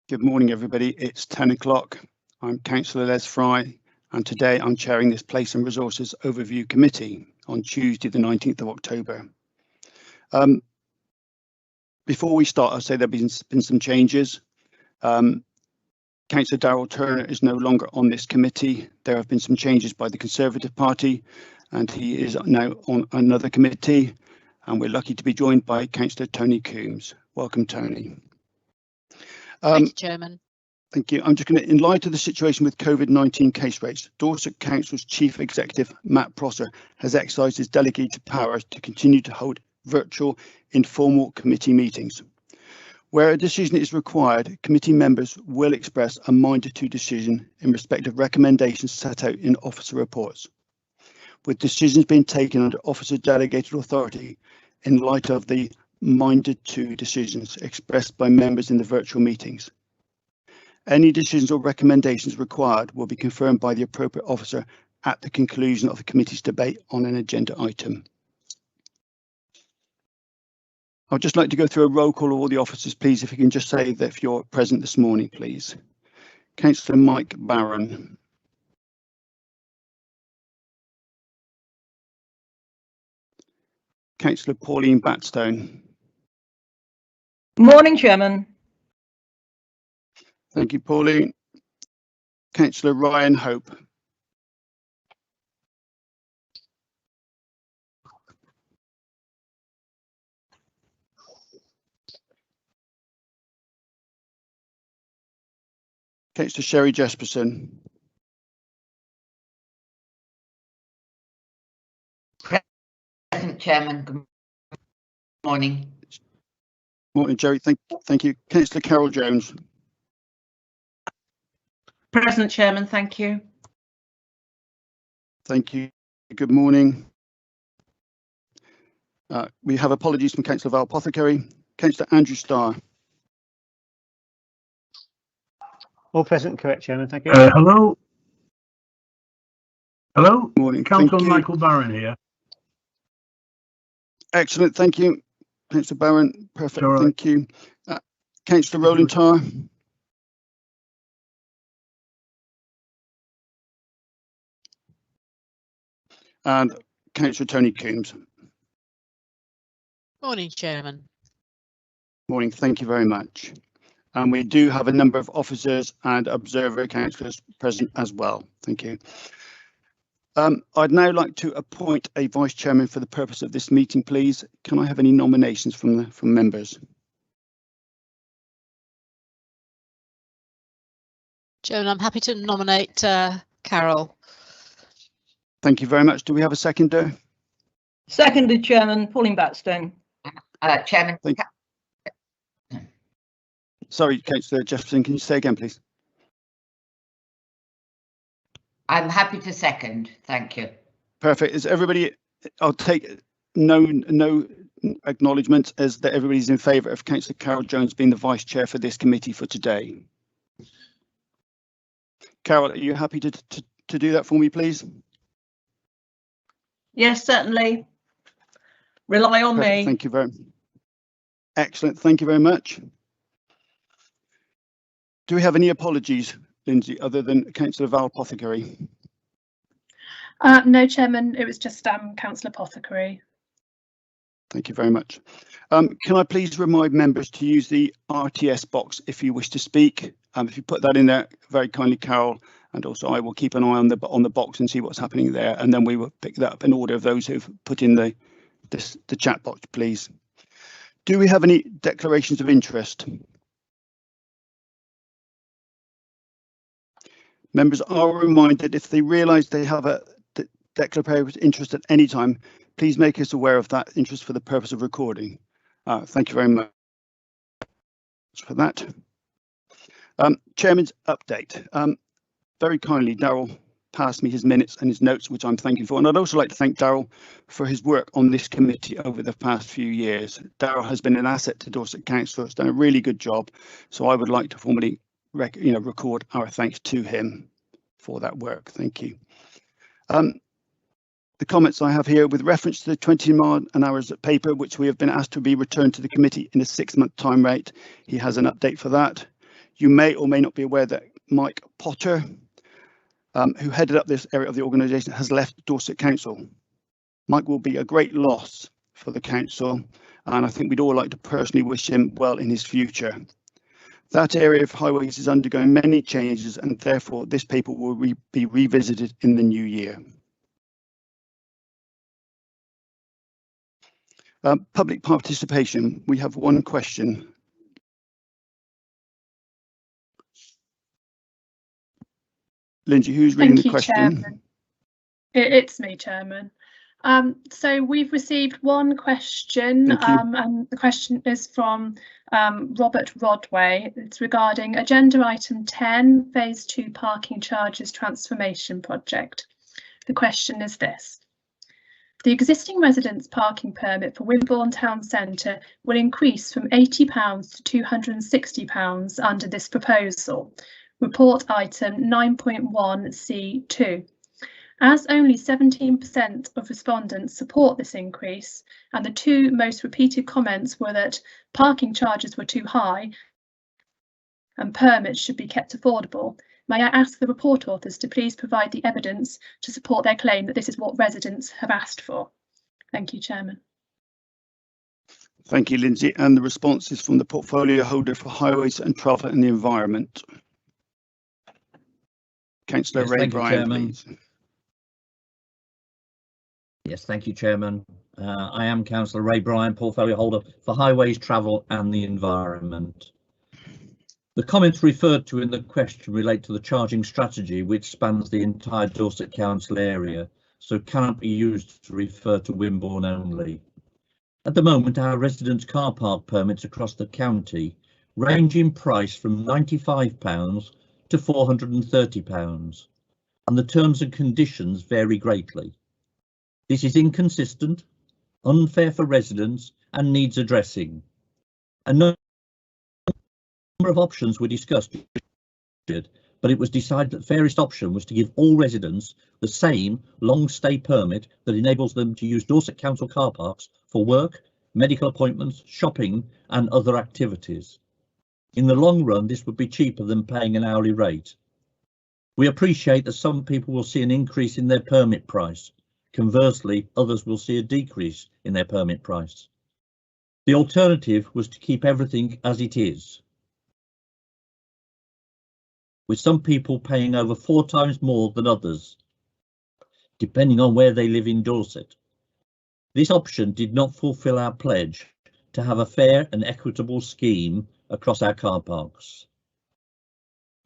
Good morning, everybody. It's 10 o'clock. I'm Councillor Les Fry, and today I'm chairing this Place and Resources Overview Committee on Tuesday, the 19th of October. Before we start, I'll say there have been some changes. Councillor Darryl Turner is no longer on this committee. There have been some changes by the Conservative Party, and he is now on another committee. And we're lucky to be joined by Councillor Tony Coombs. Welcome, Tony. Thank you, Chairman. Thank you. I'm just going to, in light of the situation with COVID-19 case rates, Dorset Council's Chief Executive, Matt Prosser, has exercised his delegated powers to continue to hold virtual informal committee meetings. Where a decision is required, committee members will express a minded-to decision in respect of recommendations set out in officer reports, with decisions being taken under officer delegated authority in light of the minded-to decisions expressed by members in the virtual meetings. Any decisions or recommendations required will be confirmed by the appropriate officer at the conclusion of the committee's debate on an agenda item. I'd just like to go through a roll call of all the officers, please, if you can just say that if you're present this morning, please. Councillor Mike Barron. Councillor Pauline Batstone. Morning, Chairman. Thank you, Pauline. Councillor Ryan Hope. Councillor Sherry Jesperson. Present, Chairman. Good morning. Morning, Jerry. Thank you. Councillor Carol Jones. Present, Chairman. Thank you. Thank you. Good morning. We have apologies from Councillor Val Apothecary. Councillor Andrew Starr. All present, correct, Chairman. Thank you. Hello. Hello. Morning. Councillor Michael Barron here. Excellent. Thank you. Councillor Barron. Perfect. Right. Thank you. Councillor Roland Tarr. And Councillor Tony Coombs. Morning, Chairman. Morning. Thank you very much. And we do have a number of officers and observer councillors present as well. Thank you. I'd now like to appoint a vice chairman for the purpose of this meeting, please. Can I have any nominations from members? Chairman, I'm happy to nominate Carol. Thank you very much. Do we have a seconder? Seconded, Chairman. Pauline Batstone. Chairman. Sorry, Councillor Jefferson, can you say again, please? I'm happy to second. Thank you. Perfect. Is everybody? I'll take no acknowledgement as that everybody's in favour of Councillor Carol Jones being the vice chair for this committee for today. Carol, are you happy to do that for me, please? Yes, certainly. Rely on Perfect. me. Thank you very much. Excellent. Thank you very much. Do we have any apologies, Lindsay, other than Councillor Val Apothecary? No, Chairman, it was just Councillor Apothecary. Thank you very much. Can I please remind members to use the RTS box if you wish to speak? If you put that in there, very kindly, Carol, and also I will keep an eye on the box and see what's happening there, and then we will pick that up in order of those who've put in the chat box, please. Do we have any declarations of interest? Members are reminded if they realise they have a declaration of interest at any time, please make us aware of that interest for the purpose of recording. Thank you very much for that. Chairman's update. Very kindly, Darryl passed me his minutes and his notes, which I'm thanking for. And I'd also like to thank Darryl for his work on this committee over the past few years. Darryl has been an asset to Dorset Council. Has done a really good job. So I would like to formally record our thanks to him for that work. Thank you. The comments I have here with reference to the 20 mile an hour paper, which we have been asked to be returned to the committee in a 6-month time rate. He has an update for that. You may or may not be aware that Mike Potter, who headed up this area of the organisation, has left Dorset Council. Mike will be a great loss for the council, and I think we'd all like to personally wish him well in his future. That area of highways is undergoing many changes, and therefore this paper will be revisited in the new year. Public participation. We have one question. Lindsay, who's reading the question? Chairman. It's me, Chairman. So we've received one question, and the question is from Robert Rodway. It's regarding agenda item 10, phase 2 parking charges transformation project. The question is this: the existing residents parking permit for Wimborne Town Centre will increase from £80 to £260 under this proposal. Report item 9.1C2. As only 17% of respondents support this increase, and the two most repeated comments were that parking charges were too high and permits should be kept affordable, may I ask the report authors to please provide the evidence to support their claim that this is what residents have asked for? Thank you, Chairman. Thank you, Lindsay. And the response is from the portfolio holder for Highways and Traffic and the Environment. Councillor Ray Bryan, please. Yes, thank you, Chairman. I am Councillor Ray Bryan, portfolio holder for Highways, Travel and the Environment. The comments referred to in the question relate to the charging strategy, which spans the entire Dorset Council area, so cannot be used to refer to Wimborne only. At the moment, our residents' car park permits across the county range in price from £95 to £430, and the terms and conditions vary greatly. This is inconsistent, unfair for residents and needs addressing. A number of options were discussed, but it was decided that the fairest option was to give all residents the same long stay permit that enables them to use Dorset Council car parks for work, medical appointments, shopping and other activities. In the long run, this would be cheaper than paying an hourly rate. We appreciate that some people will see an increase in their permit price. Conversely, others will see a decrease in their permit price. The alternative was to keep everything as it is, with some people paying over 4 times more than others, depending on where they live in Dorset. This option did not fulfil our pledge to have a fair and equitable scheme across our car parks.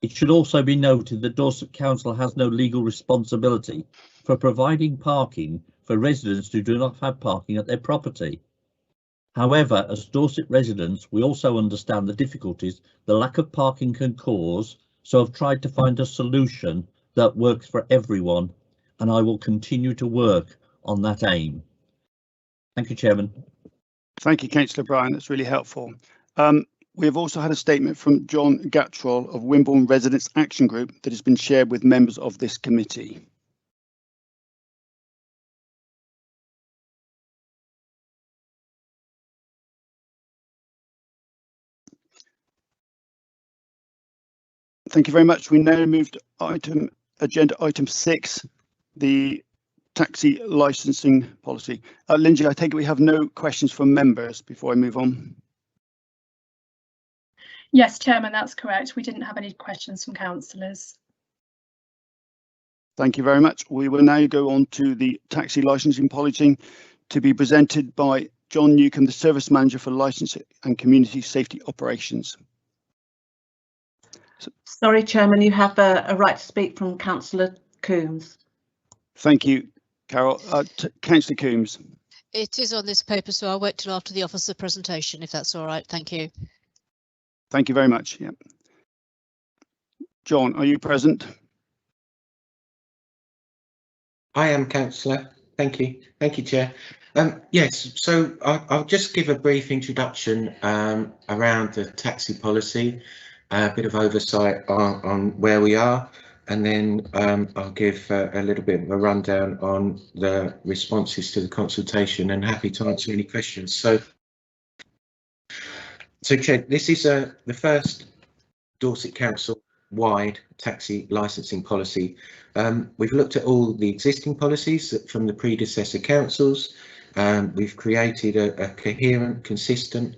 It should also be noted that Dorset Council has no legal responsibility for providing parking for residents who do not have parking at their property. However, as Dorset residents, we also understand the difficulties the lack of parking can cause, so I've tried to find a solution that works for everyone, and I will continue to work on that aim. Thank you, Chairman. Thank you, Councillor Bryan. That's really helpful. We have also had a statement from John Gattrell of Wimborne Residents Action Group that has been shared with members of this committee. Thank you very much. We now move to agenda item 6, the taxi licensing policy. Lindsay, I take it we have no questions from members before I move on. Yes, Chairman, that's correct. We didn't have any questions from councillors. Thank you very much. We will now go on to the taxi licensing policy to be presented by John Newcombe, the Service Manager for Licensing and Community Safety Operations. Sorry, Chairman, you have a right to speak from Councillor Coombs. Thank you, Carol. Councillor Coombs. It is on this paper, so I'll wait till after the officer presentation, if that's all right. Thank you. Thank you very much. Yeah. John, are you present? I am, Councillor. Thank you. Thank you, Chair. Yes, so I'll just give a brief introduction around the taxi policy, a bit of oversight on where we are, and then I'll give a little bit of a rundown on the responses to the consultation, and happy to answer any questions. So Chair, this is the first Dorset Council wide taxi licensing policy. We've looked at all the existing policies from the predecessor councils. We've created a coherent, consistent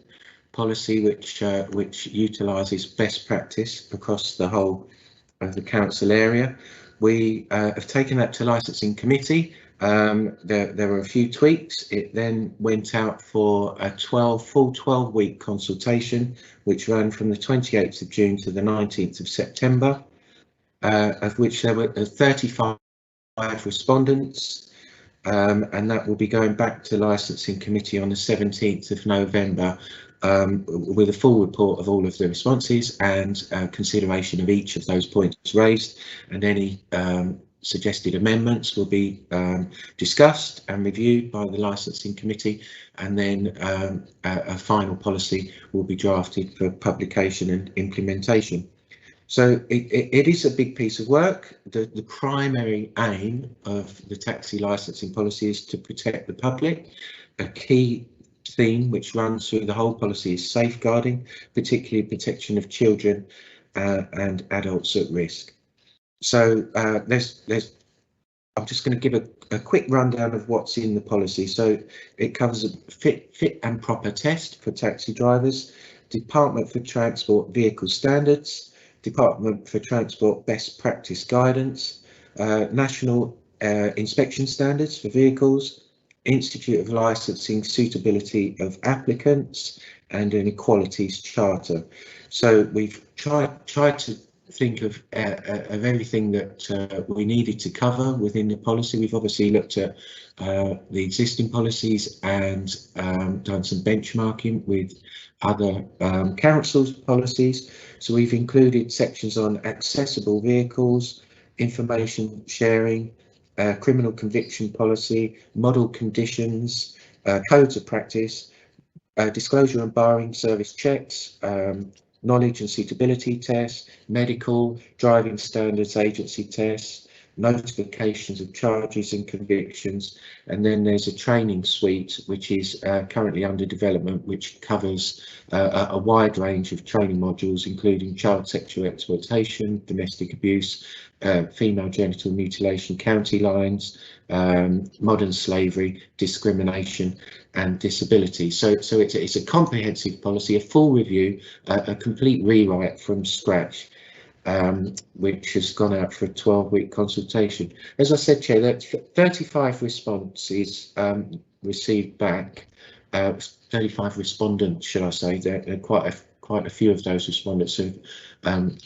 policy which utilises best practice across the whole of the council area. We have taken that to licensing committee. There were a few tweaks. It then went out for a full 12-week consultation, which ran from the 28th of June to the 19th of September, of which there were 35 respondents, and that will be going back to licensing committee on the 17th of November with a full report of all of the responses and consideration of each of those points raised, and any suggested amendments will be discussed and reviewed by the licensing committee, and then a final policy will be drafted for publication and implementation. So it is a big piece of work. The primary aim of the taxi licensing policy is to protect the public. A key theme which runs through the whole policy is safeguarding, particularly protection of children and adults at risk. So I'm just going to give a quick rundown of what's in the policy. So it covers a fit and proper test for taxi drivers, Department for Transport vehicle standards, Department for Transport best practice guidance, national inspection standards for vehicles, Institute of Licensing suitability of applicants, and an equalities charter. So we've tried to think of everything that we needed to cover within the policy. We've obviously looked at the existing policies and done some benchmarking with other councils' policies. So we've included sections on accessible vehicles, information sharing, criminal conviction policy, model conditions, codes of practice, disclosure and barring service checks, knowledge and suitability tests, medical, driving standards agency tests, notifications of charges and convictions, and then there's a training suite which is currently under development, which covers a wide range of training modules, including child sexual exploitation, domestic abuse, female genital mutilation, county lines, modern slavery, discrimination and disability. So it's a comprehensive policy, a full review, a complete rewrite from scratch, which has gone out for a 12-week consultation. As I said, Chair, that 35 responses received back, 35 respondents, should I say. There are quite a few of those respondents who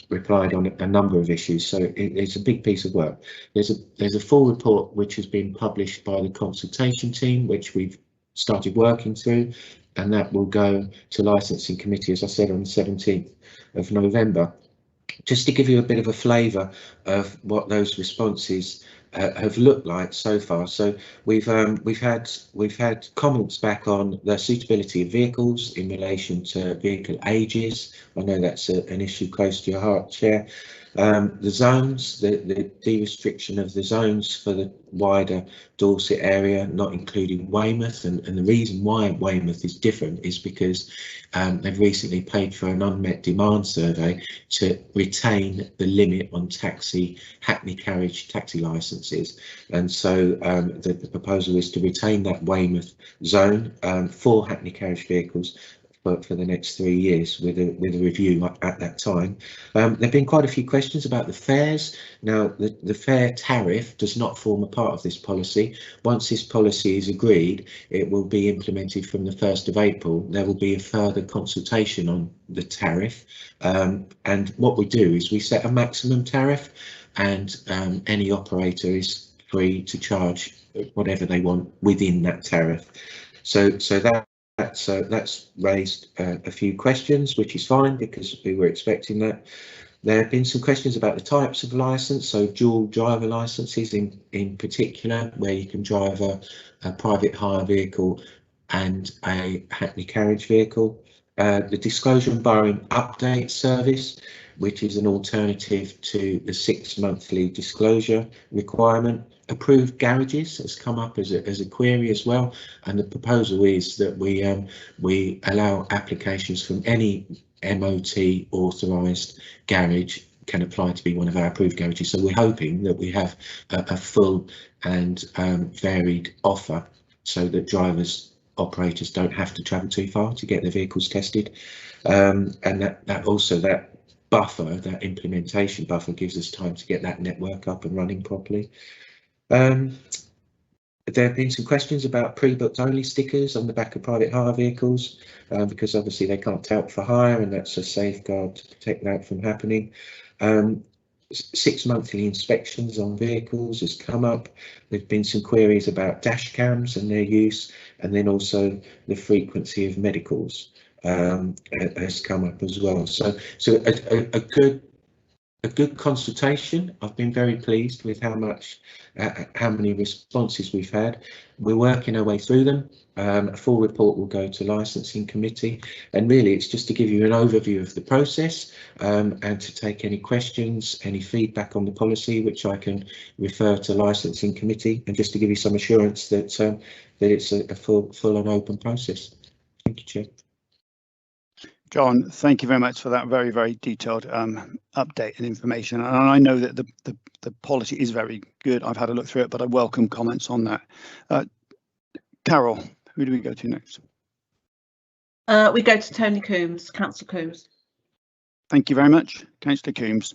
replied on a number of issues, so it's a big piece of work. There's a full report which has been published by the consultation team, which we've started working through, and that will go to licensing committee, as I said, on the 17th of November. Just to give you a bit of a flavour of what those responses have looked like so far. So we've had comments back on the suitability of vehicles in relation to vehicle ages. I know that's an issue close to your heart, Chair. The zones, the de-restriction of the zones for the wider Dorset area, not including Weymouth, and the reason why Weymouth is different is because they've recently paid for an unmet demand survey to retain the limit on hackney carriage taxi licences, and so the proposal is to retain that Weymouth zone for hackney carriage vehicles for the next 3 years, with a review at that time. There have been quite a few questions about the fares. Now, the fare tariff does not form a part of this policy. Once this policy is agreed, it will be implemented from the 1st of April. There will be a further consultation on the tariff, and what we do is we set a maximum tariff, and any operator is free to charge whatever they want within that tariff. So that's raised a few questions, which is fine because we were expecting that. There have been some questions about the types of licence, so dual driver licences in particular, where you can drive a private hire vehicle and a hackney carriage vehicle. The disclosure and barring update service, which is an alternative to the 6 monthly disclosure requirement. Approved garages has come up as a query as well, and the proposal is that we allow applications from any MOT authorised garage can apply to be one of our approved garages. So we're hoping that we have a full and varied offer, so that drivers, operators don't have to travel too far to get their vehicles tested, and that also that buffer, that implementation buffer, gives us time to get that network up and running properly. There have been some questions about pre-booked only stickers on the back of private hire vehicles, because obviously they can't tout for hire, and that's a safeguard to protect that from happening. 6 monthly inspections on vehicles has come up. There's been some queries about dash cams and their use, and then also the frequency of medicals has come up as well. So a good consultation. I've been very pleased with how many responses we've had. We're working our way through them. A full report will go to licensing committee, and really it's just to give you an overview of the process, and to take any questions, any feedback on the policy, which I can refer to licensing committee, and just to give you some assurance that that it's a full and open process. Thank you, Chair. John, thank you very much for that very, very detailed update and information. And I know that the policy is very good. I've had a look through it, but I welcome comments on that. Carol, who do we go to next? We go to Tony Coombs, Councillor Coombs. Thank you very much, Councillor Coombs.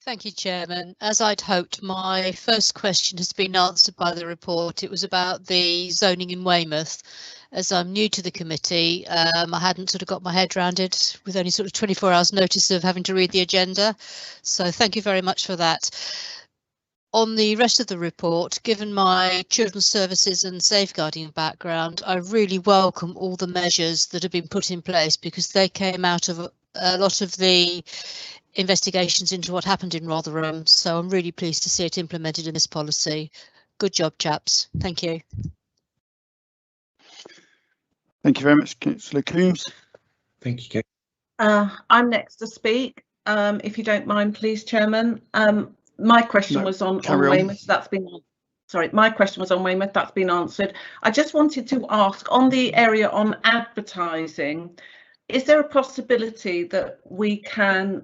Thank you, Chairman. As I'd hoped, my first question has been answered by the report. It was about the zoning in Weymouth. As I'm new to the committee, I hadn't sort of got my head around it with only sort of 24 hours notice of having to read the agenda. So thank you very much for that. On the rest of the report, given my children's services and safeguarding background, I really welcome all the measures that have been put in place, because they came out of a lot of the investigations into what happened in Rotherham. So I'm really pleased to see it implemented in this policy. Good job, chaps. Thank you. Thank you very much, Councillor Coombs. Thank you, Kate. I'm next to speak, if you don't mind, please, Chairman. My question was on Weymouth. That's been, sorry, my question was on Weymouth. That's been answered. I just wanted to ask, on the area on advertising, is there a possibility that we can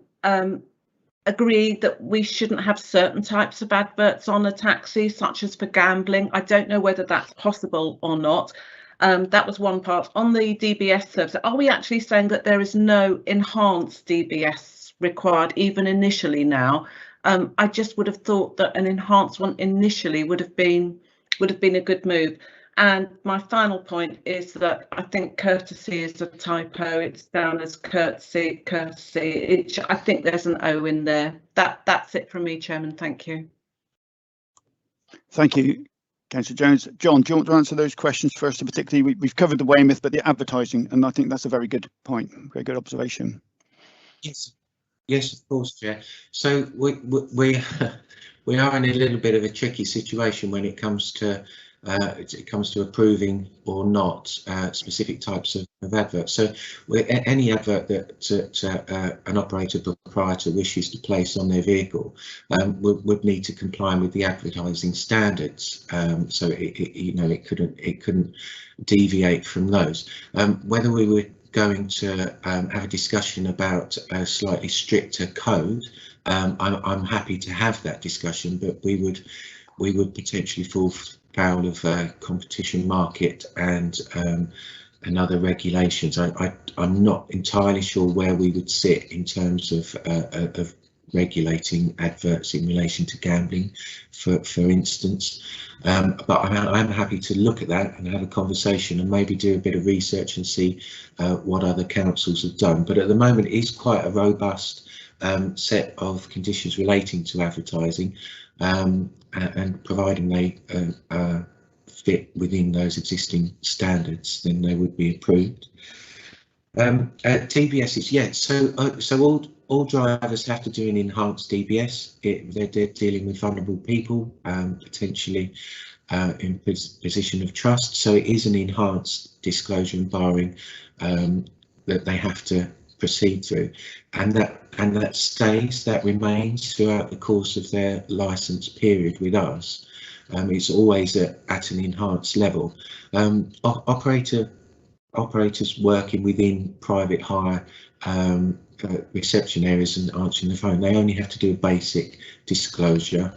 agree that we shouldn't have certain types of adverts on a taxi, such as for gambling? I don't know whether that's possible or not. That was one part. On the DBS service, are we actually saying that there is no enhanced DBS required even initially now? I just would have thought that an enhanced one initially would have been a good move. And my final point is that I think courtesy is a typo. It's down as courtesy. I think there's an O in there. That's it from me, Chairman. Thank you. Thank you, Councillor Jones. John, do you want to answer those questions first? Particularly, we've covered the Weymouth, but the advertising, and I think that's a very good point, very good observation. Yes, of course, Chair. So we are in a little bit of a tricky situation when it comes to approving or not specific types of adverts. So any advert that an operator proprietor wishes to place on their vehicle would need to comply with the advertising standards. So it couldn't deviate from those. Whether we were going to have a discussion about a slightly stricter code, I'm happy to have that discussion, but we would potentially fall foul of competition market and other regulations. I'm not entirely sure where we would sit in terms of regulating adverts in relation to gambling, for instance. But I'm happy to look at that and have a conversation and maybe do a bit of research and see what other councils have done. But at the moment, it's quite a robust set of conditions relating to advertising, and providing they fit within those existing standards, then they would be approved. DBSs, yes. So all drivers have to do an enhanced DBS. They're dealing with vulnerable people, potentially in position of trust. So it is an enhanced disclosure and barring that they have to proceed through, and that remains throughout the course of their licence period with us. It's always at an enhanced level. Operators working within private hire reception areas and answering the phone. They only have to do a basic disclosure,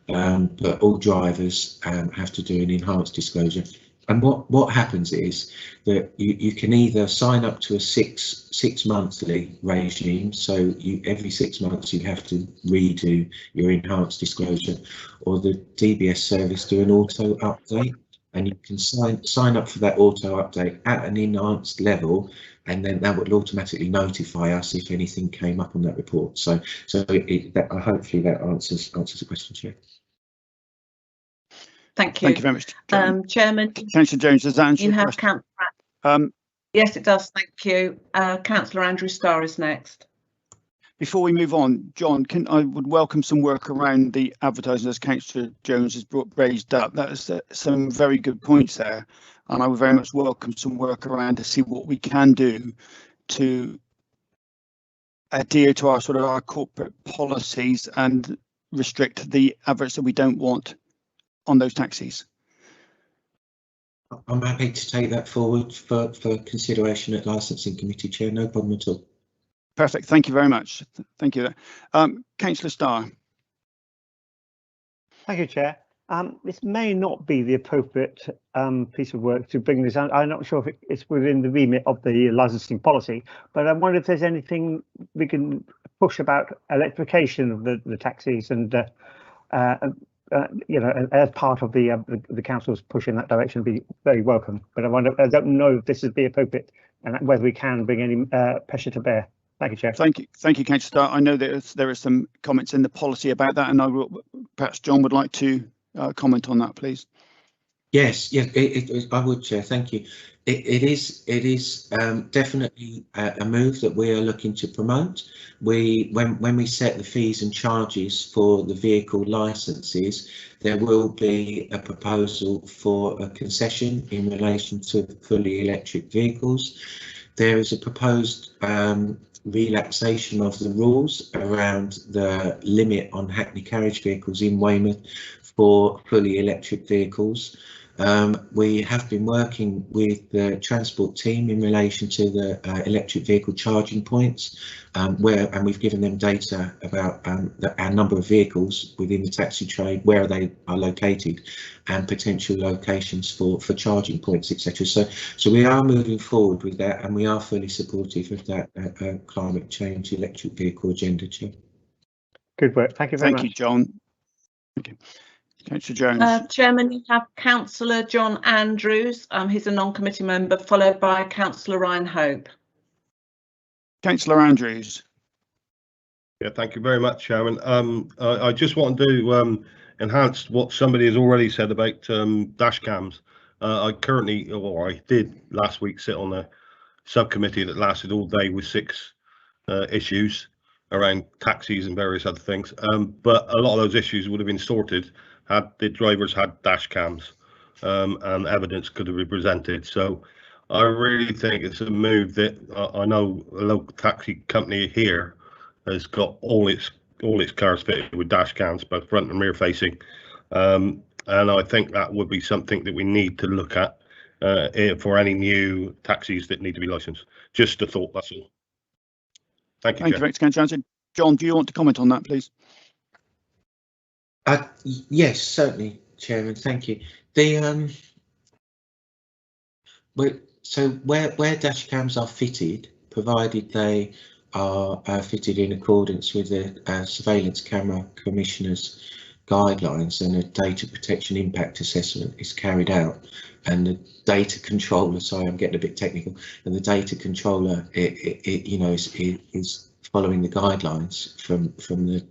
but all drivers have to do an enhanced disclosure. And what happens is that you can either sign up to a six monthly regime, so every 6 months you have to redo your enhanced disclosure, or the DBS service do an auto update, and you can sign up for that auto update at an enhanced level, and then that would automatically notify us if anything came up on that report. So hopefully that answers the question, Chair. Thank you. Thank you very much, Chairman. Councillor Jones, does that answer You your have question? Yes, it does. Thank you. Councillor Andrew Starr is next. Before we move on, John, I would welcome some work around the advertising, as Councillor Jones has raised up. That is some very good points there, and I would very much welcome some work around to see what we can do to adhere to our corporate policies and restrict the adverts that we don't want on those taxis. I'm happy to take that forward for consideration at Licensing Committee, Chair. No problem at all. Perfect. Thank you very much. Thank you. Councillor Starr. Thank you, Chair. This may not be the appropriate piece of work to bring this. I'm not sure if it's within the remit of the licensing policy, but I wonder if there's anything we can push about electrification of the taxis and you know, as part of the council's push in that direction, be very welcome. But I don't know if this would be appropriate and whether we can bring any pressure to bear. Thank you, Chair. Thank you, Councillor Starr. I know there are some comments in the policy about that, and perhaps John would like to comment on that, please. Yes, I would, Chair. Thank you. It is definitely a move that we are looking to promote. When we set the fees and charges for the vehicle licences, there will be a proposal for a concession in relation to fully electric vehicles. There is a proposed relaxation of the rules around the limit on Hackney carriage vehicles in Weymouth for fully electric vehicles. We have been working with the transport team in relation to the electric vehicle charging points, and we've given them data about our number of vehicles within the taxi trade, where they are located, and potential locations for charging points, etc. So we are moving forward with that, and we are fully supportive of that climate change electric vehicle agenda, Chair. Good work. Thank you very much. Thank you, John. Thank you. Councillor Jones. Chairman, you have Councillor John Andrews. He's a non-committee member, followed by Councillor Ryan Hope. Councillor Andrews. Yeah, thank you very much, Chairman. I just want to enhance what somebody has already said about dash cams. I did last week sit on a subcommittee that lasted all day with 6 issues around taxis and various other things. But a lot of those issues would have been sorted had the drivers had dash cams and evidence could have been presented. So I really think it's a move that I know a local taxi company here has got all its cars fitted with dash cams, both front and rear facing, and I think that would be something that we need to look at for any new taxis that need to be licensed. Just a thought, that's all. Thank you. Thank you, Councillor Johnson. John, do you want to comment on that, please? Yes, certainly, Chairman. Thank you. So where dash cams are fitted, provided they are fitted in accordance with the Surveillance Camera Commissioner's guidelines, and a data protection impact assessment is carried out, and the data controller, sorry, I'm getting a bit technical, and the data controller is following the guidelines from the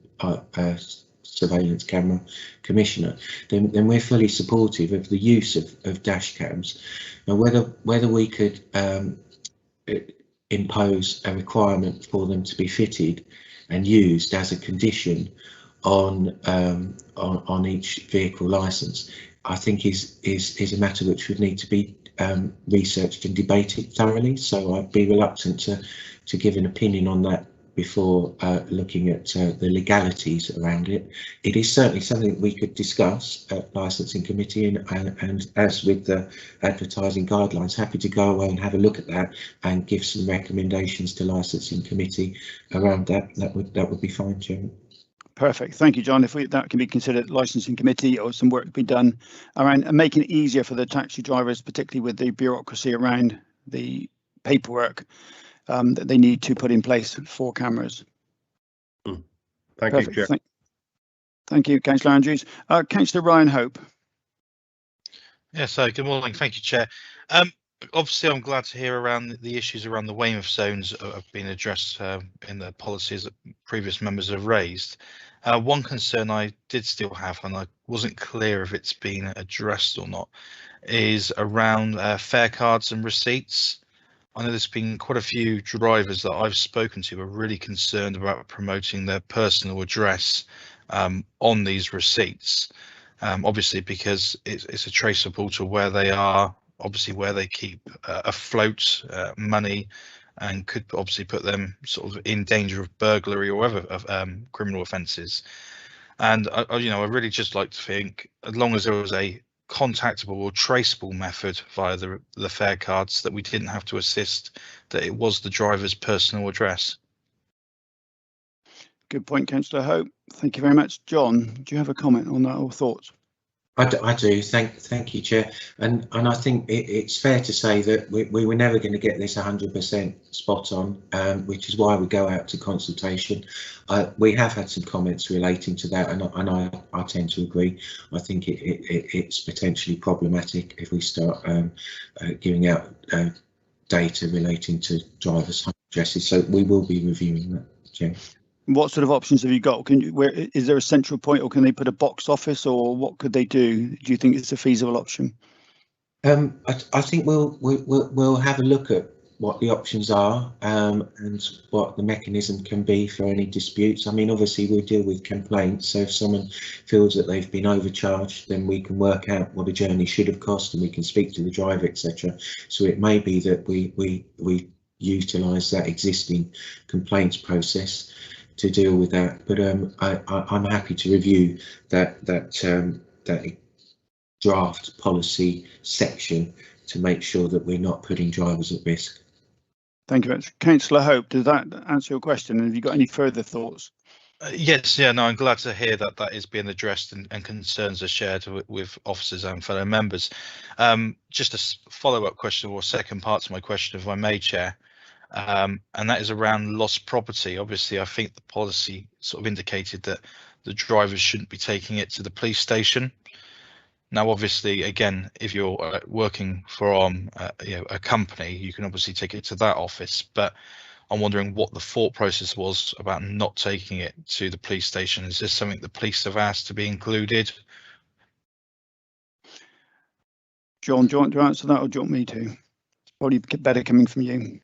Surveillance Camera Commissioner, then we're fully supportive of the use of dash cams. Now, whether we could impose a requirement for them to be fitted and used as a condition on each vehicle licence, I think is a matter which would need to be researched and debated thoroughly. So I'd be reluctant to give an opinion on that before looking at the legalities around it. It is certainly something we could discuss at licensing committee, and as with the advertising guidelines, happy to go away and have a look at that and give some recommendations to licensing committee around that. That would be fine, Chairman. Perfect. Thank you, John. If that can be considered licensing committee, or some work be done around making it easier for the taxi drivers, particularly with the bureaucracy around the paperwork that they need to put in place for cameras. Thank you, Chair. Thank you, Councillor Andrews. Councillor Ryan Hope. Yes, good morning. Thank you, Chair. Obviously, I'm glad to hear around the issues around the Weymouth zones have been addressed in the policies that previous members have raised. One concern I did still have, and I wasn't clear if it's been addressed or not, is around fare cards and receipts. I know there's been quite a few drivers that I've spoken to are really concerned about promoting their personal address on these receipts, obviously because it's a traceable to where they are, obviously where they keep afloat money, and could obviously put them sort of in danger of burglary or other criminal offences. And I really just like to think, as long as there was a contactable or traceable method via the fare cards, that we didn't have to assist that it was the driver's personal address. Good point, Councillor Hope. Thank you very much. John, do you have a comment on that or thoughts? I do. Thank you, Chair. And I think it's fair to say that we were never going to get this 100% spot on, which is why we go out to consultation. We have had some comments relating to that, and I tend to agree. I think it's potentially problematic if we start giving out data relating to drivers' home addresses. So we will be reviewing that, Chair. What sort of options have you got? Is there a central point, or can they put a box office, or what could they do? Do you think it's a feasible option? I think we'll have a look at what the options are and what the mechanism can be for any disputes. I mean, obviously we deal with complaints, so if someone feels that they've been overcharged, then we can work out what a journey should have cost, and we can speak to the driver, etc. So it may be that we utilise that existing complaints process to deal with that, but I'm happy to review that draft policy section to make sure that we're not putting drivers at risk. Thank you very much. Councillor Hope, does that answer your question? And have you got any further thoughts? Yes, yeah, no, I'm glad to hear that that is being addressed and concerns are shared with officers and fellow members. Just a follow-up question, or second part to my question, if I may, Chair. And that is around lost property. Obviously, I think the policy sort of indicated that the drivers shouldn't be taking it to the police station. Now, obviously, again, if you're working from a company, you can obviously take it to that office. But I'm wondering what the thought process was about not taking it to the police station. Is this something the police have asked to be included? John, do you want to answer that, or do you want me to? It's probably better coming from you.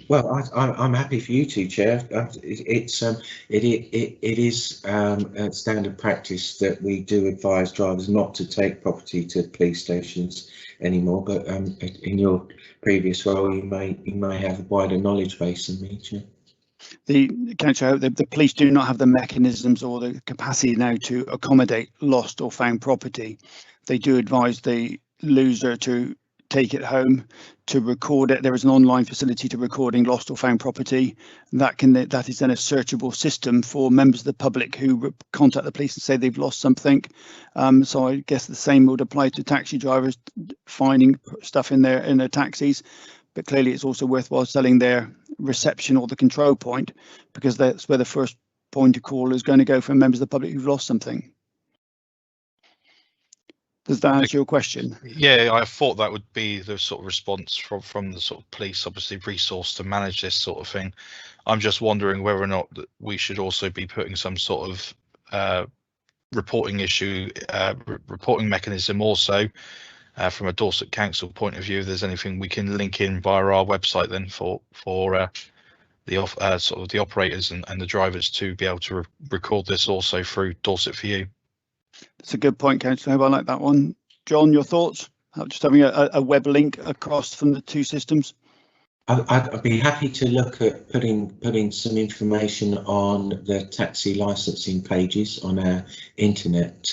Well, I'm happy for you to, Chair. It is standard practice that we do advise drivers not to take property to police stations anymore. But in your previous role, you may have a wider knowledge base than me, Chair. The police do not have the mechanisms or the capacity now to accommodate lost or found property. They do advise the loser to take it home, to record it. There is an online facility to recording lost or found property. That is then a searchable system for members of the public who contact the police and say they've lost something. So I guess the same would apply to taxi drivers finding stuff in their taxis. But clearly it's also worthwhile selling their reception or the control point, because that's where the first point of call is going to go for members of the public who've lost something. Does that answer your question? Yeah, I thought that would be the sort of response from the sort of police, obviously resourced to manage this sort of thing. I'm just wondering whether or not that we should also be putting some sort of reporting mechanism also from a Dorset Council point of view. If there's anything we can link in via our website then for the operators and the drivers to be able to record this also through Dorset for You. That's a good point, Councillor. I like that one. John, your thoughts? Just having a web link across from the two systems. I'd be happy to look at putting some information on the taxi licensing pages on our internet.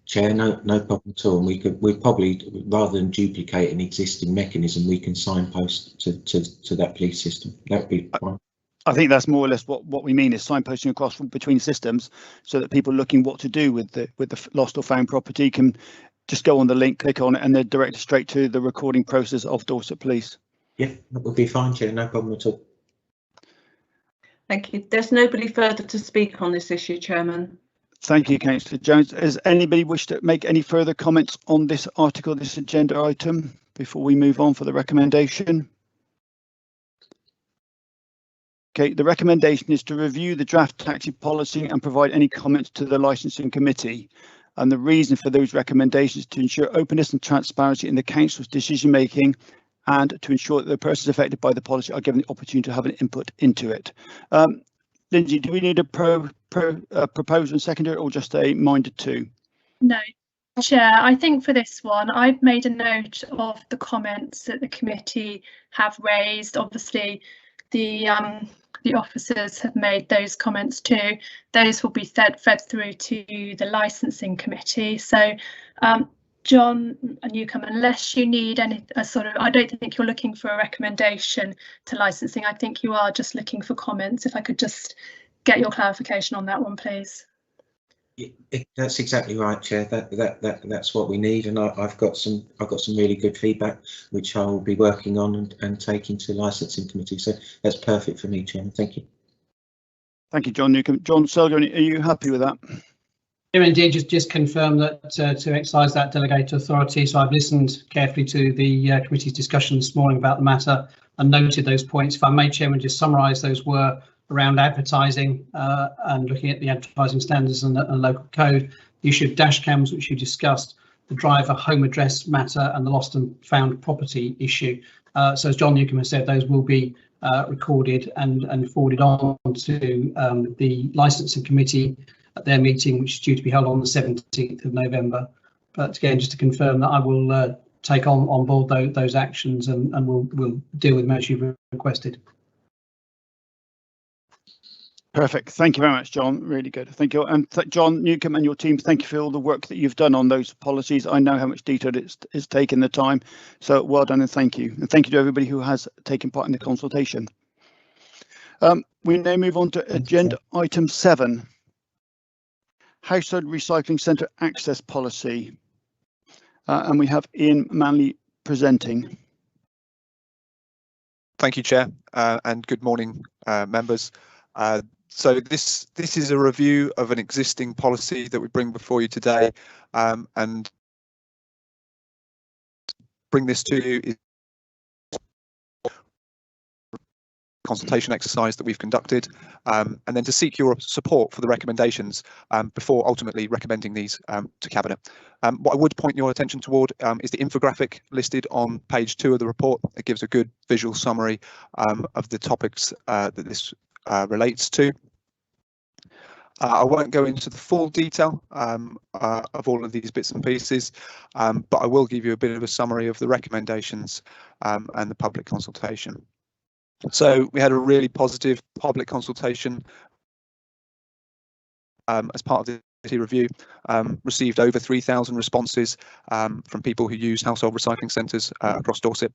Chair, no problem at all. And we probably, rather than duplicate an existing mechanism, we can signpost to that police system. That would be fine. I think that's more or less what we mean is signposting across between systems, so that people looking what to do with the lost or found property can just go on the link, click on it, and they're directed straight to the recording process of Dorset Police. Yeah, that would be fine, Chair. No problem at all. Thank you. There's nobody further to speak on this issue, Chairman. Thank you, Councillor Jones. Does anybody wish to make any further comments on this article, this agenda item, before we move on for the recommendation? Okay, the recommendation is to review the draft taxi policy and provide any comments to the licensing committee. And the reason for those recommendations is to ensure openness and transparency in the council's decision making, and to ensure that the persons affected by the policy are given the opportunity to have an input into it. Lindsay, do we need a proposal and seconder, or just a minded to? No, Chair, I think for this one, I've made a note of the comments that the committee have raised. Obviously, the officers have made those comments too. Those will be fed through to the licensing committee. So, John Newcombe, unless you need any I don't think you're looking for a recommendation to licensing. I think you are just looking for comments. If I could just get your clarification on that one, please. That's exactly right, Chair. That's what we need, and I've got some really good feedback which I will be working on and taking to licensing committee. So that's perfect for me, Chairman. Thank you. Thank you, John Newcombe. John Selger, are you happy with that? Yeah, indeed, just confirm that to exercise that delegated authority. So I've listened carefully to the committee's discussion this morning about the matter and noted those points. If I may, Chairman, just summarise those were around advertising and looking at the advertising standards and local code, the issue of dash cams, which you discussed, the driver home address matter, and the lost and found property issue. So as John Newcombe has said, those will be recorded and forwarded on to the licensing committee at their meeting, which is due to be held on the 17th of November. But again, just to confirm that I will take on board those actions and we'll deal with them as you've requested. Perfect. Thank you very much, John. Really good. Thank you. And John Newcombe and your team, thank you for all the work that you've done on those policies. I know how much detail it's taken the time. So well done and thank you. And thank you to everybody who has taken part in the consultation. We now move on to agenda item 7. Household Recycling Centre Access Policy. And we have Ian Manley presenting. Thank you, Chair, and good morning, members. So this is a review of an existing policy that we bring before you today, and bring this to you is consultation exercise that we've conducted, and then to seek your support for the recommendations before ultimately recommending these to Cabinet. What I would point your attention toward is the infographic listed on page 2 of the report. It gives a good visual summary of the topics that this relates to. I won't go into the full detail of all of these bits and pieces, but I will give you a bit of a summary of the recommendations and the public consultation. So we had a really positive public consultation as part of the review, received over 3,000 responses from people who use household recycling centres across Dorset,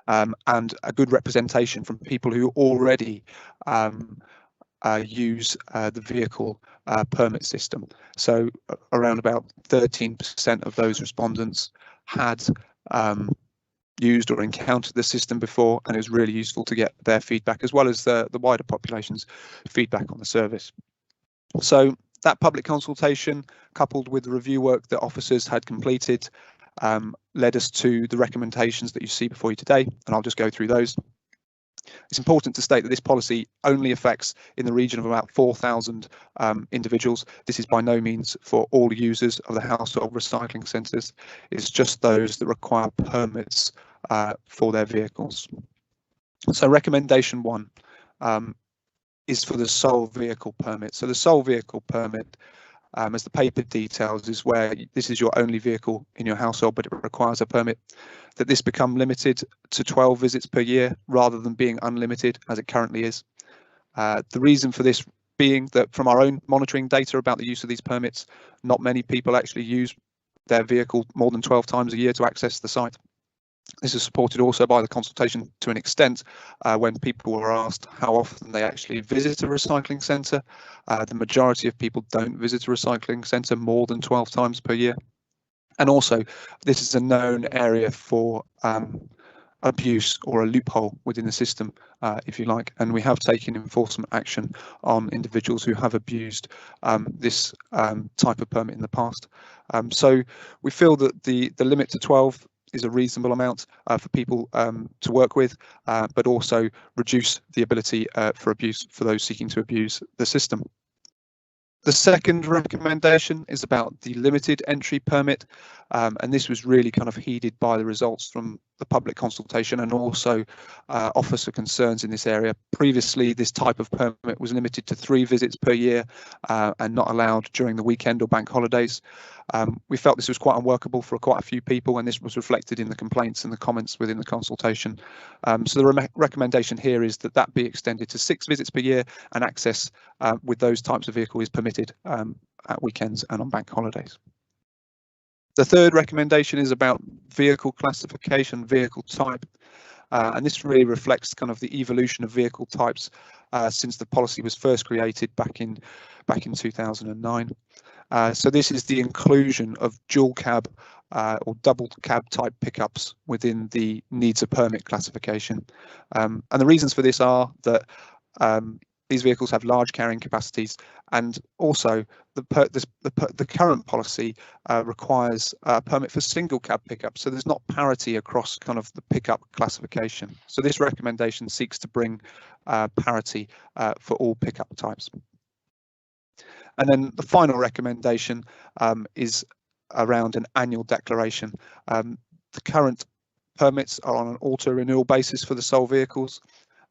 and a good representation from people who already use the vehicle permit system. So around about 13% of those respondents had used or encountered the system before, and it was really useful to get their feedback as well as the wider population's feedback on the service. So that public consultation, coupled with the review work that officers had completed, led us to the recommendations that you see before you today, and I'll just go through those. It's important to state that this policy only affects in the region of about 4,000 individuals. This is by no means for all users of the household recycling centres. It's just those that require permits for their vehicles. So recommendation 1 is for the sole vehicle permit. So the sole vehicle permit as the paper details, is where this is your only vehicle in your household, but it requires a permit, that this become limited to 12 visits per year rather than being unlimited as it currently is. The reason for this being that from our own monitoring data about the use of these permits, not many people actually use their vehicle more than 12 times a year to access the site. This is supported also by the consultation to an extent when people were asked how often they actually visit a recycling centre. The majority of people don't visit a recycling centre more than 12 times per year. And also, this is a known area for abuse or a loophole within the system, if you like, and we have taken enforcement action on individuals who have abused this type of permit in the past. So we feel that the limit to 12 is a reasonable amount for people to work with, but also reduce the ability for abuse for those seeking to abuse the system. The second recommendation is about the limited entry permit, and this was really kind of heeded by the results from the public consultation and also officer concerns in this area. Previously, this type of permit was limited to 3 visits per year and not allowed during the weekend or bank holidays. We felt this was quite unworkable for quite a few people, and this was reflected in the complaints and the comments within the consultation. So the recommendation here is that that be extended to 6 visits per year, and access with those types of vehicle is permitted at weekends and on bank holidays. The third recommendation is about vehicle classification, vehicle type, and this really reflects kind of the evolution of vehicle types since the policy was first created back in 2009. So this is the inclusion of dual cab or double cab type pickups within the needs a permit classification, and the reasons for this are that these vehicles have large carrying capacities, and also the current policy requires a permit for single cab pickup, so there's not parity across kind of the pickup classification. So this recommendation seeks to bring parity for all pickup types. And then the final recommendation is around an annual declaration. The current permits are on an auto renewal basis for the sole vehicles,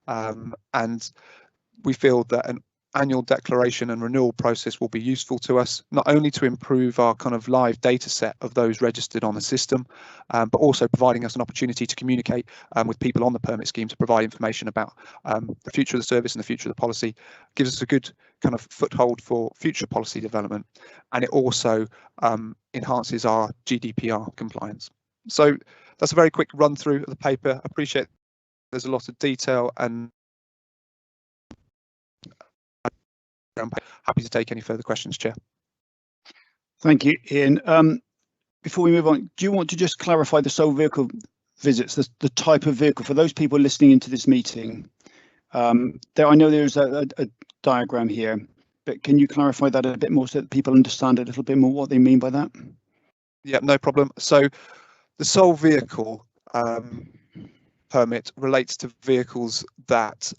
and we feel that an annual declaration and renewal process will be useful to us, not only to improve our kind of live data set of those registered on the system, but also providing us an opportunity to communicate with people on the permit scheme to provide information about the future of the service and the future of the policy. Gives us a good kind of foothold for future policy development, and it also enhances our GDPR compliance. So that's a very quick run through of the paper. I appreciate there's a lot of detail, and I'm happy to take any further questions, Chair. Thank you, Ian. Before we move on, do you want to just clarify the sole vehicle visits, the type of vehicle for those people listening into this meeting? I know there's a diagram here, but can you clarify that a bit more so that people understand a little bit more what they mean by that? Yeah, no problem. So the sole vehicle permit relates to vehicles that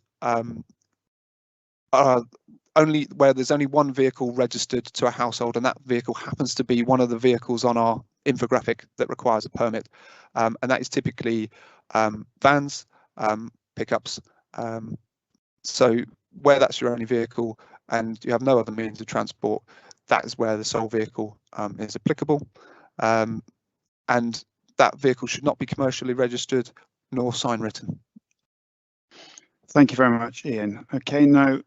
are only where there's only one vehicle registered to a household, and that vehicle happens to be one of the vehicles on our infographic that requires a permit, and that is typically vans, pickups. So where that's your only vehicle and you have no other means of transport, that is where the sole vehicle is applicable, and that vehicle should not be commercially registered nor sign written. Thank you very much, Ian. Okay, now,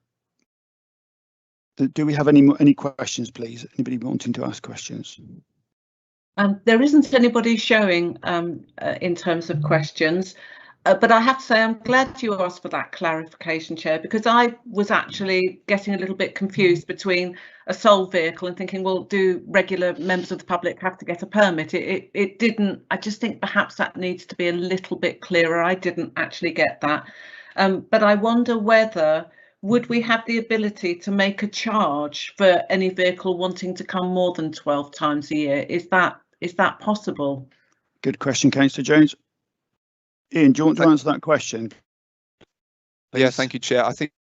do we have any questions, please? Anybody wanting to ask questions? There isn't anybody showing in terms of questions, but I have to say I'm glad you asked for that clarification, Chair, because I was actually getting a little bit confused between a sole vehicle and thinking, well, do regular members of the public have to get a permit? It didn't. I just think perhaps that needs to be a little bit clearer. I didn't actually get that, but I wonder whether would we have the ability to make a charge for any vehicle wanting to come more than 12 times a year? Is that possible? Good question, Councillor Jones. Ian, do you want to answer that question, please? Yeah, thank you, Chair. I think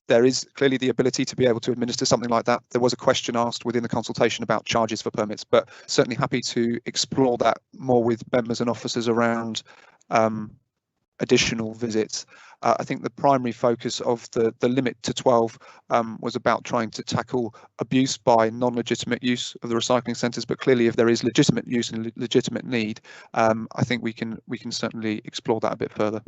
there is clearly the ability to be able to administer something like that. There was a question asked within the consultation about charges for permits, but certainly happy to explore that more with members and officers around additional visits. I think the primary focus of the limit to 12 was about trying to tackle abuse by non-legitimate use of the recycling centres, but clearly if there is legitimate use and legitimate need, I think we can certainly explore that a bit further.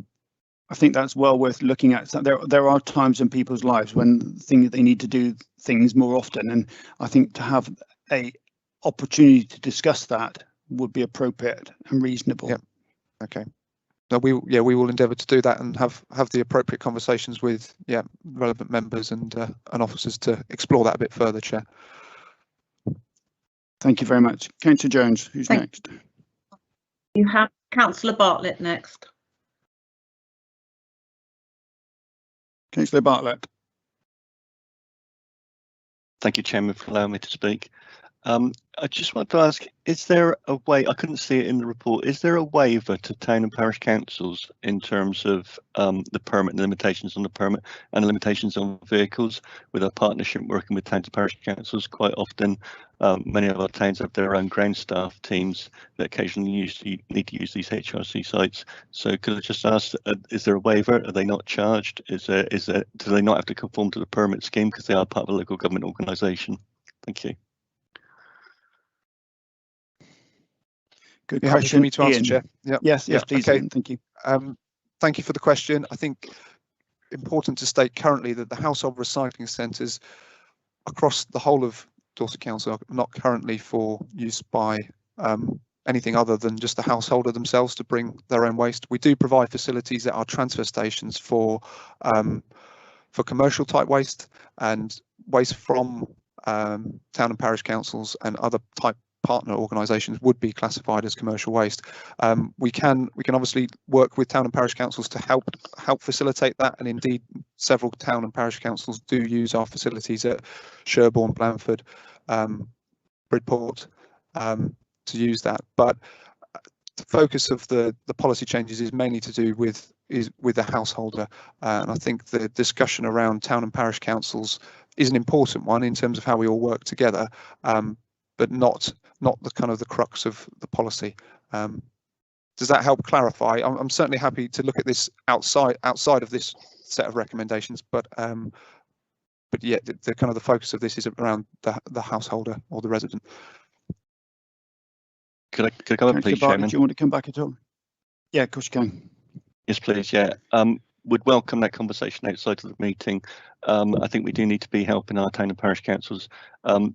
I think that's well worth looking at. So there are times in people's lives when they need to do things more often, and I think to have a opportunity to discuss that would be appropriate and reasonable. Yeah. Okay. No, we will endeavour to do that and have the appropriate conversations with relevant members and officers to explore that a bit further, Chair. Thank you very much. Councillor Jones, who's next? You have Councillor Bartlett next. Councillor Bartlett. Thank you, Chairman, for allowing me to speak. I just want to ask, is there a way, I couldn't see it in the report, is there a waiver to town and parish councils in terms of the permit and the limitations on the permit and the limitations on vehicles with a partnership working with towns and parish councils? Quite often, many of our towns have their own ground staff teams that occasionally need to use these HRC sites. So could I just ask, is there a waiver? Are they not charged? Do they not have to conform to the permit scheme because they are part of a local government organisation? Thank you. Good question. Me to answer, Chair. Yep. Yes, please. Okay. Ian, thank you. Thank you for the question. I think important to state currently that the household recycling centres across the whole of Dorset Council are not currently for use by anything other than just the householder themselves to bring their own waste. We do provide facilities that are transfer stations for commercial type waste and waste from town and parish councils and other type partner organisations would be classified as commercial waste. We can obviously work with town and parish councils to help facilitate that, and indeed several town and parish councils do use our facilities at Sherborne, Blandford, Bridport to use that. But the focus of the policy changes is mainly to do with the householder, and I think the discussion around town and parish councils is an important one in terms of how we all work together, but not the kind of the crux of the policy. Does that help clarify? I'm certainly happy to look at this outside of this set of recommendations, but yeah, the kind of the focus of this is around the householder or the resident. Could I come up, please, Chairman? Do you want to come back at all? Yeah, of course you can. Yes, please. Yeah. Would welcome that conversation outside of the meeting. I think we do need to be helping our town and parish councils.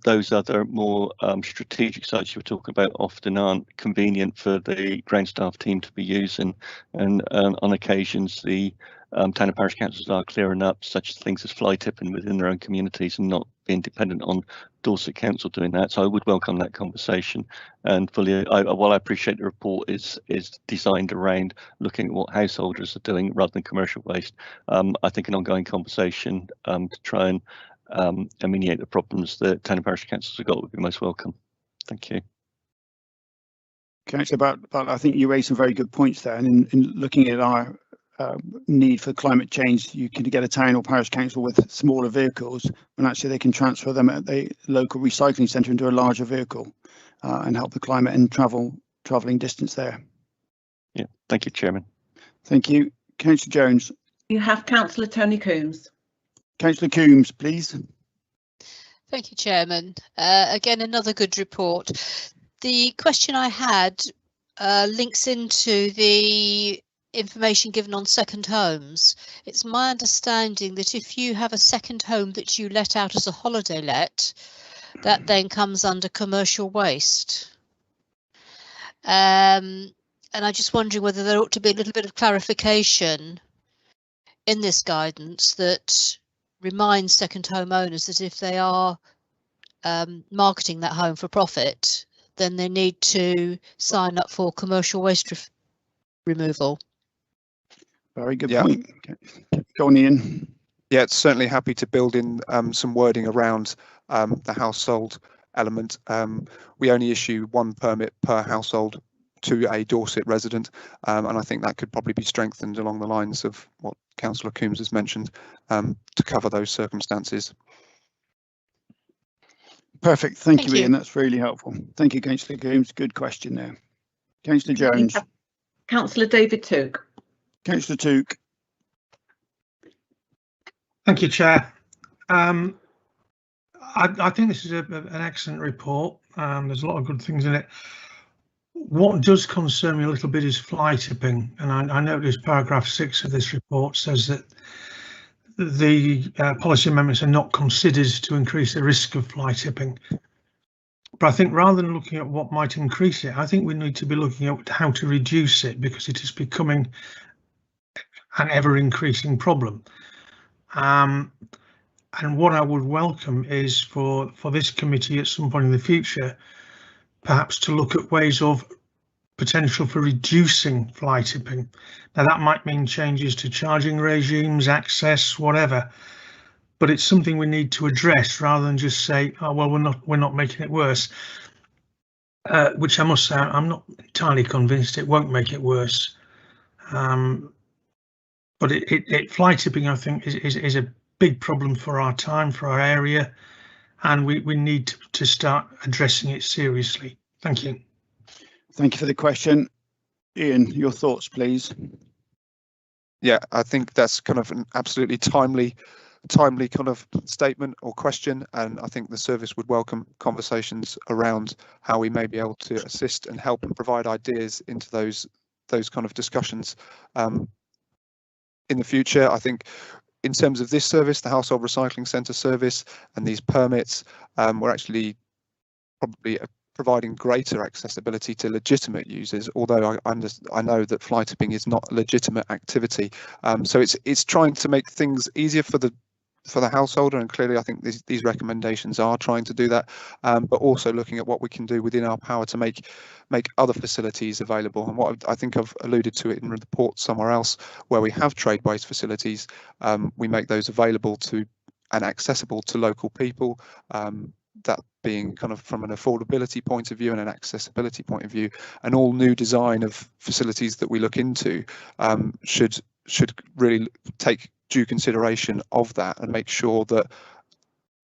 Those other more strategic sites you were talking about often aren't convenient for the ground staff team to be using, and on occasions the town and parish councils are clearing up such things as fly tipping within their own communities and not being dependent on Dorset Council doing that. So I would welcome that conversation, and fully, while I appreciate the report is designed around looking at what householders are doing rather than commercial waste, I think an ongoing conversation to try and ameliorate the problems that town and parish councils have got would be most welcome. Thank you. Councillor Bartlett, I think you raised some very good points there, and in looking at our need for climate change, you can get a town or parish council with smaller vehicles and actually they can transfer them at the local recycling centre into a larger vehicle and help the climate and travelling distance there. Yeah, thank you, Chairman. Thank you. Councillor Jones. You have Councillor Tony Coombs. Councillor Coombs, please. Thank you, Chairman. Again, another good report. The question I had links into the information given on second homes. It's my understanding that if you have a second home that you let out as a holiday let, that then comes under commercial waste. And I'm just wondering whether there ought to be a little bit of clarification in this guidance that reminds second home owners that if they are marketing that home for profit, then they need to sign up for commercial waste removal. Very good point. Go on, Ian. Yeah, it's certainly happy to build in some wording around the household element. We only issue one permit per household to a Dorset resident, and I think that could probably be strengthened along the lines of what Councillor Coombs has mentioned to cover those circumstances. Perfect. Thank you, Ian. That's really helpful. Thank you, Councillor Coombs. Good question there. Councillor Jones. Councillor David Took. Councillor Took. Thank you, Chair. I think this is an excellent report. There's a lot of good things in it. What does concern me a little bit is fly tipping, and I noticed paragraph 6 of this report says that the policy amendments are not considered to increase the risk of fly tipping. But I think rather than looking at what might increase it, I think we need to be looking at how to reduce it, because it is becoming an ever increasing problem. And what I would welcome is for this committee at some point in the future, perhaps to look at ways of potential for reducing fly tipping. Now that might mean changes to charging regimes, access, whatever, but it's something we need to address rather than just say, oh well, we're not making it worse. Which I must say, I'm not entirely convinced it won't make it worse. But fly tipping, I think, is a big problem for our time, for our area, and we need to start addressing it seriously. Thank you. Thank you for the question. Ian, your thoughts, please. Yeah, I think that's kind of an absolutely timely kind of statement or question, and I think the service would welcome conversations around how we may be able to assist and help and provide ideas into those kind of discussions in the future. I think in terms of this service, the Household Recycling Centre service and these permits, we're actually probably providing greater accessibility to legitimate users, although I know that fly tipping is not a legitimate activity. So it's trying to make things easier for the householder, and clearly I think these recommendations are trying to do that, but also looking at what we can do within our power to make other facilities available. And what I think I've alluded to it in the report somewhere else, where we have trade waste facilities, we make those available to and accessible to local people, that being kind of from an affordability point of view and an accessibility point of view. And all new design of facilities that we look into should really take due consideration of that and make sure that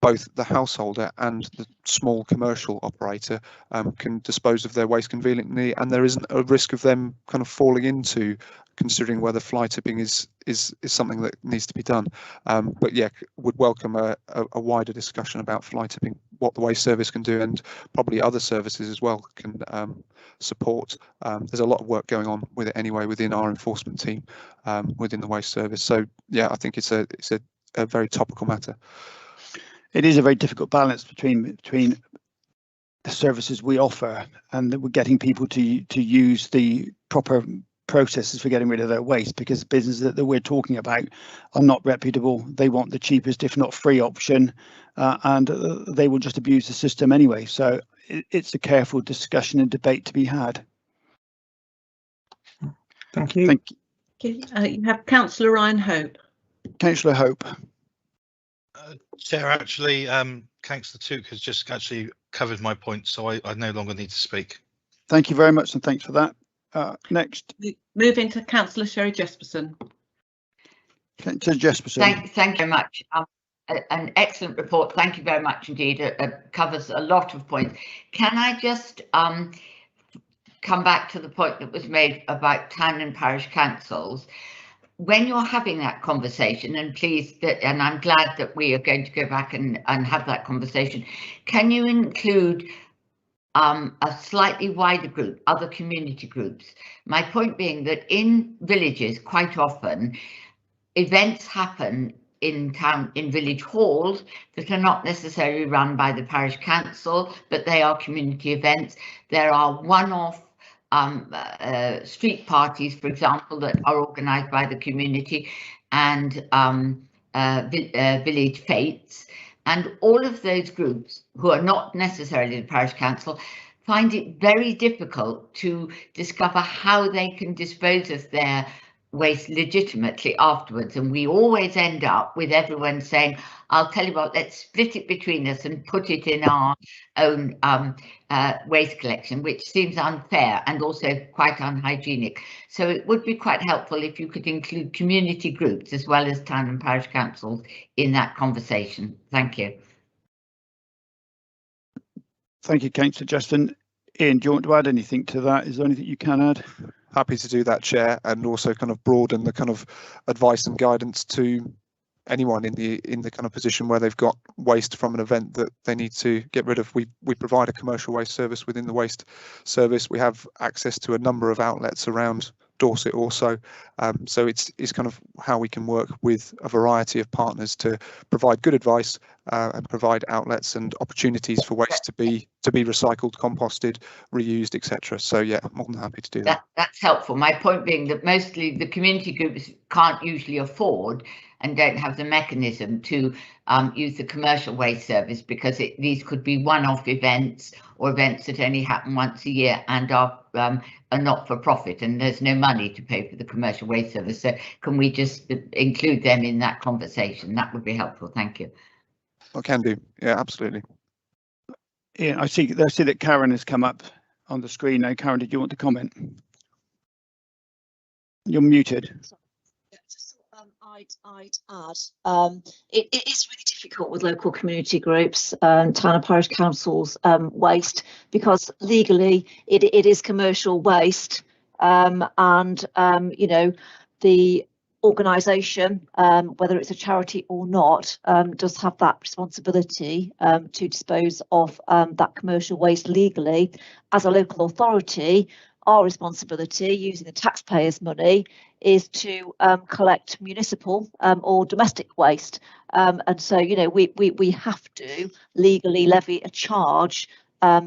both the householder and the small commercial operator can dispose of their waste conveniently, and there isn't a risk of them kind of falling into considering whether fly tipping is something that needs to be done. But yeah, would welcome a wider discussion about fly tipping, what the waste service can do, and probably other services as well can support. There's a lot of work going on with it anyway within our enforcement team within the waste service. So yeah, I think it's a very topical matter. It is a very difficult balance between the services we offer and that we're getting people to use the proper processes for getting rid of their waste, because the businesses that we're talking about are not reputable. They want the cheapest, if not free option, and they will just abuse the system anyway. So it's a careful discussion and debate to be had. Thank you. Thank you. You have Councillor Ryan Hope. Councillor Hope. Chair, actually, Councillor Took has just actually covered my point, so I no longer need to speak. Thank you very much, and thanks for that. Next. Moving to Councillor Sherry Jesperson. Councillor Jesperson. Thank you very much. An excellent report. Thank you very much indeed. It covers a lot of points. Can I just come back to the point that was made about town and parish councils? When you're having that conversation, and please, and I'm glad that we are going to go back and have that conversation, can you include a slightly wider group, other community groups? My point being that in villages, quite often, events happen in town, in village halls that are not necessarily run by the parish council, but they are community events. There are one-off street parties, for example, that are organised by the community, and village fetes, and all of those groups who are not necessarily the parish council find it very difficult to discover how they can dispose of their waste legitimately afterwards, and we always end up with everyone saying, I'll tell you what, let's split it between us and put it in our own waste collection, which seems unfair and also quite unhygienic. So it would be quite helpful if you could include community groups as well as town and parish councils in that conversation. Thank you. Thank you, Councillor Justin. Ian, do you want to add anything to that? Is there anything you can add? Happy to do that, Chair, and also kind of broaden the kind of advice and guidance to anyone in the kind of position where they've got waste from an event that they need to get rid of. We provide a commercial waste service within the waste service. We have access to a number of outlets around Dorset also, so it's kind of how we can work with a variety of partners to provide good advice and provide outlets and opportunities for waste to be recycled, composted, reused, etc. So yeah, I'm more than happy to do that. That's helpful. My point being that mostly the community groups can't usually afford and don't have the mechanism to use the commercial waste service, because these could be one-off events or events that only happen once a year and are not for profit, and there's no money to pay for the commercial waste service. So can we just include them in that conversation? That would be helpful. Thank you. I can do. Yeah, absolutely. Yeah, I see that Karen has come up on the screen now. Karen, did you want to comment? You're muted. I'd add, it is really difficult with local community groups, town and parish councils waste, because legally it is commercial waste, and you know, the organisation, whether it's a charity or not, does have that responsibility to dispose of that commercial waste legally. As a local authority, our responsibility, using the taxpayers' money, is to collect municipal or domestic waste, and so, you know, we have to legally levy a charge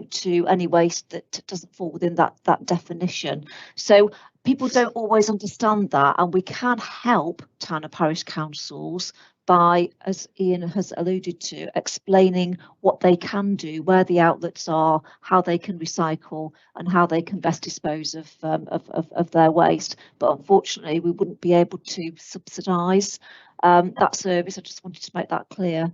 to any waste that doesn't fall within that definition. So people don't always understand that, and we can help town and parish councils by, as Ian has alluded to, explaining what they can do, where the outlets are, how they can recycle, and how they can best dispose of their waste. But unfortunately, we wouldn't be able to subsidise that service. I just wanted to make that clear.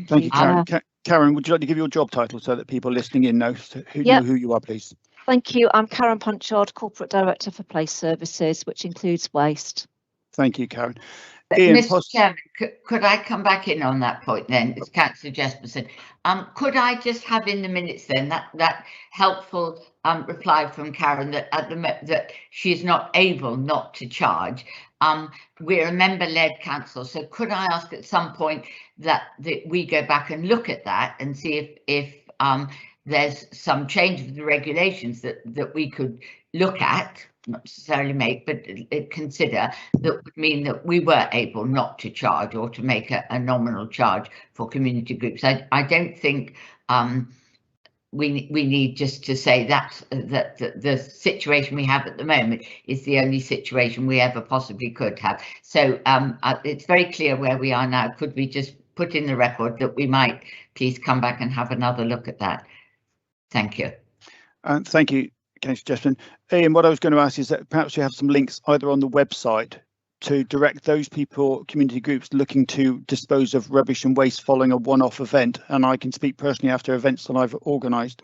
Thank you, Karen. Karen, would you like to give your job title so that people listening in know who you are, please? Thank you. I'm Karen Punchard, Corporate Director for Place Services, which includes waste. Thank you, Karen. Ian, Mr. Chairman, could I come back in on that point then, as Councillor Jesperson? Could I just have in the minutes then that helpful reply from Karen that that she's not able not to charge? We're a member-led council, so could I ask at some point that we go back and look at that and see if there's some change of the regulations that we could look at, not necessarily make, but consider, that would mean that we were able not to charge or to make a nominal charge for community groups. I don't think we need just to say that the situation we have at the moment is the only situation we ever possibly could have. So it's very clear where we are now. Could we just put in the record that we might please come back and have another look at that? Thank you. Thank you, Councillor Jesperson. Ian, what I was going to ask is that perhaps you have some links either on the website to direct those people, community groups looking to dispose of rubbish and waste following a one-off event, and I can speak personally after events that I've organised,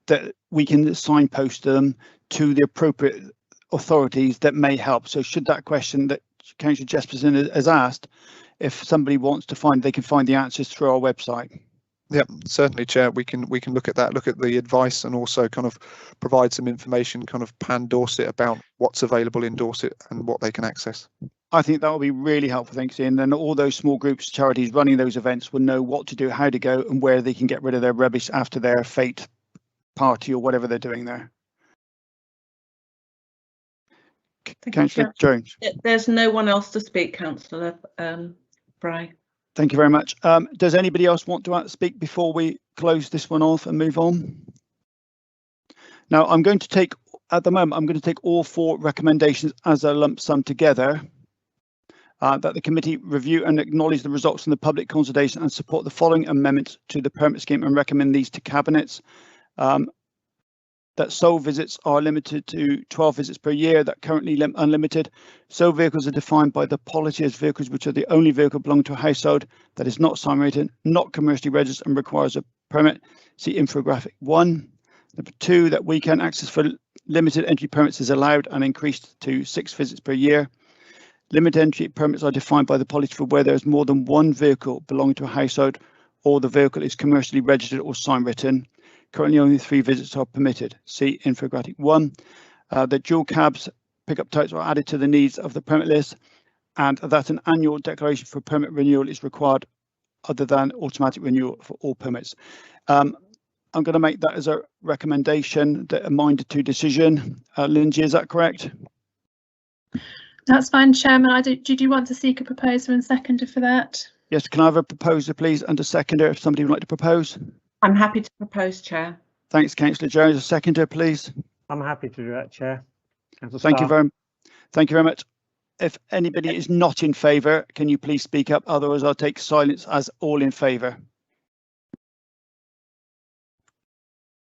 that we can signpost them to the appropriate authorities that may help. So should that question that Councillor Jesperson has asked, if somebody wants to find, they can find the answers through our website. Yeah, certainly, Chair. We can look at that, look at the advice, and also kind of provide some information, kind of pan Dorset, about what's available in Dorset and what they can access. I think that will be really helpful, thanks, Ian. Then all those small groups, charities running those events will know what to do, how to go, and where they can get rid of their rubbish after their fete party or whatever they're doing there. Councillor Jones. There's no one else to speak, Councillor Bry. Thank you very much. Does anybody else want to speak before we close this one off and move on? Now, I'm going to take, at the moment, I'm going to take all four recommendations as a lump sum together. That the committee review and acknowledge the results from the public consultation and support the following amendments to the permit scheme and recommend these to cabinets. That sole visits are limited to 12 visits per year, that currently unlimited. Sole vehicles are defined by the policy as vehicles which are the only vehicle belonging to a household that is not sign rated, not commercially registered and requires a permit. See infographic 1. Number 2, that weekend access for limited entry permits is allowed and increased to 6 visits per year. Limited entry permits are defined by the policy for where there is more than one vehicle belonging to a household or the vehicle is commercially registered or sign written. Currently only 3 visits are permitted. See infographic 1. The dual cabs pickup types are added to the needs of the permit list, and that an annual declaration for permit renewal is required other than automatic renewal for all permits. I'm going to make that as a recommendation, that a minded to decision. Lindsay, is that correct? That's fine, Chairman. Did you want to seek a proposer and seconder for that? Yes, can I have a proposer, please, and a seconder if somebody would like to propose? I'm happy to propose, Chair. Thanks, Councillor Jones. A seconder, please. I'm happy to do that, Chair. Thank you very much. If anybody is not in favour, can you please speak up? Otherwise, I'll take silence as all in favour.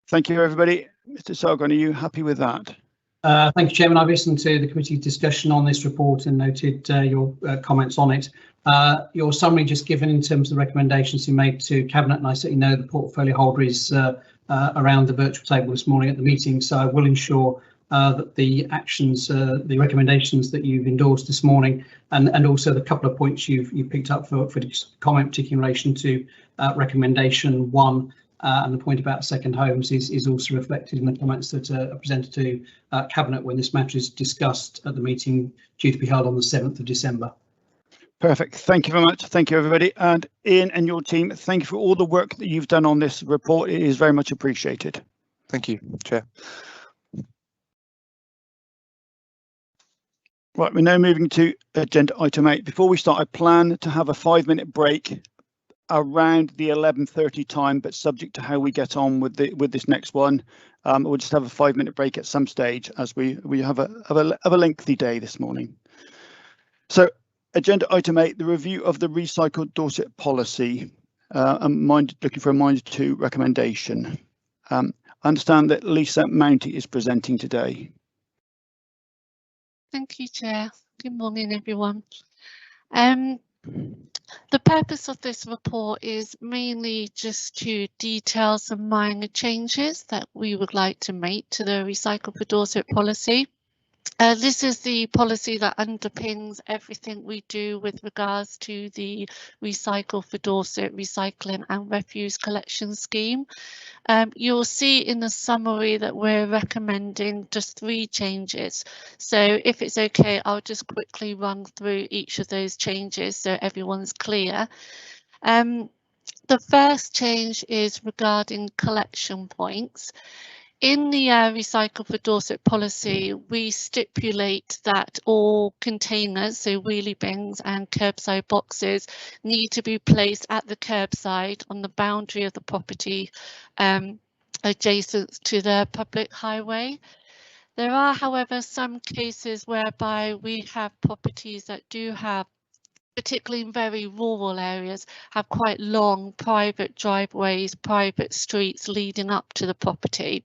Thank you, everybody. Mr. Sargon, are you happy with that? Thank you, Chairman. I've listened to the committee discussion on this report and noted your comments on it. Your summary just given in terms of the recommendations you made to Cabinet, and I certainly know the portfolio holder is around the virtual table this morning at the meeting, so I will ensure that the actions, the recommendations that you've endorsed this morning, and also the couple of points you've picked up for comment, particularly in relation to recommendation 1 and the point about second homes is also reflected in the comments that are presented to Cabinet when this matter is discussed at the meeting due to be held on the 7th of December. Perfect. Thank you very much. Thank you, everybody. And Ian and your team, thank you for all the work that you've done on this report. It is very much appreciated. Thank you, Chair. Right, we're now moving to agenda item 8. Before we start, I plan to have a 5-minute break around the 11:30 time, but subject to how we get on with this next one. We'll just have a 5-minute break at some stage as we have a lengthy day this morning. So agenda item 8, the review of the recycled Dorset policy. I'm looking for a minded to recommendation. I understand that Lisa Mounty is presenting today. Thank you, Chair. Good morning, everyone. The purpose of this report is mainly just to detail some minor changes that we would like to make to the Recycle for Dorset policy. This is the policy that underpins everything we do with regards to the Recycle for Dorset recycling and refuse collection scheme. You'll see in the summary that we're recommending just 3 changes. So if it's okay, I'll just quickly run through each of those changes so everyone's clear. The first change is regarding collection points. In the Recycle for Dorset policy, we stipulate that all containers, so wheelie bins and curbside boxes, need to be placed at the curbside on the boundary of the property adjacent to the public highway. There are, however, some cases whereby we have properties that do have, particularly in very rural areas, have quite long private driveways, private streets leading up to the property.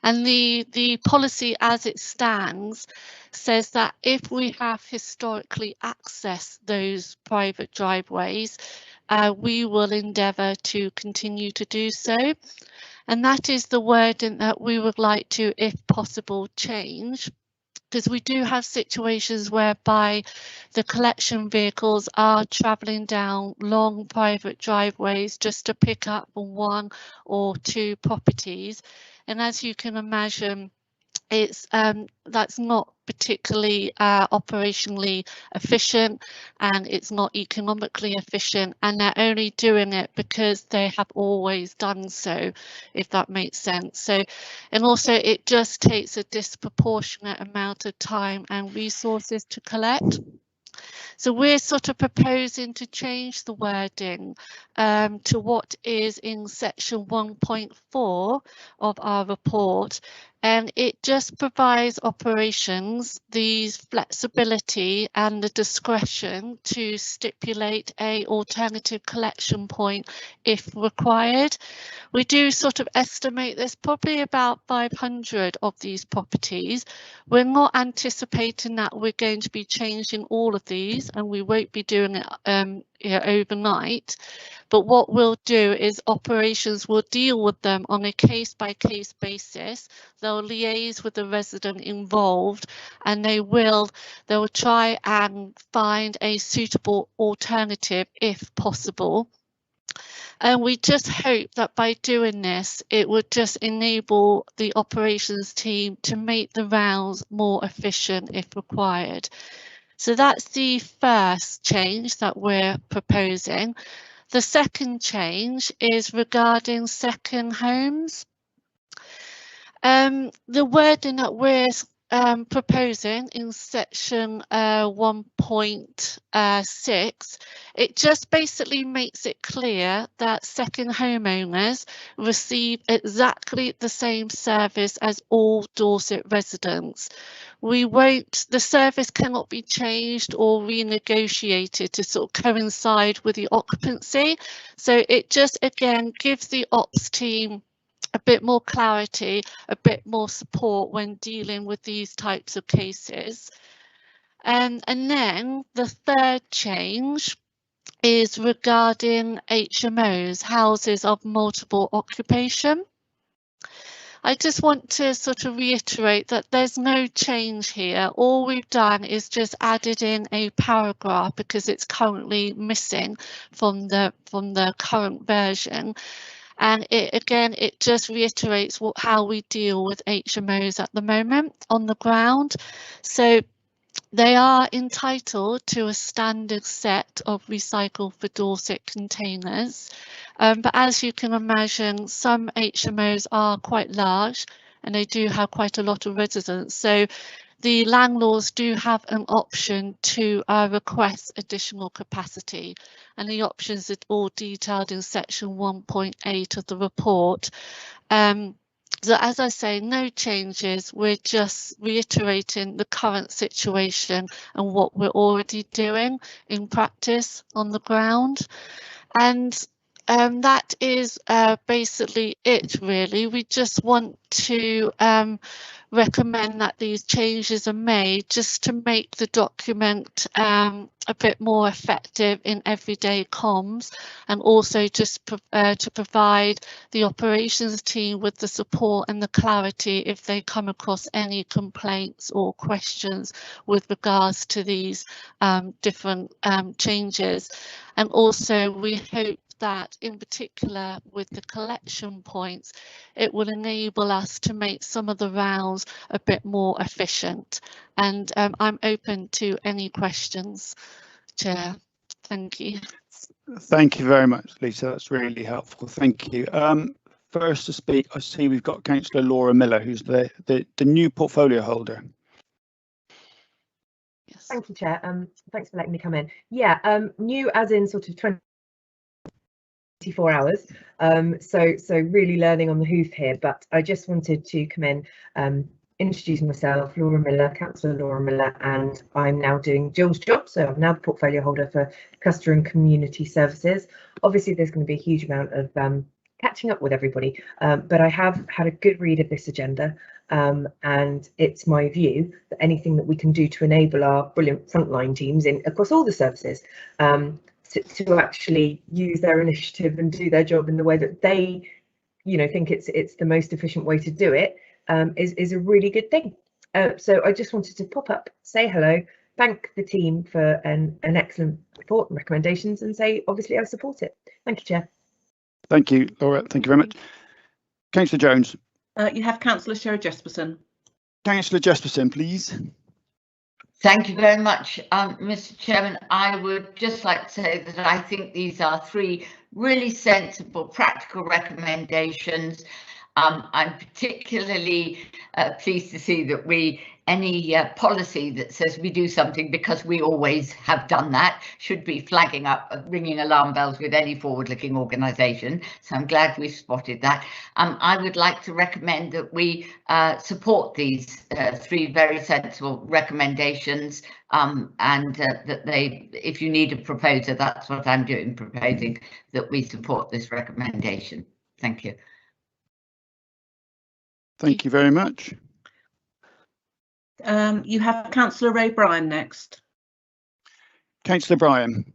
And the policy as it stands says that if we have historically accessed those private driveways, we will endeavour to continue to do so. And that is the wording that we would like to, if possible, change, because we do have situations whereby the collection vehicles are travelling down long private driveways just to pick up 1 or 2 properties. And as you can imagine, it's that's not particularly operationally efficient, and it's not economically efficient, and they're only doing it because they have always done so, if that makes sense. So, and also it just takes a disproportionate amount of time and resources to collect. So we're sort of proposing to change the wording to what is in section 1.4 of our report, and it just provides operations the flexibility and the discretion to stipulate an alternative collection point if required. We do sort of estimate there's probably about 500 of these properties. We're not anticipating that we're going to be changing all of these, and we won't be doing it overnight. But what we'll do is operations will deal with them on a case-by-case basis. They'll liaise with the resident involved, and they'll try and find a suitable alternative if possible. And we just hope that by doing this, it would just enable the operations team to make the rounds more efficient if required. So that's the first change that we're proposing. The second change is regarding second homes. The wording that we're proposing in section 1.6, it just basically makes it clear that second homeowners receive exactly the same service as all Dorset residents. The service cannot be changed or renegotiated to sort of coincide with the occupancy. So it just again gives the ops team a bit more clarity, a bit more support when dealing with these types of cases. And then the third change is regarding HMOs, houses of multiple occupation. I just want to sort of reiterate that there's no change here. All we've done is just added in a paragraph because it's currently missing from the current version. And it just reiterates how we deal with HMOs at the moment on the ground. So they are entitled to a standard set of Recycle for Dorset containers. But as you can imagine, some HMOs are quite large and they do have quite a lot of residents. So the landlords do have an option to request additional capacity, and the options are all detailed in section 1.8 of the report. So as I say, no changes. We're just reiterating the current situation and what we're already doing in practice on the ground. And that is basically it, really. We just want to recommend that these changes are made just to make the document a bit more effective in everyday comms, and also just to provide the operations team with the support and the clarity if they come across any complaints or questions with regards to these different changes. And also we hope that in particular with the collection points, it will enable us to make some of the rounds a bit more efficient. And I'm open to any questions, Chair. Thank you. Thank you very much, Lisa. That's really helpful. Thank you. First to speak, I see we've got Councillor Laura Miller, who's the new portfolio holder. Yes. Thank you, Chair. Thanks for letting me come in. Yeah, new as in sort of 24 hours. So really learning on the hoof here, but I just wanted to come in, introducing myself, Laura Miller, Councillor Laura Miller, and I'm now doing Jill's job. So I'm now the portfolio holder for Customer and Community Services. Obviously, there's going to be a huge amount of catching up with everybody, but I have had a good read of this agenda, and it's my view that anything that we can do to enable our brilliant frontline teams across all the services to actually use their initiative and do their job in the way that they, think it's the most efficient way to do it, is a really good thing. So I just wanted to pop up, say hello, thank the team for an excellent report and recommendations, and say obviously I support it. Thank you, Chair. Thank you, Laura. Thank you very much. Councillor Jones. You have Councillor Sherry Jesperson. Councillor Jesperson, please. Thank you very much, Mr. Chairman. I would just like to say that I think these are three really sensible, practical recommendations. I'm particularly pleased to see that any policy that says we do something because we always have done that should be flagging up, ringing alarm bells with any forward-looking organisation. So I'm glad we spotted that. I would like to recommend that we support these three very sensible recommendations, and that if you need a proposer, that's what I'm doing, proposing that we support this recommendation. Thank you. Thank you very much. You have Councillor Ray Bryan next. Councillor Bryan.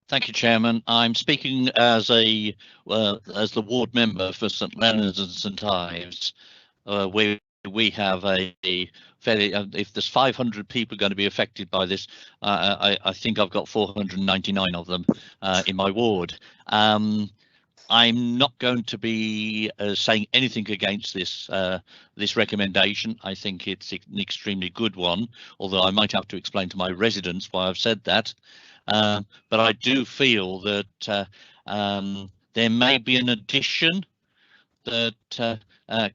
Thank you, Chairman. I'm speaking as the ward member for St Leonard's and St Ives, where we have a fairly, if there's 500 people going to be affected by this, I think I've got 499 of them in my ward. I'm not going to be saying anything against this recommendation. I think it's an extremely good one, although I might have to explain to my residents why I've said that. But I do feel that there may be an addition that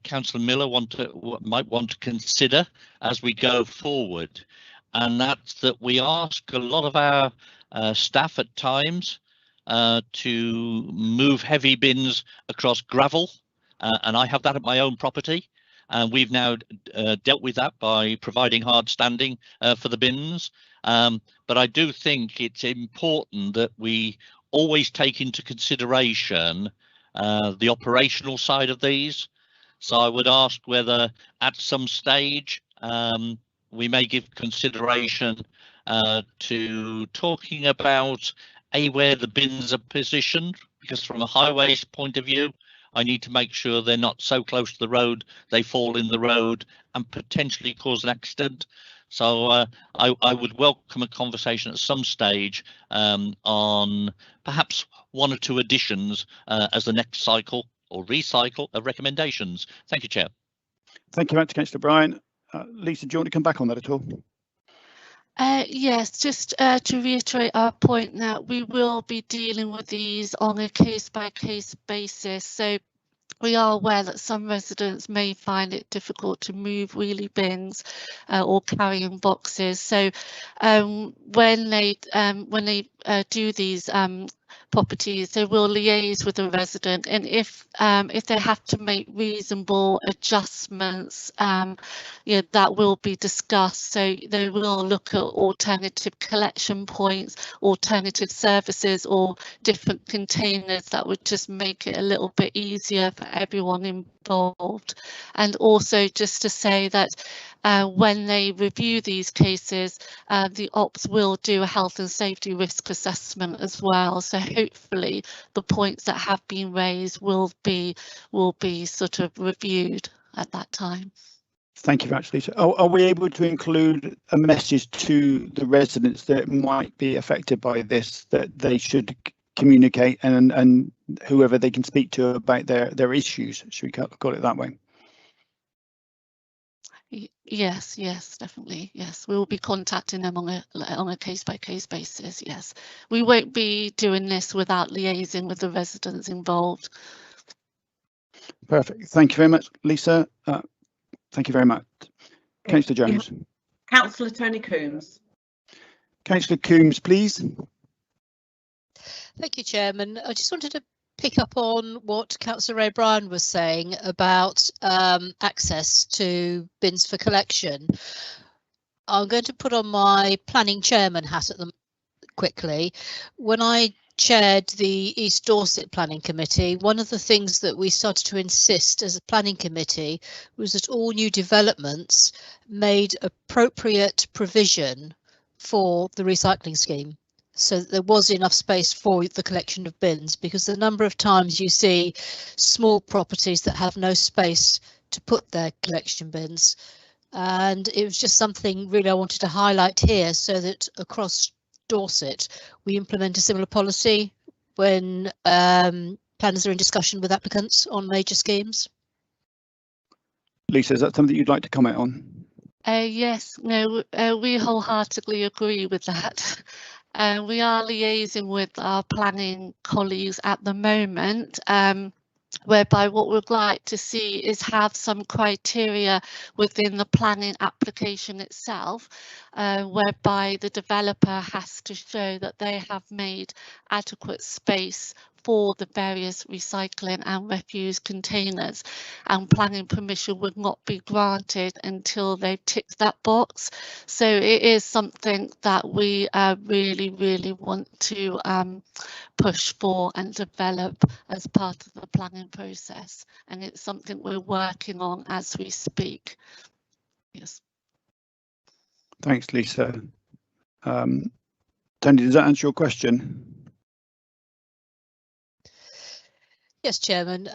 Councillor Miller might want to consider as we go forward, and that's that we ask a lot of our staff at times to move heavy bins across gravel, and I have that at my own property, and we've now dealt with that by providing hard standing for the bins. But I do think it's important that we always take into consideration the operational side of these. So I would ask whether at some stage we may give consideration to talking about where the bins are positioned, because from a highways point of view, I need to make sure they're not so close to the road they fall in the road and potentially cause an accident. So I would welcome a conversation at some stage on perhaps one or two additions as the next cycle or recycle of recommendations. Thank you, Chair. Thank you, Councillor Bryan. Lisa, do you want to come back on that at all? Yes, just to reiterate our point now, we will be dealing with these on a case-by-case basis. So we are aware that some residents may find it difficult to move wheelie bins or carrying boxes. So when they do these properties, they will liaise with the resident, and if they have to make reasonable adjustments, that will be discussed. So they will look at alternative collection points, alternative services, or different containers that would just make it a little bit easier for everyone involved. And also just to say that when they review these cases, the ops will do a health and safety risk assessment as well. So hopefully the points that have been raised will be sort of reviewed at that time. Thank you very much, Lisa. Are we able to include a message to the residents that might be affected by this, that they should communicate and whoever they can speak to about their issues? Should we call it that way? Yes, definitely. Yes, we will be contacting them on a case-by-case basis. Yes, we won't be doing this without liaising with the residents involved. Perfect. Thank you very much, Lisa. Thank you very much. Councillor Jones. Councillor Tony Coombs. Councillor Coombs, please. Thank you, Chairman. I just wanted to pick up on what Councillor Ray Bryan was saying about access to bins for collection. I'm going to put on my planning chairman hat at them quickly. When I chaired the East Dorset Planning Committee, one of the things that we started to insist as a planning committee was that all new developments made appropriate provision for the recycling scheme, so that there was enough space for the collection of bins, because the number of times you see small properties that have no space to put their collection bins, and it was just something really I wanted to highlight here, so that across Dorset we implement a similar policy when planners are in discussion with applicants on major schemes. Lisa, is that something you'd like to comment on? Yes, no, we wholeheartedly agree with that. We are liaising with our planning colleagues at the moment, whereby what we'd like to see is have some criteria within the planning application itself, whereby the developer has to show that they have made adequate space for the various recycling and refuse containers, and planning permission would not be granted until they've ticked that box. So it is something that we really want to push for and develop as part of the planning process, and it's something we're working on as we speak. Yes. Thanks, Lisa. Tony, does that answer your question? Yes, Chairman,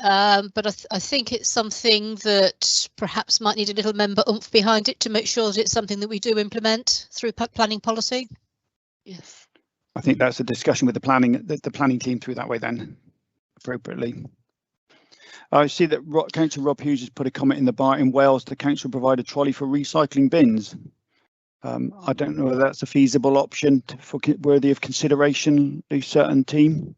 but I think it's something that perhaps might need a little member oomph behind it to make sure that it's something that we do implement through planning policy. Yes. I think that's a discussion with the planning team through that way then, appropriately. I see that Councillor Rob Hughes has put a comment in the bar in Wales. The council provide a trolley for recycling bins. I don't know whether that's a feasible option worthy of consideration, a certain team.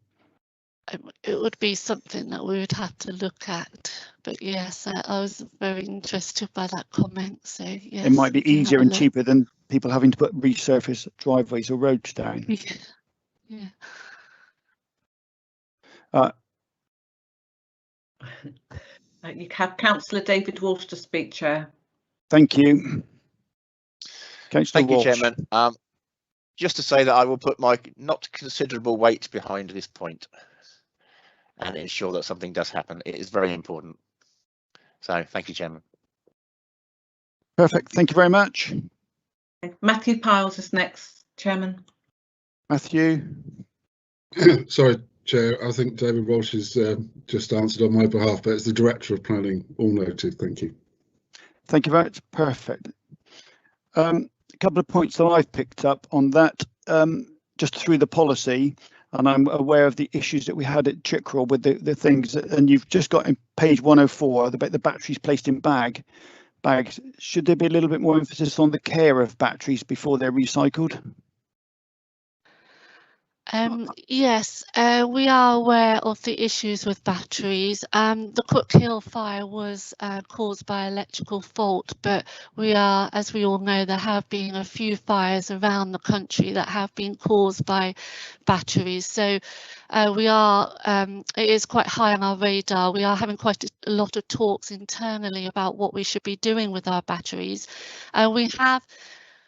It would be something that we would have to look at, but yes, I was very interested by that comment. So yes, it might be easier and cheaper than people having to put resurface driveways or roads down. Yeah. You have Councillor David Walsh to speak, Chair. Thank you. Thank you, Chairman. Just to say that I will put my not considerable weight behind this point and ensure that something does happen. It is very important. So thank you, Chairman. Perfect. Thank you very much. Matthew Piles is next, Chairman. Matthew. Sorry, Chair. I think David Walsh has just answered on my behalf, but it's the Director of Planning. All noted. Thank you. Thank you very much. Perfect. A couple of points that I've picked up on that, just through the policy, and I'm aware of the issues that we had at Chickerell with the things, and you've just got in page 104 about the batteries placed in bags. Should there be a little bit more emphasis on the care of batteries before they're recycled? Yes, we are aware of the issues with batteries. The Crook Hill fire was caused by electrical fault, but as we all know, there have been a few fires around the country that have been caused by batteries. So it is quite high on our radar. We are having quite a lot of talks internally about what we should be doing with our batteries.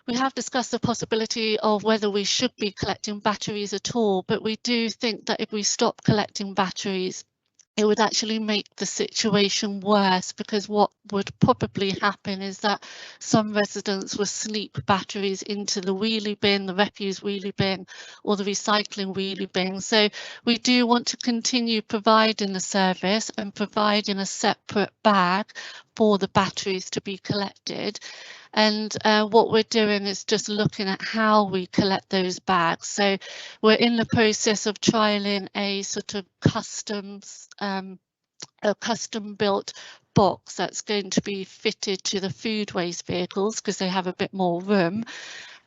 We have discussed the possibility of whether we should be collecting batteries at all, but we do think that if we stop collecting batteries, it would actually make the situation worse, because what would probably happen is that some residents will sleep batteries into the wheelie bin, the refuse wheelie bin, or the recycling wheelie bin. So we do want to continue providing the service and providing a separate bag for the batteries to be collected. And what we're doing is just looking at how we collect those bags. So we're in the process of trialling a sort of custom built box that's going to be fitted to the food waste vehicles because they have a bit more room.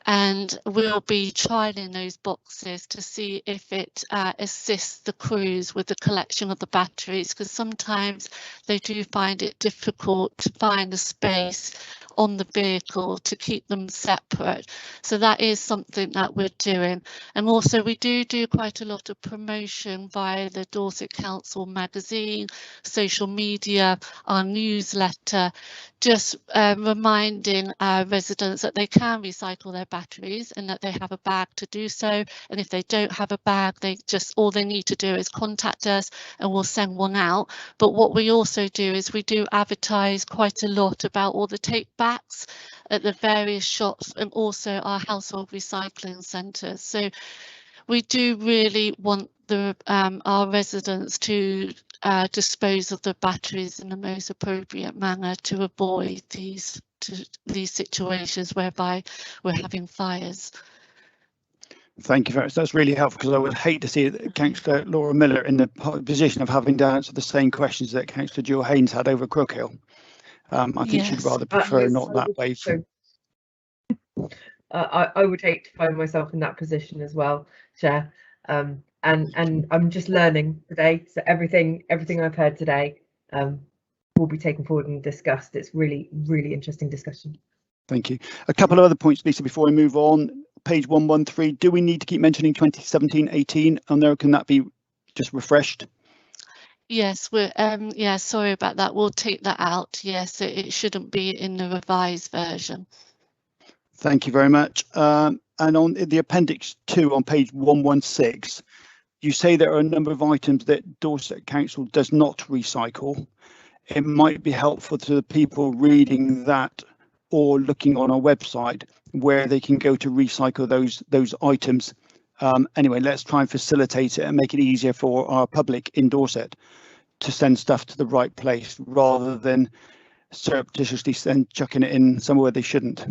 And we'll be trialling those boxes to see if it assists the crews with the collection of the batteries, because sometimes they do find it difficult to find the space on the vehicle to keep them separate. So that is something that we're doing. And also we do quite a lot of promotion via the Dorset Council magazine, social media, our newsletter, just reminding our residents that they can recycle their batteries and that they have a bag to do so. And if they don't have a bag, all they need to do is contact us and we'll send one out. But what we also do is we do advertise quite a lot about all the take backs at the various shops and also our household recycling centres. So we do really want our residents to dispose of the batteries in the most appropriate manner to avoid these situations whereby we're having fires. Thank you very much. That's really helpful, because I would hate to see Councillor Laura Miller in the position of having to answer the same questions that Councillor Jewel Haynes had over Crook Hill. I think she'd rather prefer not that way. I would hate to find myself in that position as well, Chair. And I'm just learning today. So everything I've heard today will be taken forward and discussed. It's really interesting discussion. Thank you. A couple of other points, Lisa, before we move on. Page 113. Do we need to keep mentioning 2017-18 on there? Can that be just refreshed? Yes, yeah, sorry about that. We'll take that out. Yes, it shouldn't be in the revised version. Thank you very much. And on the appendix 2 on page 116, you say there are a number of items that Dorset Council does not recycle. It might be helpful to the people reading that or looking on our website where they can go to recycle those items. Anyway, let's try and facilitate it and make it easier for our public in Dorset. to send stuff to the right place rather than surreptitiously chucking it in somewhere they shouldn't.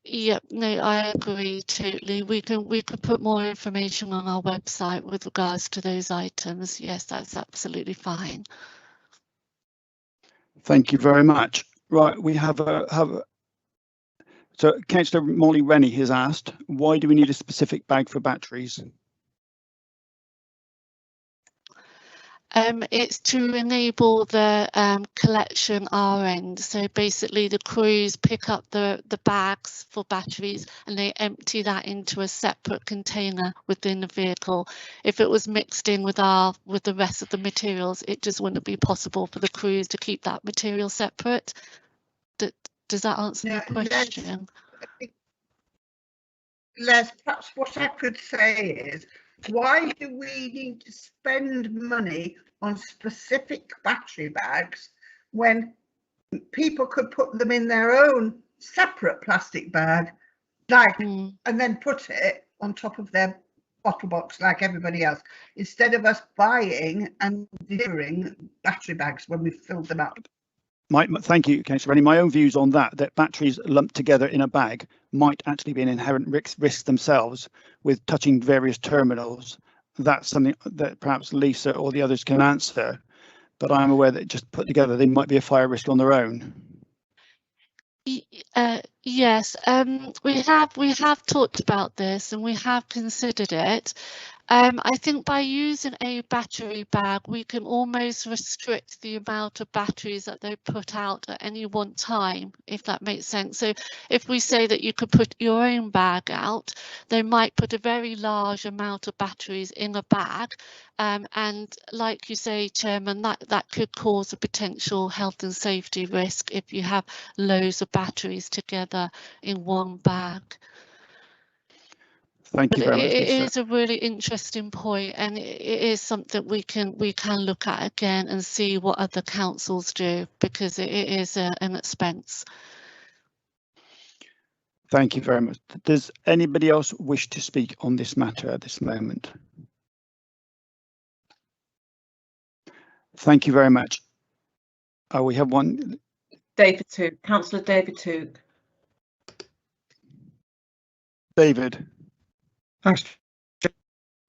Yeah, no, I agree totally. We could put more information on our website with regards to those items. Yes, that's absolutely fine. Thank you very much. Right, we have so Councillor Molly Rennie has asked, why do we need a specific bag for batteries? It's to enable the collection our end. So basically the crews pick up the bags for batteries and they empty that into a separate container within the vehicle. If it was mixed in with the rest of the materials, it just wouldn't be possible for the crews to keep that material separate. Does that answer the question? Les, perhaps what I could say is, why do we need to spend money on specific battery bags when people could put them in their own separate plastic bag, like, and then put it on top of their bottle box like everybody else, instead of us buying and delivering battery bags when we've filled them up? Thank you, Councillor Rennie. My own views on that batteries lumped together in a bag might actually be an inherent risk themselves with touching various terminals. That's something that perhaps Lisa or the others can answer, but I'm aware that just put together they might be a fire risk on their own. Yes, we have talked about this and we have considered it. I think by using a battery bag, we can almost restrict the amount of batteries that they put out at any one time, if that makes sense. So if we say that you could put your own bag out, they might put a very large amount of batteries in a bag. And like you say, Chairman, that could cause a potential health and safety risk if you have loads of batteries together in one bag. Thank you very much. It is a really interesting point, and it is something we can look at again and see what other councils do, because it is an expense. Thank you very much. Does anybody else wish to speak on this matter at this moment? Thank you very much. We have one. David Took, Councillor David Took. David. Thanks.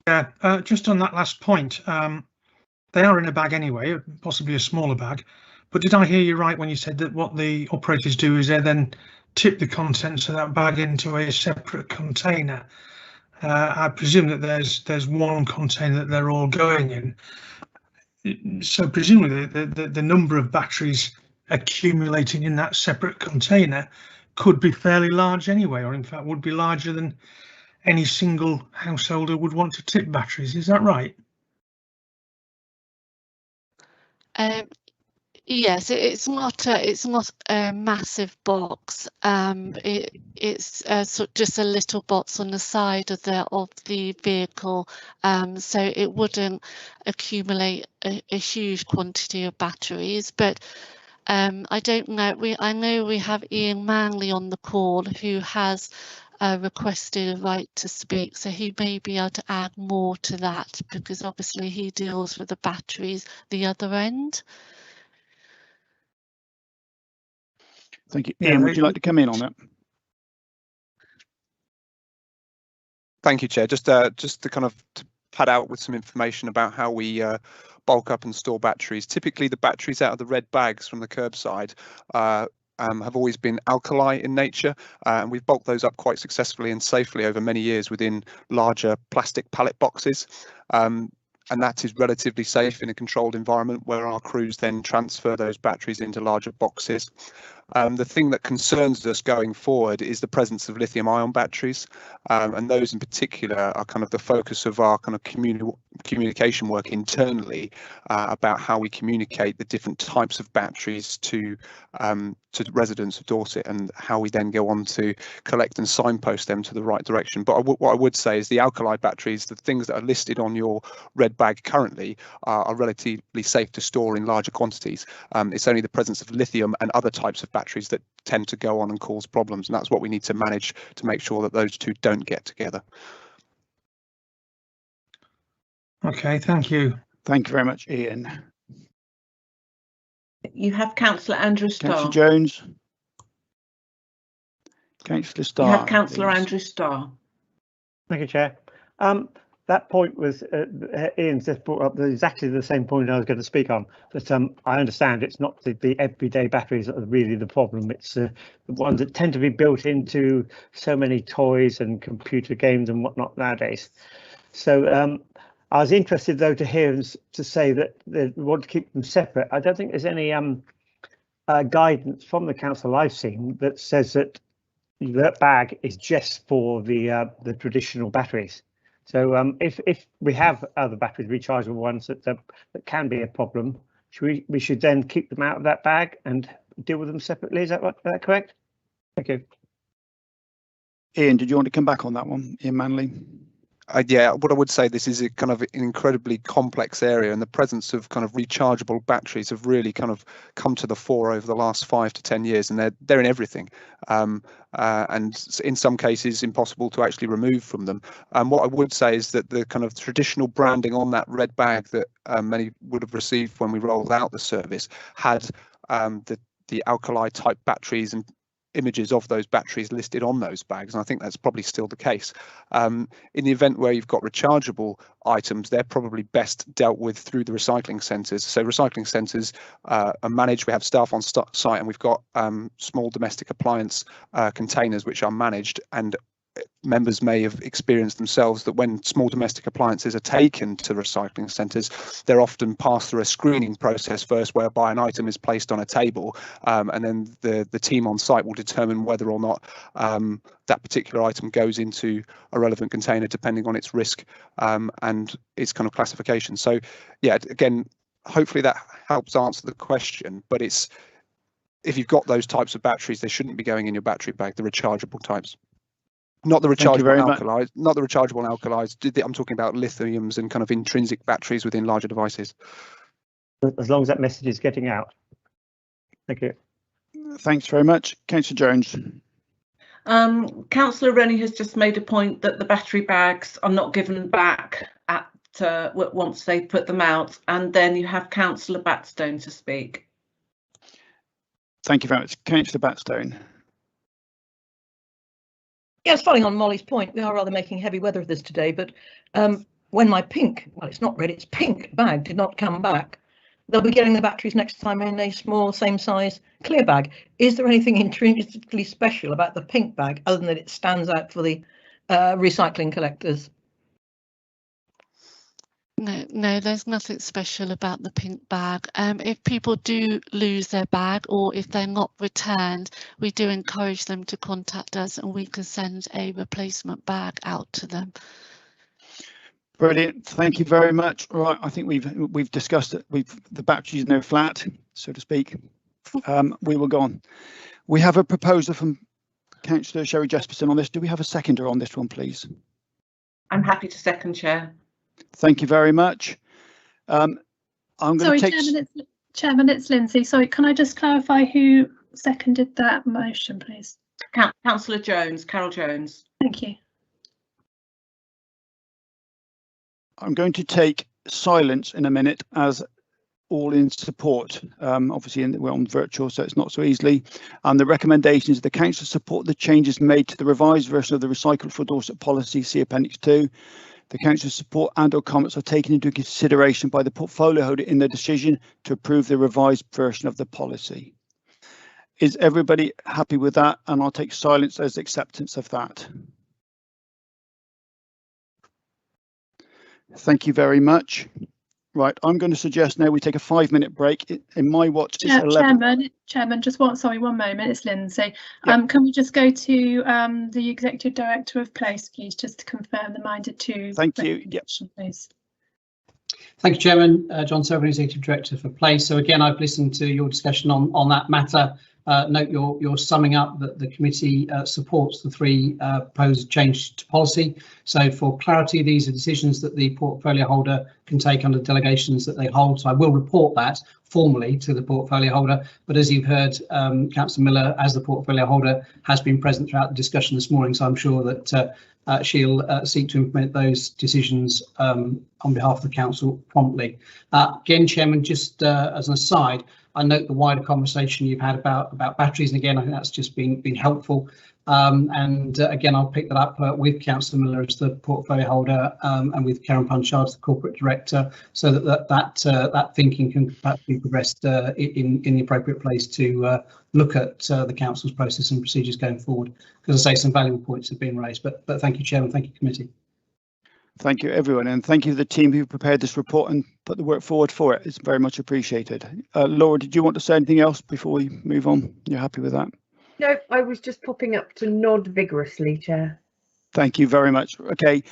Yeah, just on that last point, they are in a bag anyway, possibly a smaller bag. But did I hear you right when you said that what the operators do is they then tip the contents of that bag into a separate container? I presume that there's one container that they're all going in. So presumably the number of batteries accumulating in that separate container could be fairly large anyway, or in fact would be larger than any single householder would want to tip batteries. Is that right? Yes, it's not a massive box. It's just a little box on the side of the vehicle, so it wouldn't accumulate a huge quantity of batteries. But I don't know. I know we have Ian Manley on the call who has requested a right to speak, so he may be able to add more to that, because obviously he deals with the batteries the other end. Thank you. Ian, would you like to come in on that? Thank you, Chair. Just to kind of pad out with some information about how we bulk up and store batteries. Typically, the batteries out of the red bags from the curbside have always been alkali in nature, and we've bulked those up quite successfully and safely over many years within larger plastic pallet boxes. And that is relatively safe in a controlled environment where our crews then transfer those batteries into larger boxes. The thing that concerns us going forward is the presence of lithium-ion batteries, and those in particular are kind of the focus of our kind of communication work internally about how we communicate the different types of batteries to the residents of Dorset, and how we then go on to collect and signpost them to the right direction. But what I would say is the alkali batteries, the things that are listed on your red bag currently, are relatively safe to store in larger quantities. It's only the presence of lithium and other types of batteries that tend to go on and cause problems, and that's what we need to manage to make sure that those two don't get together. Okay, thank you. Thank you very much, Ian. You have Councillor Andrew Starr. Councillor Jones. Councillor Starr. You have Councillor please. Andrew Starr. Thank you, Chair. That point was Ian's just brought up exactly the same point I was going to speak on. That I understand it's not the everyday batteries that are really the problem. It's the ones that tend to be built into so many toys and computer games and whatnot nowadays. So I was interested though to hear him to say that they want to keep them separate. I don't think there's any guidance from the council I've seen that says that that bag is just for the traditional batteries. So if we have other batteries, rechargeable ones that can be a problem, we should then keep them out of that bag and deal with them separately. Is that correct? Thank you. Ian, did you want to come back on that one, Ian Manley? Yeah, what I would say, this is a kind of an incredibly complex area, and the presence of kind of rechargeable batteries have really kind of come to the fore over the last 5 to 10 years, and they're in everything, and in some cases impossible to actually remove from them. What I would say is that the kind of traditional branding on that red bag that many would have received when we rolled out the service had the alkali type batteries and images of those batteries listed on those bags, and I think that's probably still the case. In the event where you've got rechargeable items, they're probably best dealt with through the recycling centres. So recycling centres are managed. We have staff on site, and we've got small domestic appliance containers which are managed, and members may have experienced themselves that when small domestic appliances are taken to recycling centres, they're often passed through a screening process first, whereby an item is placed on a table, and then the team on site will determine whether or not that particular item goes into a relevant container depending on its risk and its kind of classification. So yeah, again, hopefully that helps answer the question, but it's, if you've got those types of batteries, they shouldn't be going in your battery bag, the rechargeable types. Not the rechargeable alkalis, not the rechargeable alkalis. I'm talking about lithiums and kind of intrinsic batteries within larger devices. As long as that message is getting out. Thank you. Thanks very much. Councillor Jones. Councillor Rennie has just made a point that the battery bags are not given back at once they put them out, and then you have Councillor Batstone to speak. Thank you very much. Councillor Batstone. Yes, following on Molly's point, we are rather making heavy weather of this today, but when my pink, well, it's not red, it's pink bag did not come back, they'll be getting the batteries next time in a small, same size clear bag. Is there anything intrinsically special about the pink bag other than that it stands out for the recycling collectors? No, there's nothing special about the pink bag. If people do lose their bag or if they're not returned, we do encourage them to contact us and we can send a replacement bag out to them. Brilliant. Thank you very much. All right, I think we've discussed it. The battery is now flat, so to speak. We will go on. We have a proposal from Councillor Sherry Jesperson on this. Do we have a seconder on this one, please? I'm happy to second, Chair. Thank you very much. I'm going Sorry, to take... Chairman, it's Lindsay. Sorry, can I just clarify who seconded that motion, please? Councillor Jones, Carol Jones. Thank you. I'm going to take silence in a minute as all in support. Obviously, we're on virtual, so it's not so easily. And the recommendation is the council support the changes made to the revised version of the Recycle for Dorset policy, see Appendix 2. The council's support and/or comments are taken into consideration by the portfolio holder in their decision to approve the revised version of the policy. Is everybody happy with that? And I'll take silence as acceptance of that. Thank you very much. Right, I'm going to suggest now we take a 5-minute break. In my watch, it's 11. Chairman, just one moment. It's Lindsay. Yep. Can we just go to the Executive Director of Place, please, just to confirm the minded to. Thank you. Yep. Please. Thank you, Chairman. John Silver, Executive Director for Place. So again, I've listened to your discussion on that matter. note your summing up that the committee supports the three proposed changes to policy. So for clarity, these are decisions that the portfolio holder can take under delegations that they hold. So I will report that formally to the portfolio holder. But as you've heard, Councillor Miller, as the portfolio holder, has been present throughout the discussion this morning. So I'm sure that she'll seek to implement those decisions on behalf of the council promptly. Again, Chairman, just as an aside, I note the wider conversation you've had about batteries, and again, I think that's just been helpful. Again, I'll pick that up with Councillor Miller as the portfolio holder and with Karen Punchard as the corporate director, so that thinking can perhaps be progressed in the appropriate place to look at the council's process and procedures going forward. Because I say some valuable points have been raised, but thank you, Chairman, thank you, committee. Thank you, everyone, and thank you to the team who prepared this report and put the work forward for it. It's very much appreciated. Laura, did you want to say anything else before we move on? You're happy with that? No, I was just popping up to nod vigorously, Chair. Thank you very much. Okay,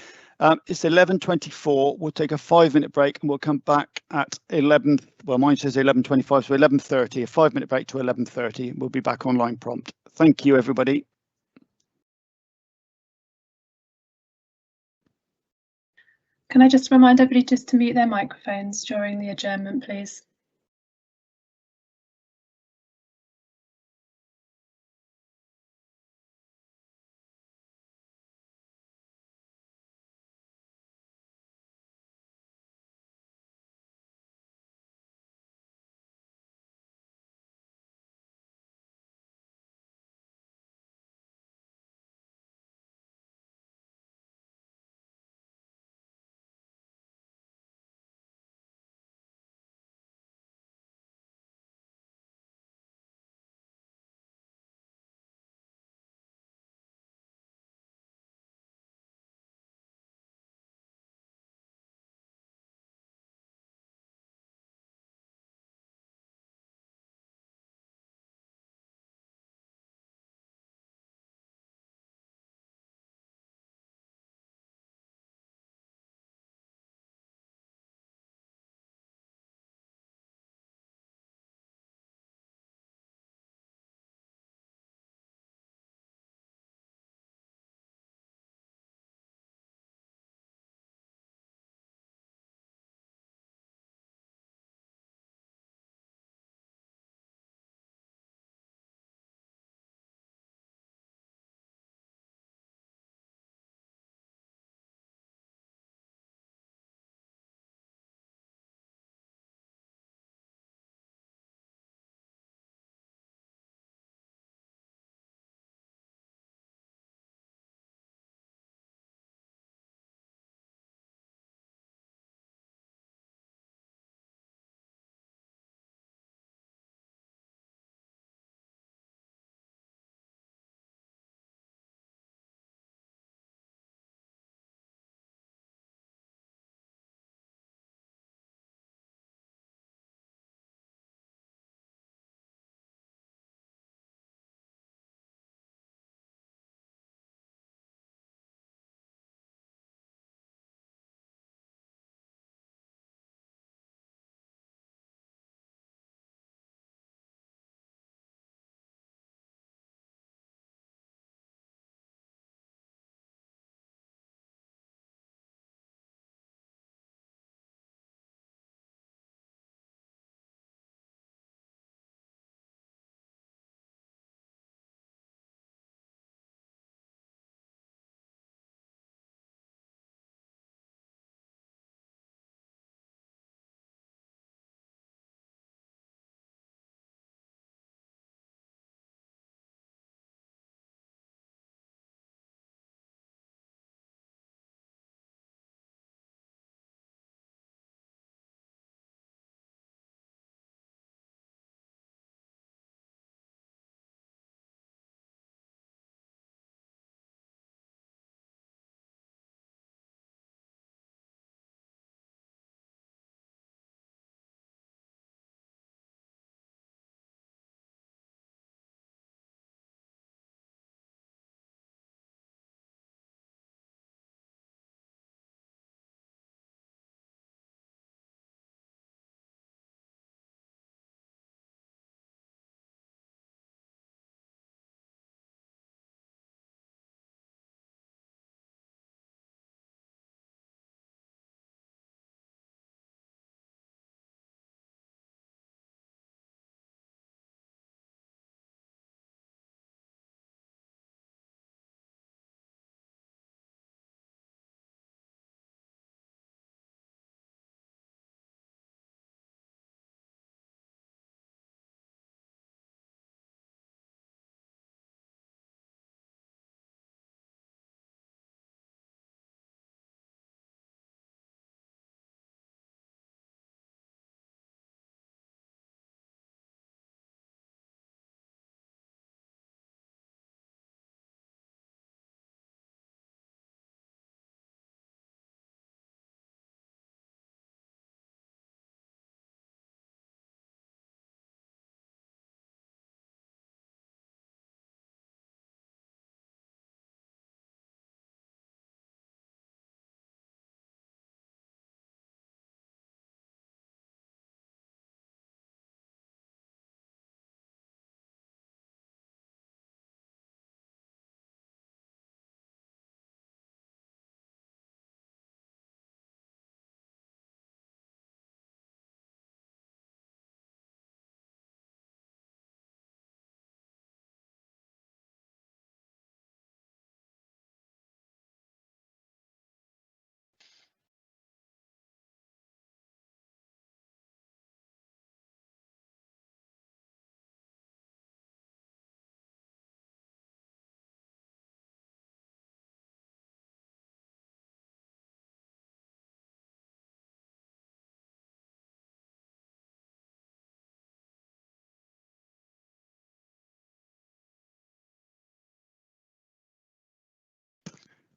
it's 11:24. We'll take a 5-minute break and we'll come back at 11. Well, mine says 11:25, so 11:30. A 5-minute break to 11:30. We'll be back online prompt. Thank you, everybody. Can I just remind everybody just to mute their microphones during the adjournment, please?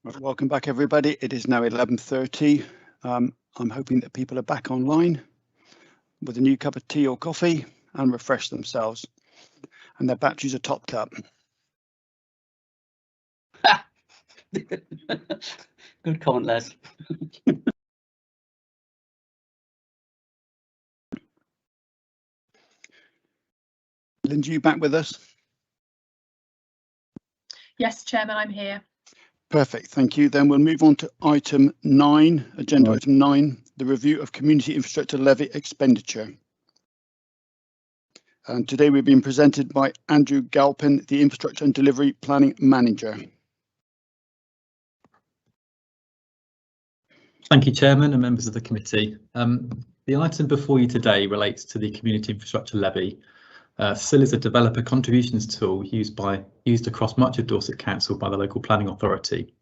Right, welcome back, everybody. It is now 11:30. I'm hoping that people are back online with a new cup of tea or coffee and refresh themselves, and their batteries are topped up. Good comment, Les. Lindsay, you back with us? Yes, Chairman, I'm here. Perfect, thank you. Then we'll move on to item 9, agenda item 9, the review of community infrastructure levy expenditure. And today we've been presented by Andrew Galpin, the Infrastructure and Delivery Planning Manager. Thank you, Chairman and members of the committee. The item before you today relates to the Community Infrastructure Levy. SIL is a developer contributions tool used across much of Dorset Council by the local planning authority.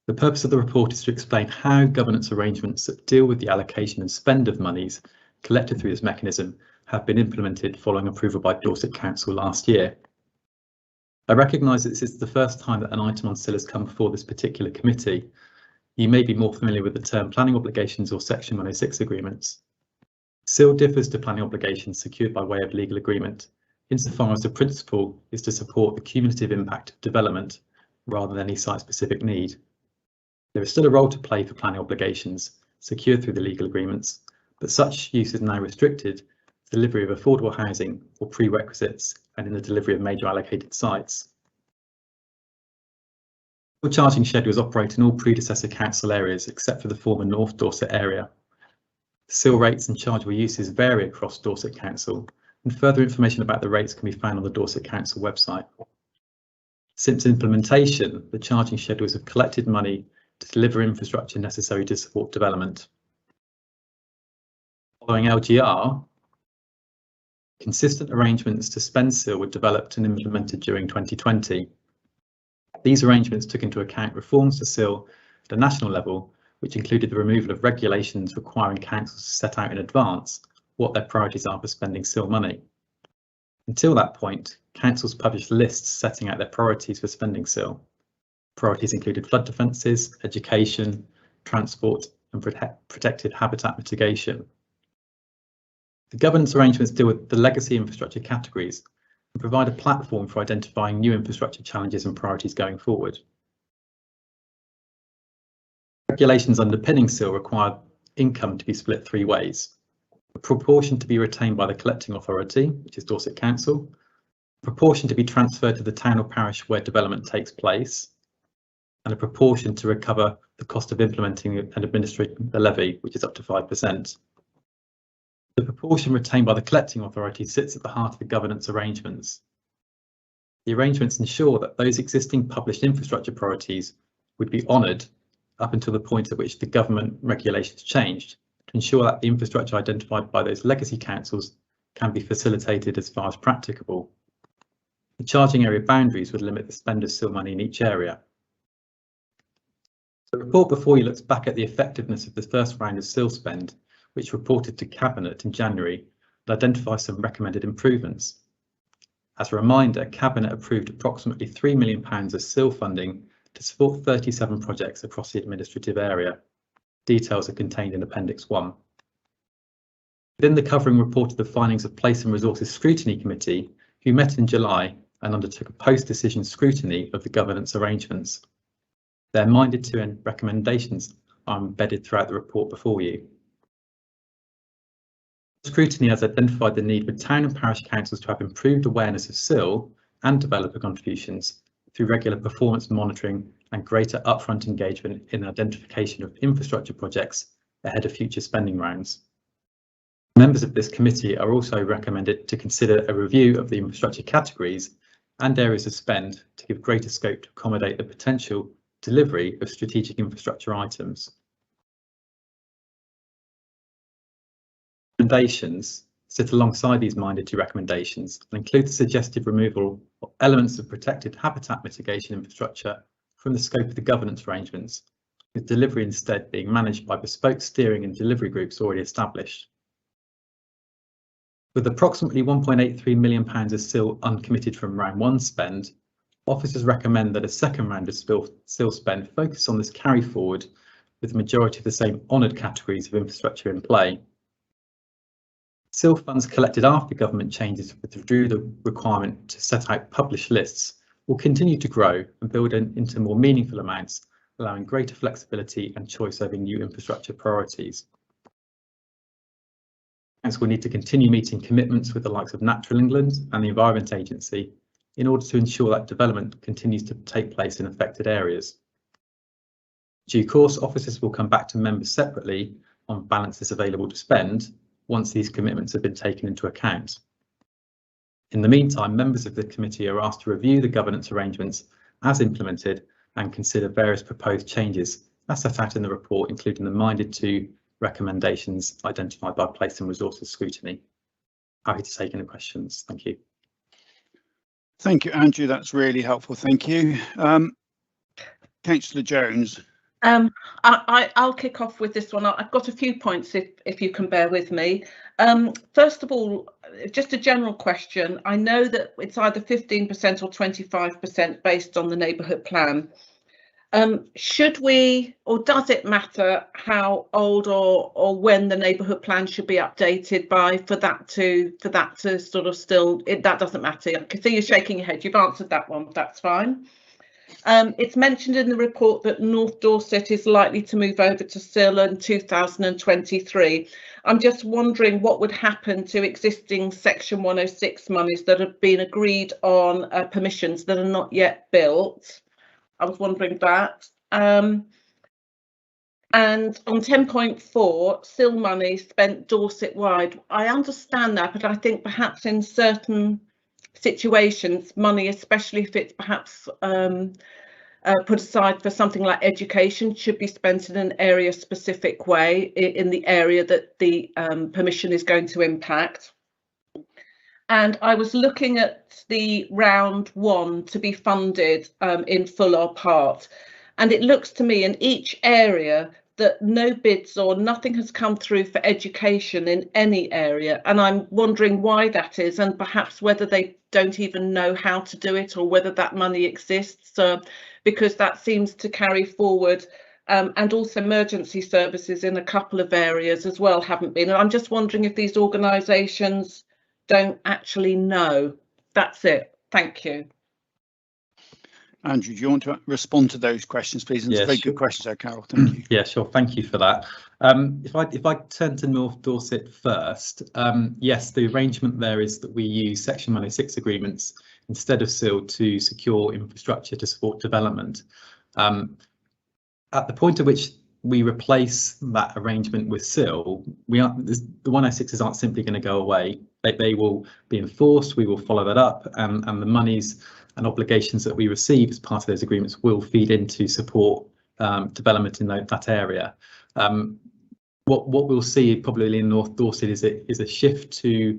The purpose of the report is to explain how governance arrangements that deal with the allocation and spend of monies collected through this mechanism have been implemented following approval by Dorset Council last year. I recognise that this is the first time that an item on SIL has come before this particular committee. You may be more familiar with the term planning obligations or Section 106 agreements. SIL differs to planning obligations secured by way of legal agreement, insofar as the principle is to support the cumulative impact of development rather than any site-specific need. There is still a role to play for planning obligations secured through the legal agreements, but such use is now restricted to delivery of affordable housing or prerequisites and in the delivery of major allocated sites. Charging schedules operate in all predecessor council areas except for the former North Dorset area. SIL rates and chargeable uses vary across Dorset Council, and further information about the rates can be found on the Dorset Council website. Since implementation, the charging schedules have collected money to deliver infrastructure necessary to support development. Following LGR, consistent arrangements to spend SIL were developed and implemented during 2020. These arrangements took into account reforms to SIL at a national level, which included the removal of regulations requiring councils to set out in advance what their priorities are for spending SIL money. Until that point, councils published lists setting out their priorities for spending SIL. Priorities included flood defences, education, transport and protected habitat mitigation. The governance arrangements deal with the legacy infrastructure categories and provide a platform for identifying new infrastructure challenges and priorities going forward. Regulations underpinning SIL require income to be split 3 ways. A proportion to be retained by the collecting authority, which is Dorset Council, a proportion to be transferred to the town or parish where development takes place, and a proportion to recover the cost of implementing and administering the levy, which is up to 5%. The proportion retained by the collecting authority sits at the heart of the governance arrangements. The arrangements ensure that those existing published infrastructure priorities would be honoured up until the point at which the government regulations changed, to ensure that the infrastructure identified by those legacy councils can be facilitated as far as practicable. The charging area boundaries would limit the spend of SIL money in each area. The report before you looks back at the effectiveness of the first round of SIL spend, which reported to Cabinet in January, and identifies some recommended improvements. As a reminder, Cabinet approved approximately £3 million of SIL funding to support 37 projects across the administrative area. Details are contained in Appendix 1. Within the covering report of the findings of Place and Resources Scrutiny Committee, who met in July and undertook a post-decision scrutiny of the governance arrangements. Their minded to and recommendations are embedded throughout the report before you. Scrutiny has identified the need for town and parish councils to have improved awareness of SIL and developer contributions through regular performance monitoring and greater upfront engagement in identification of infrastructure projects ahead of future spending rounds. Members of this committee are also recommended to consider a review of the infrastructure categories and areas of spend to give greater scope to accommodate the potential delivery of strategic infrastructure items. Recommendations sit alongside these minded to recommendations and include the suggested removal of elements of protected habitat mitigation infrastructure from the scope of the governance arrangements, with delivery instead being managed by bespoke steering and delivery groups already established. With approximately £1.83 million of SIL uncommitted from round 1 spend, Officers recommend that a second round of SIL spend focus on this carry forward with the majority of the same honoured categories of infrastructure in play. SIL funds collected after government changes withdrew the requirement to set out published lists will continue to grow and build into more meaningful amounts, allowing greater flexibility and choice over new infrastructure priorities. Council will need to continue meeting commitments with the likes of Natural England and the Environment Agency in order to ensure that development continues to take place in affected areas. In due course, officers will come back to members separately on balances available to spend once these commitments have been taken into account. In the meantime, members of the committee are asked to review the governance arrangements as implemented and consider various proposed changes as set out in the report, including the minded to recommendations identified by Place and Resources Scrutiny. Happy to take any questions. Thank you. Thank you, Andrew. That's really helpful. Thank you. Councillor Jones. I'll kick off with this one. I've got a few points if you can bear with me. First of all, just a general question. I know that it's either 15% or 25% based on the neighbourhood plan. Should we, or does it matter how old or when the neighbourhood plan should be updated by for that to sort of still, that doesn't matter? I can see you shaking your head. You've answered that one. That's fine. It's mentioned in the report that North Dorset is likely to move over to SIL in 2023. I'm just wondering what would happen to existing Section 106 monies that have been agreed on permissions that are not yet built. I was wondering that. And on 10.4, SIL money spent Dorset wide. I understand that, but I think perhaps in certain situations, money, especially if it's perhaps put aside for something like education, should be spent in an area specific way in the area that the permission is going to impact. And I was looking at the round one to be funded in full or part, and it looks to me in each area that no bids or nothing has come through for education in any area, and I'm wondering why that is, and perhaps whether they don't even know how to do it or whether that money exists, because that seems to carry forward, and also emergency services in a couple of areas as well haven't been. And I'm just wondering if these organisations don't actually know. That's it. Thank you. Andrew, do you want to respond to those questions, please? And it's very good questions there, Carol. Thank you. Yeah, sure. Thank you for that. If I turn to North Dorset first, yes, the arrangement there is that we use Section 106 agreements instead of SIL to secure infrastructure to support development. At the point at which we replace that arrangement with SIL, the 106s aren't simply going to go away. They will be enforced. We will follow that up, and the monies and obligations that we receive as part of those agreements will feed into support development in that area. What we'll see probably in North Dorset is a shift to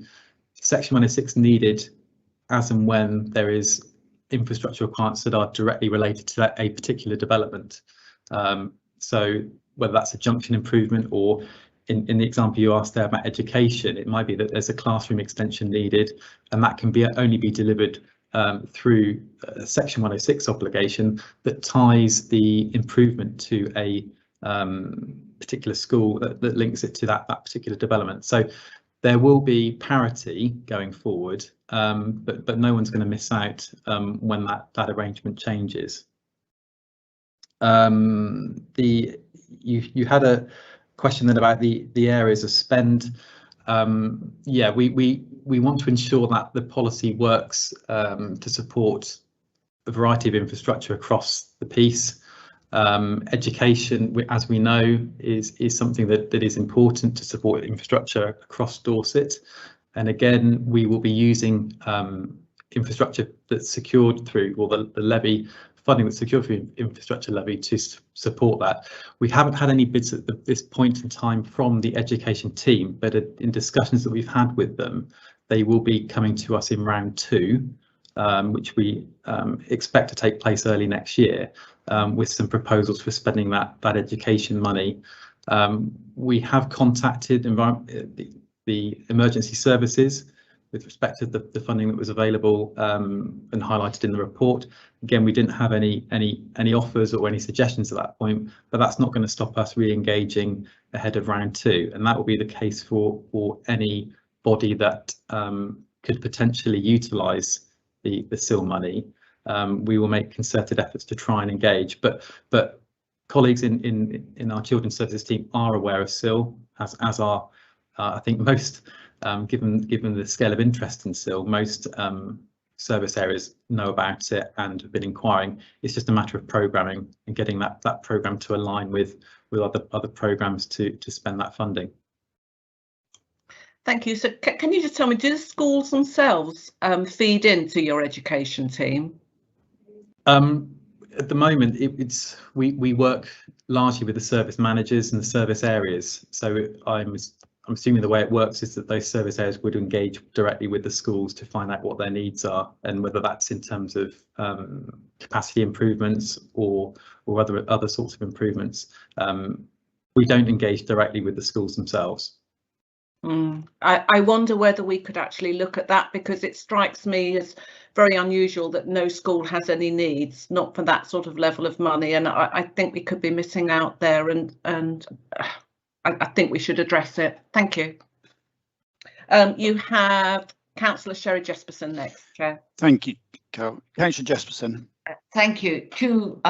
Section 106 needed as and when there is infrastructure requirements that are directly related to a particular development. So whether that's a junction improvement or in the example you asked there about education, it might be that there's a classroom extension needed, and that can only be delivered through a Section 106 obligation that ties the improvement to a particular school that links it to that particular development. So there will be parity going forward, but no one's going to miss out when that arrangement changes. You had a question then about the areas of spend. Yeah, we want to ensure that the policy works to support a variety of infrastructure across the piece. Education, as we know, is something that is important to support infrastructure across Dorset. And again, we will be using infrastructure that's secured through, or the levy funding that's secured through infrastructure levy to support that. We haven't had any bids at this point in time from the education team, but in discussions that we've had with them, they will be coming to us in round two, which we expect to take place early next year, with some proposals for spending that education money. We have contacted the emergency services with respect to the funding that was available and highlighted in the report. Again, we didn't have any offers or any suggestions at that point, but that's not going to stop us re-engaging ahead of round 2, and that will be the case for any body that could potentially utilise the SIL money. We will make concerted efforts to try and engage, but colleagues in our children's services team are aware of SIL, as are I think most, given the scale of interest in SIL, most service areas know about it and have been inquiring. It's just a matter of programming and getting that programme to align with other programmes to spend that funding. Thank you. So can you just tell me, do the schools themselves feed into your education team? At the moment, we work largely with the service managers and the service areas. So I'm assuming the way it works is that those service areas would engage directly with the schools to find out what their needs are, and whether that's in terms of capacity improvements or other sorts of improvements. We don't engage directly with the schools themselves. I wonder whether we could actually look at that, because it strikes me as very unusual that no school has any needs, not for that sort of level of money, and I think we could be missing out there, and I think we should address it. Thank you. You have Councillor Sherry Jesperson next, Chair. Thank you, Carol. Councillor Jesperson. Thank you. 2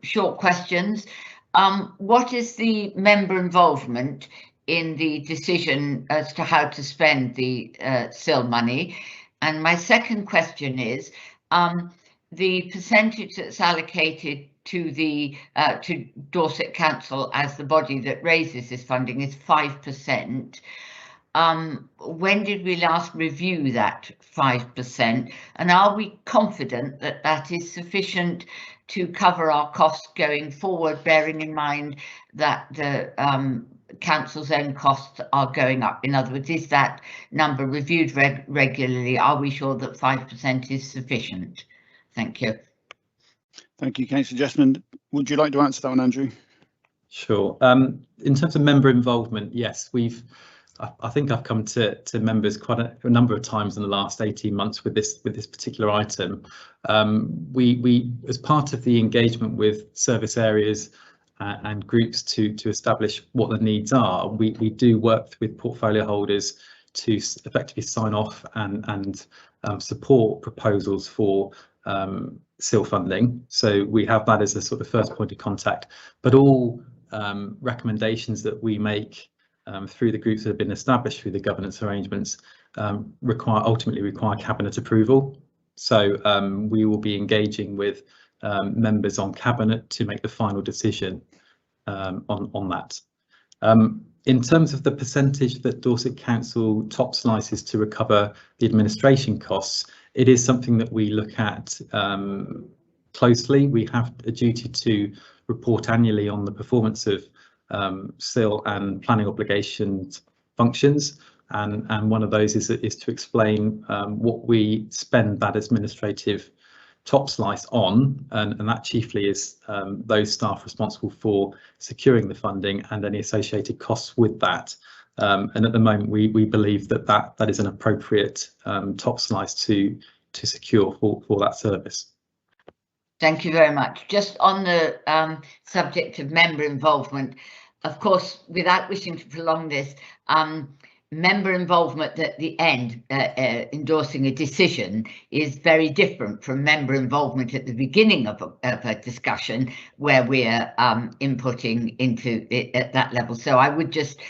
short questions. What is the member involvement in the decision as to how to spend the SIL money? And my second question is, the percentage that's allocated to the to Dorset Council as the body that raises this funding is 5%. When did we last review that 5%? And are we confident that that is sufficient to cover our costs going forward, bearing in mind that the council's own costs are going up? In other words, is that number reviewed regularly? Are we sure that 5% is sufficient? Thank you. Thank you, Councillor Jesperson. Would you like to answer that one, Andrew? Sure. In terms of member involvement, yes, I think I've come to members quite a number of times in the last 18 months with this particular item. We, as part of the engagement with service areas and groups to establish what the needs are, we do work with portfolio holders to effectively sign off and support proposals for SIL funding. So we have that as a sort of first point of contact, but all recommendations that we make through the groups that have been established through the governance arrangements ultimately require cabinet approval. So we will be engaging with members on cabinet to make the final decision on that. In terms of the percentage that Dorset Council top slices to recover the administration costs, it is something that we look at closely. We have a duty to report annually on the performance of SIL and planning obligations functions, and one of those is to explain what we spend that administrative top slice on, and that chiefly is those staff responsible for securing the funding and any associated costs with that. And at the moment, we believe that is an appropriate top slice to secure for that service. Thank you very much. Just on the subject of member involvement, of course, without wishing to prolong this, member involvement at the end, endorsing a decision, is very different from member involvement at the beginning of a discussion where we're inputting into it at that level. So I would just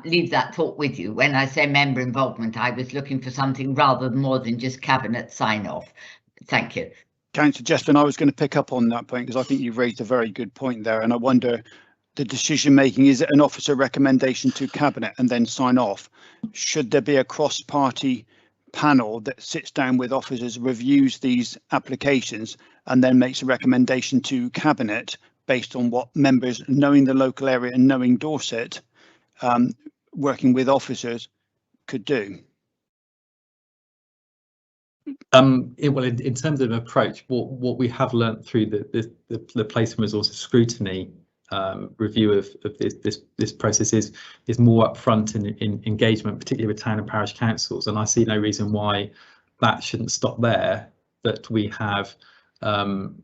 leave that thought with you. When I say member involvement, I was looking for something rather more than just cabinet sign off. Thank you. Councillor Jesperson, I was going to pick up on that point because I think you've raised a very good point there, and I wonder, the decision making, is it an officer recommendation to cabinet and then sign off? Should there be a cross-party panel that sits down with officers, reviews these applications and then makes a recommendation to cabinet based on what members, knowing the local area and knowing Dorset, working with officers, could do? Well, in terms of approach, what we have learnt through the place and resources scrutiny review of this process is more upfront in engagement, particularly with town and parish councils, and I see no reason why that shouldn't stop there. That we have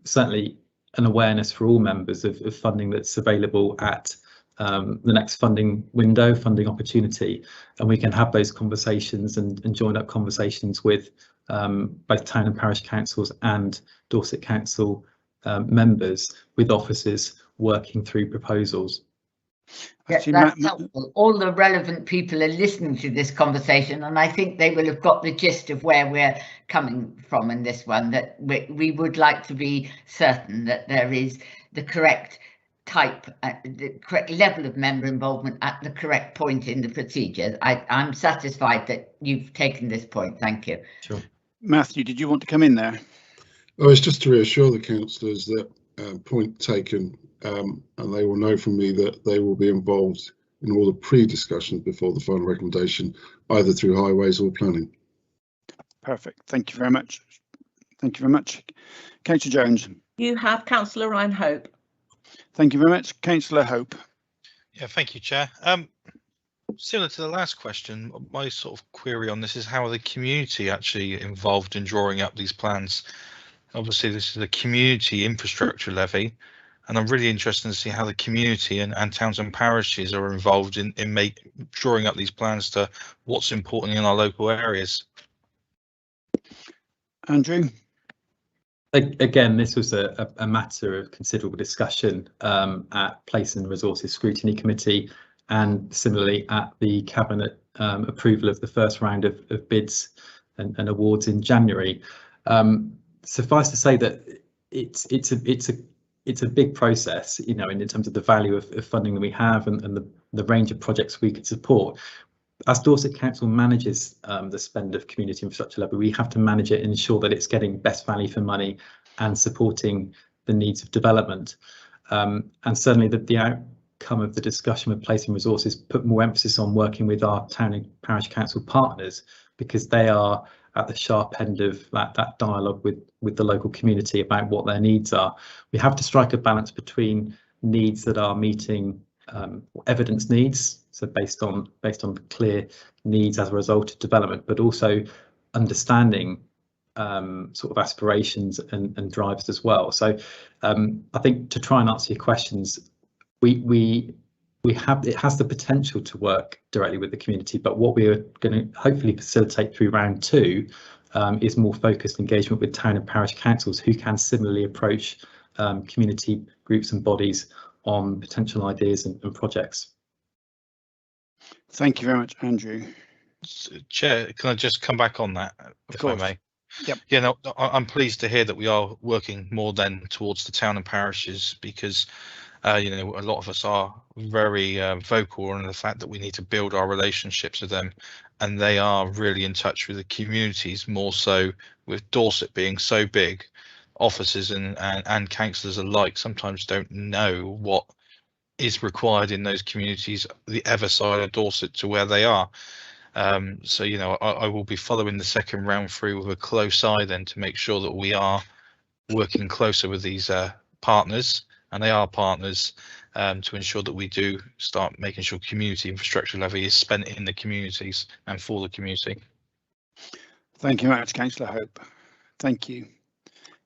certainly an awareness for all members of funding that's available at the next funding window, funding opportunity, and we can have those conversations and join up conversations with both town and parish councils and Dorset Council members, with officers working through proposals. Yeah, that's helpful. All the relevant people are listening to this conversation, and I think they will have got the gist of where we're coming from in this one, that we would like to be certain that there is the correct type, the correct level of member involvement at the correct point in the procedure. I'm satisfied that you've taken this point. Thank you. Sure. Matthew, did you want to come in there? Oh, it's just to reassure the councillors that point taken, and they will know from me that they will be involved in all the pre-discussions before the final recommendation, either through highways or planning. Perfect. Thank you very much. Thank you very much. Councillor Jones. You have Councillor Ryan Hope. Thank you very much. Councillor Hope. Yeah, thank you, Chair. Similar to the last question, my sort of query on this is how are the community actually involved in drawing up these plans? Obviously, this is a community infrastructure levy, and I'm really interested to see how the community and towns and parishes are involved in drawing up these plans to what's important in our local areas. Andrew? Again, this was a matter of considerable discussion at Place and Resources Scrutiny Committee, and similarly at the Cabinet approval of the first round of bids and awards in January. Suffice to say that it's a big process, you know, in terms of the value of funding that we have and the range of projects we could support. As Dorset Council manages the spend of community infrastructure levy, we have to manage it and ensure that it's getting best value for money and supporting the needs of development. And certainly the outcome of the discussion with Place and Resources put more emphasis on working with our town and parish council partners, because they are at the sharp end of that dialogue with the local community about what their needs are. We have to strike a balance between needs that are meeting evidence needs, so based on clear needs as a result of development, but also understanding sort of aspirations and drives as well. So I think, to try and answer your questions, it has the potential to work directly with the community, but what we are going to hopefully facilitate through round 2 is more focused engagement with town and parish councils, who can similarly approach community groups and bodies on potential ideas and projects. Thank you very much, Andrew. Chair, can I just come back on that, if I may? Yep. Yeah, no, I'm pleased to hear that we are working more then towards the town and parishes, because you know, a lot of us are very vocal on the fact that we need to build our relationships with them, and they are really in touch with the communities, more so with Dorset being so big. Officers and councillors alike sometimes don't know what is required in those communities, the other side of Dorset to where they are. So, you know, I will be following the second round through with a close eye then, to make sure that we are working closer with these partners, and they are partners, to ensure that we do start making sure community infrastructure levy is spent in the communities and for the community. Thank you very much, Councillor Hope. Thank you.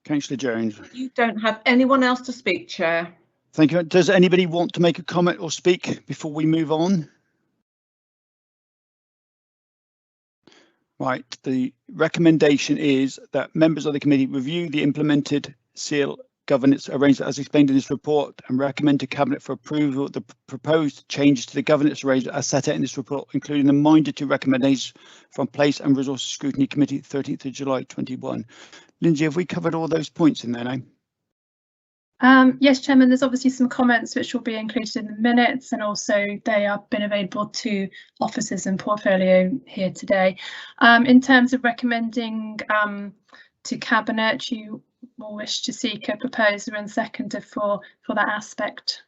Councillor Jones. You don't have anyone else to speak, Chair. Thank you. Does anybody want to make a comment or speak before we move on? Right, the recommendation is that members of the committee review the implemented seal governance arrangement as explained in this report, and recommend to Cabinet for approval the proposed changes to the governance arrangement as set out in this report, including the mandatory recommendations from Place and Resources Scrutiny Committee 13th of July 21. Lindsay, have we covered all those points in there now? Yes, Chairman, there's obviously some comments which will be included in the minutes, and also they have been available to officers and portfolio here today. In terms of recommending to Cabinet, you will wish to seek a proposer and seconder for that aspect.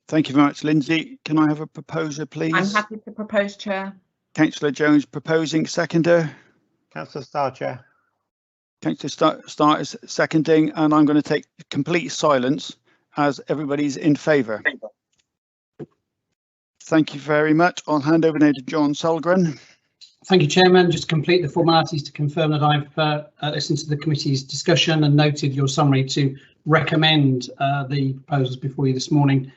Thank you very much, Lindsay. Can I have a proposer, please? I'm happy to propose, Chair. Councillor Jones proposing, seconder. Councillor Starr, Chair. Councillor Starr is seconding, and I'm going to take complete silence as everybody's in favour. Thank you very much. I'll hand over now to John Salgren. Thank you, Chairman. Just to complete the formalities to confirm that I've listened to the committee's discussion and noted your summary to recommend the proposals before you this morning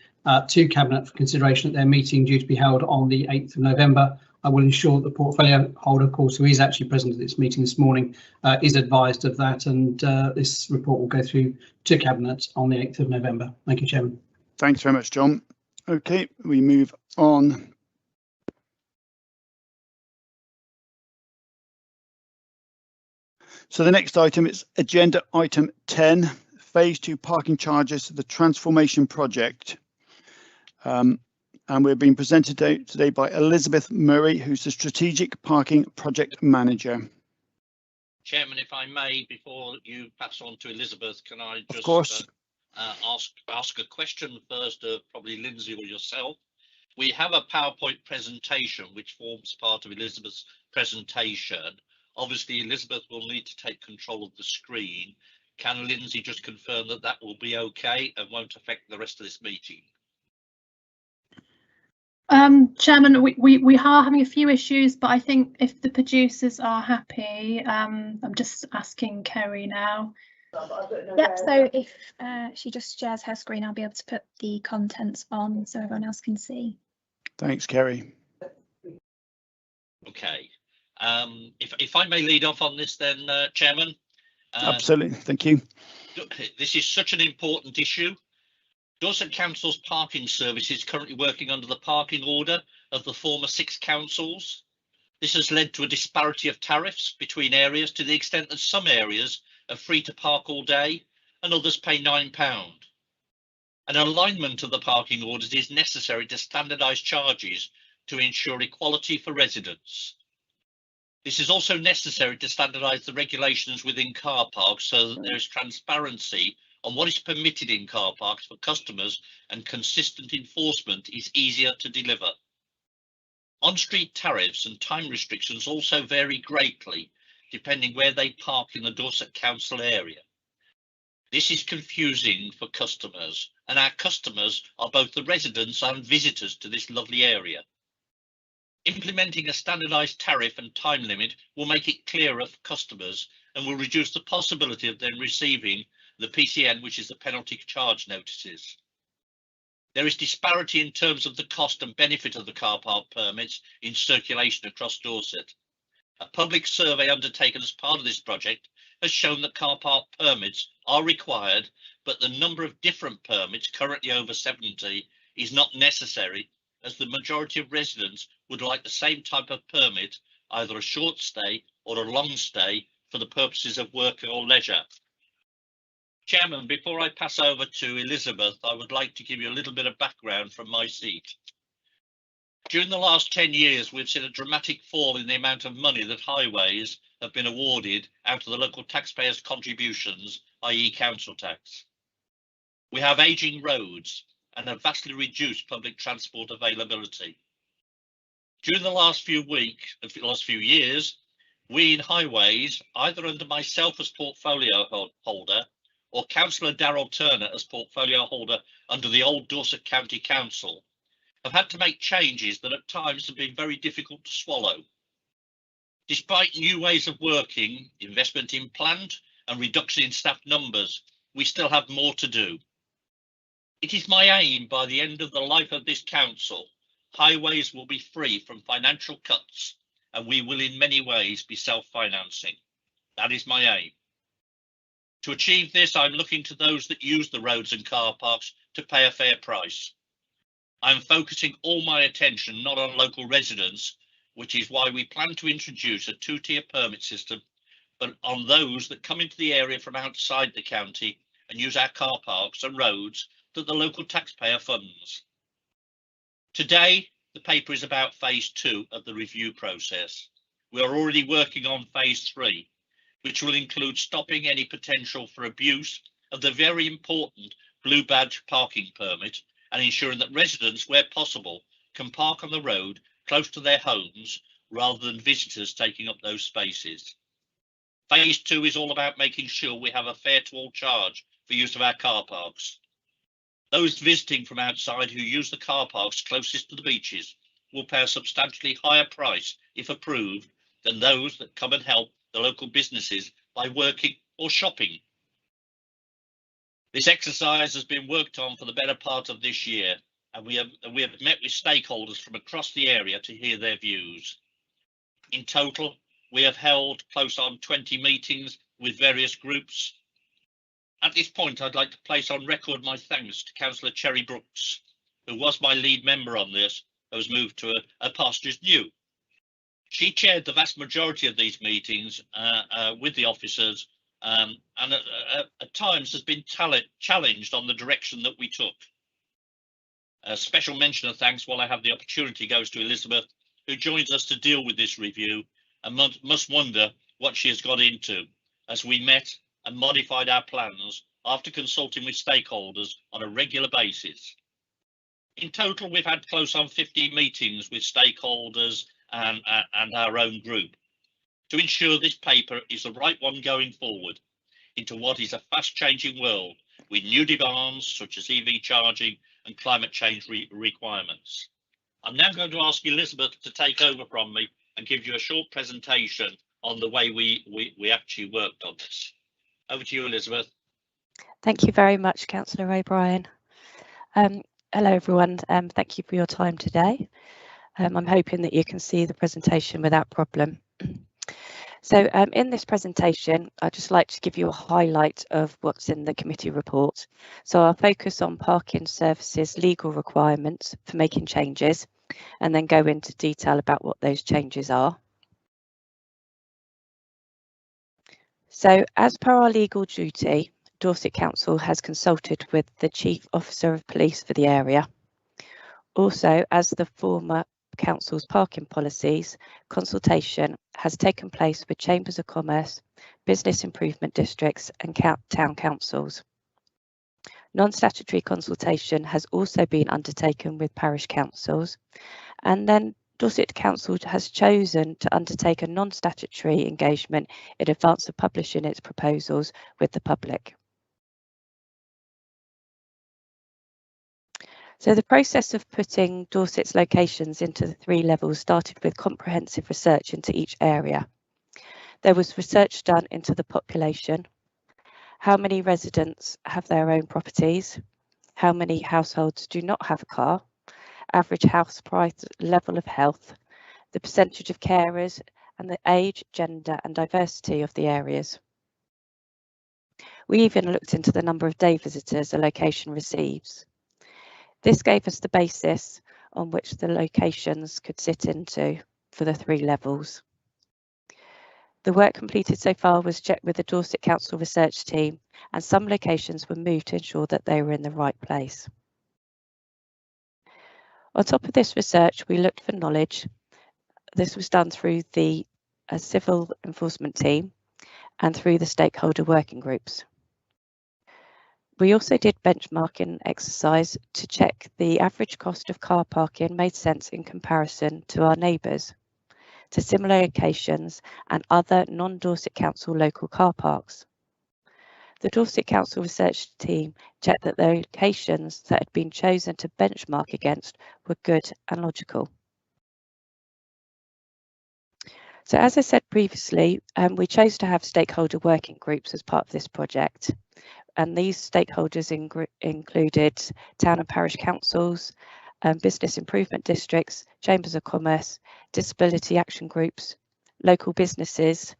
to Cabinet for consideration at their meeting due to be held on the 8th of November. I will ensure that the portfolio holder, of course, who is actually present at this meeting this morning, is advised of that, and this report will go through to Cabinet on the 8th of November. Thank you, Chairman. Thanks very much, John. Okay, we move on. So the next item is agenda item 10, phase 2 parking charges, the transformation project. And we're being presented today by Elizabeth Murray, who's the strategic parking project manager. Chairman, if I may, before you pass on to Elizabeth, can I just of course. Ask a question first of probably Lindsay or yourself? We have a PowerPoint presentation which forms part of Elizabeth's presentation. Obviously, Elizabeth will need to take control of the screen. Can Lindsay just confirm that that will be okay and won't affect the rest of this meeting? Chairman, we are having a few issues, but I think if the producers are happy, I'm just asking Kerry now. Yep, so if she just shares her screen, I'll be able to put the contents on so everyone else can see. Thanks, Kerry. Okay. If I may lead off on this then, Chairman. Absolutely, thank you. This is such an important issue. Dorset Council's parking service is currently working under the parking order of the former 6 councils. This has led to a disparity of tariffs between areas to the extent that some areas are free to park all day and others pay £9. An alignment of the parking orders is necessary to standardise charges to ensure equality for residents. This is also necessary to standardise the regulations within car parks so that there is transparency on what is permitted in car parks for customers and consistent enforcement is easier to deliver. On-street tariffs and time restrictions also vary greatly depending where they park in the Dorset Council area. This is confusing for customers, and our customers are both the residents and visitors to this lovely area. Implementing a standardised tariff and time limit will make it clearer for customers and will reduce the possibility of them receiving the PCN, which is the penalty charge notices. There is disparity in terms of the cost and benefit of the car park permits in circulation across Dorset. A public survey undertaken as part of this project has shown that car park permits are required, but the number of different permits, currently over 70, is not necessary, as the majority of residents would like the same type of permit, either a short stay or a long stay for the purposes of work or leisure. Chairman, before I pass over to Elizabeth, I would like to give you a little bit of background from my seat. During the last 10 years, we've seen a dramatic fall in the amount of money that highways have been awarded out of the local taxpayers' contributions, i.e. council tax. We have ageing roads and a vastly reduced public transport availability. During the last few years, we in highways, either under myself as portfolio holder or Councillor Darrell Turner as portfolio holder under the old Dorset County Council, have had to make changes that at times have been very difficult to swallow. Despite new ways of working, investment in plant and reduction in staff numbers, we still have more to do. It is my aim by the end of the life of this council, highways will be free from financial cuts and we will in many ways be self-financing. That is my aim. To achieve this, I'm looking to those that use the roads and car parks to pay a fair price. I'm focusing all my attention not on local residents, which is why we plan to introduce a 2-tier permit system, but on those that come into the area from outside the county and use our car parks and roads that the local taxpayer funds. Today, the paper is about phase 2 of the review process. We are already working on phase 3, which will include stopping any potential for abuse of the very important blue badge parking permit and ensuring that residents, where possible, can park on the road close to their homes rather than visitors taking up those spaces. Phase 2 is all about making sure we have a fair to all charge for use of our car parks. Those visiting from outside who use the car parks closest to the beaches will pay a substantially higher price, if approved, than those that come and help the local businesses by working or shopping. This exercise has been worked on for the better part of this year, and we have met with stakeholders from across the area to hear their views. In total, we have held close on 20 meetings with various groups. At this point, I'd like to place on record my thanks to Councillor Cherry Brooks, who was my lead member on this, who has moved to a pastures new. She chaired the vast majority of these meetings with the officers, and at times has been challenged on the direction that we took. A special mention of thanks, while I have the opportunity, goes to Elizabeth, who joins us to deal with this review and must wonder what she has got into, as we met and modified our plans after consulting with stakeholders on a regular basis. In total, we've had close on 50 meetings with stakeholders and our own group to ensure this paper is the right one going forward into what is a fast-changing world with new demands such as EV charging and climate change requirements. I'm now going to ask Elizabeth to take over from me and give you a short presentation on the way we actually worked on this. Over to you, Elizabeth. Thank you very much, Councillor Ray Bryan. Hello, everyone. Thank you for your time today. I'm hoping that you can see the presentation without problem. So in this presentation, I'd just like to give you a highlight of what's in the committee report. So I'll focus on parking services legal requirements for making changes, and then go into detail about what those changes are. So as per our legal duty, Dorset Council has consulted with the Chief Officer of Police for the area. Also, as the former Council's parking policies, consultation has taken place with Chambers of Commerce, business improvement districts and town councils. Non-statutory consultation has also been undertaken with parish councils, and then Dorset Council has chosen to undertake a non-statutory engagement in advance of publishing its proposals with the public. So the process of putting Dorset's locations into the 3 levels started with comprehensive research into each area. There was research done into the population, how many residents have their own properties, how many households do not have a car, average house price, level of health, the percentage of carers, and the age, gender and diversity of the areas. We even looked into the number of day visitors a location receives. This gave us the basis on which the locations could sit into for the 3 levels. The work completed so far was checked with the Dorset Council research team, and some locations were moved to ensure that they were in the right place. On top of this research, we looked for knowledge. This was done through the civil enforcement team and through the stakeholder working groups. We also did benchmarking exercise to check the average cost of car parking made sense in comparison to our neighbours, to similar locations and other non-Dorset Council local car parks. The Dorset Council research team checked that the locations that had been chosen to benchmark against were good and logical. So as I said previously, we chose to have stakeholder working groups as part of this project. And these stakeholders included town and parish councils, business improvement districts, chambers of commerce, disability action groups, local businesses,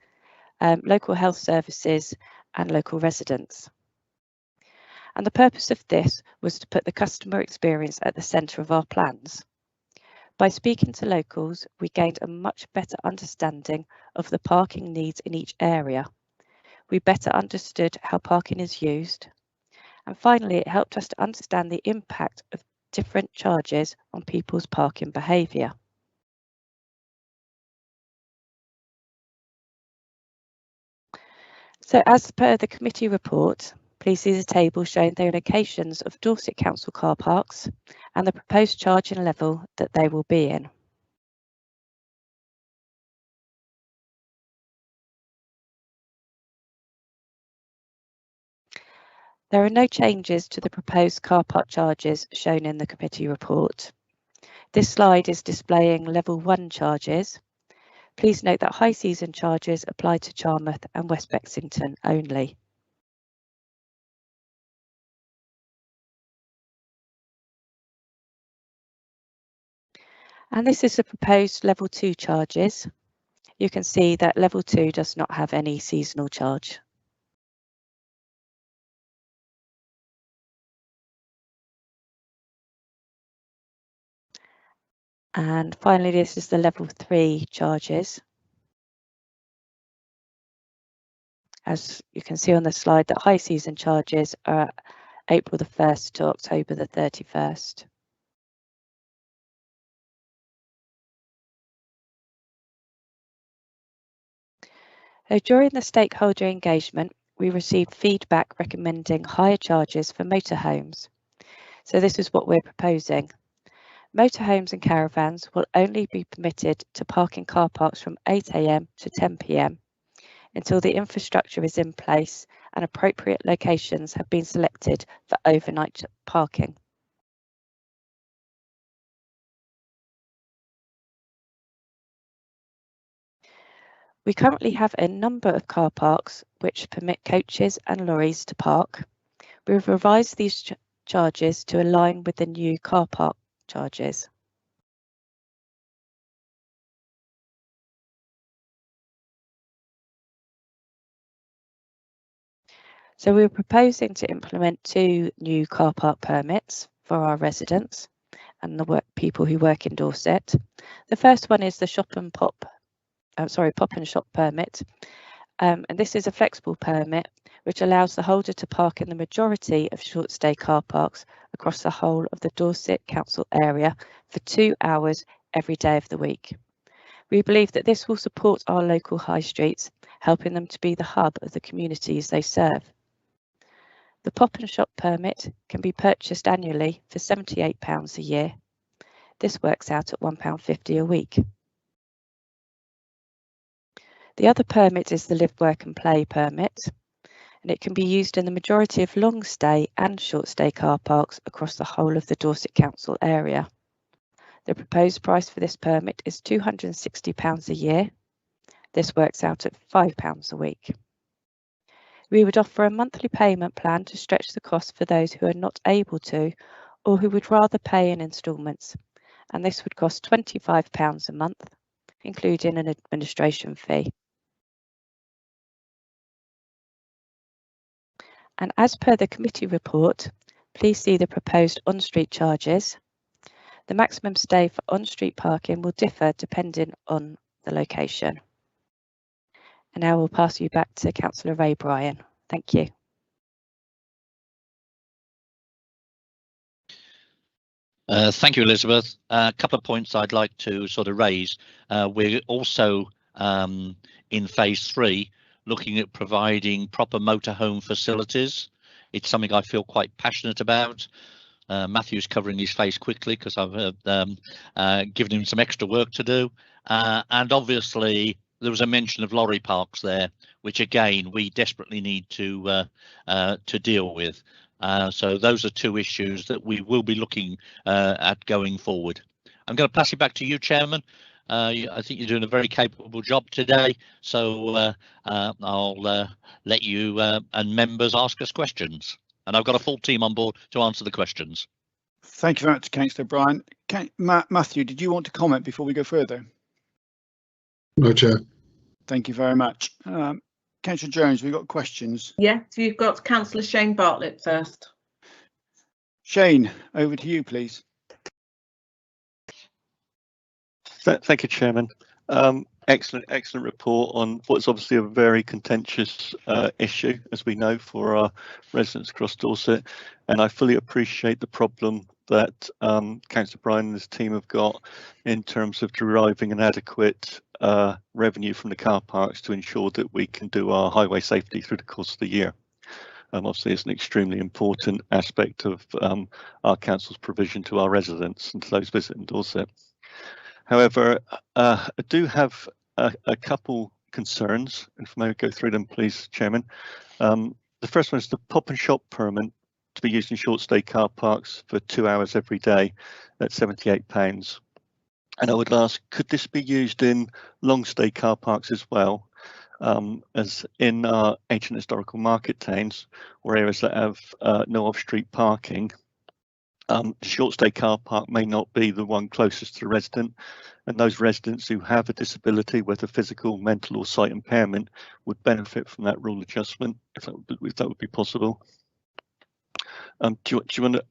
local health services and local residents. And the purpose of this was to put the customer experience at the centre of our plans. By speaking to locals, we gained a much better understanding of the parking needs in each area. We better understood how parking is used. And finally, it helped us to understand the impact of different charges on people's parking behaviour. So as per the committee report, please see the table showing the locations of Dorset Council car parks and the proposed charging level that they will be in. There are no changes to the proposed car park charges shown in the committee report. This slide is displaying level 1 charges. Please note that high season charges apply to Charmouth and West Bexington only. And this is the proposed level 2 charges. You can see that level 2 does not have any seasonal charge. And finally, this is the level 3 charges. As you can see on the slide, that high season charges are April the 1st to October the 31st. During the stakeholder engagement, we received feedback recommending higher charges for motorhomes. So this is what we're proposing. Motorhomes and caravans will only be permitted to park in car parks from 8 AM to 10 PM until the infrastructure is in place and appropriate locations have been selected for overnight parking. We currently have a number of car parks which permit coaches and lorries to park. We've revised these charges to align with the new car park charges. So we're proposing to implement 2 new car park permits for our residents and the people who work in Dorset. The first one is the pop and shop permit. And this is a flexible permit which allows the holder to park in the majority of short stay car parks across the whole of the Dorset Council area for 2 hours every day of the week. We believe that this will support our local high streets, helping them to be the hub of the communities they serve. The pop and shop permit can be purchased annually for £78 a year. This works out at £1.50 a week. The other permit is the Live, Work and Play permit, and it can be used in the majority of long stay and short stay car parks across the whole of the Dorset Council area. The proposed price for this permit is £260 a year. This works out at £5 a week. We would offer a monthly payment plan to stretch the cost for those who are not able to or who would rather pay in instalments, and this would cost £25 a month, including an administration fee. And as per the committee report, please see the proposed on-street charges. The maximum stay for on-street parking will differ depending on the location. And now we'll pass you back to Councillor Ray Bryan. Thank you. Thank you, Elizabeth. A couple of points I'd like to sort of raise. We're also in phase 3 looking at providing proper motorhome facilities. It's something I feel quite passionate about. Matthew's covering his face quickly because I've given him some extra work to do. And obviously there was a mention of lorry parks there, which again we desperately need to deal with. So those are 2 issues that we will be looking at going forward. I'm going to pass it back to you, Chairman. I think you're doing a very capable job today, so I'll let you and members ask us questions. And I've got a full team on board to answer the questions. Thank you very much, Councillor Bryan. Matthew, did you want to comment before we go further? No, Chair. Thank you very much. Councillor Jones, we've got questions. Yeah, so you've got Councillor Shane Bartlett first. Shane, over to you, please. Thank you, Chairman. Excellent report on what's obviously a very contentious issue, as we know, for our residents across Dorset. And I fully appreciate the problem that Councillor Bryan and his team have got in terms of deriving an adequate revenue from the car parks to ensure that we can do our highway safety through the course of the year. Obviously, it's an extremely important aspect of our council's provision to our residents and to those visiting Dorset. However, I do have a couple concerns, if I may go through them, please, Chairman. The first one is the pop and shop permit to be used in short stay car parks for 2 hours every day at £78. And I would ask, could this be used in long stay car parks as well, as in our ancient historical market towns or areas that have no off-street parking? The short stay car park may not be the one closest to the resident, and those residents who have a disability, whether physical, mental or sight impairment, would benefit from that rule adjustment if that would be possible. Do you want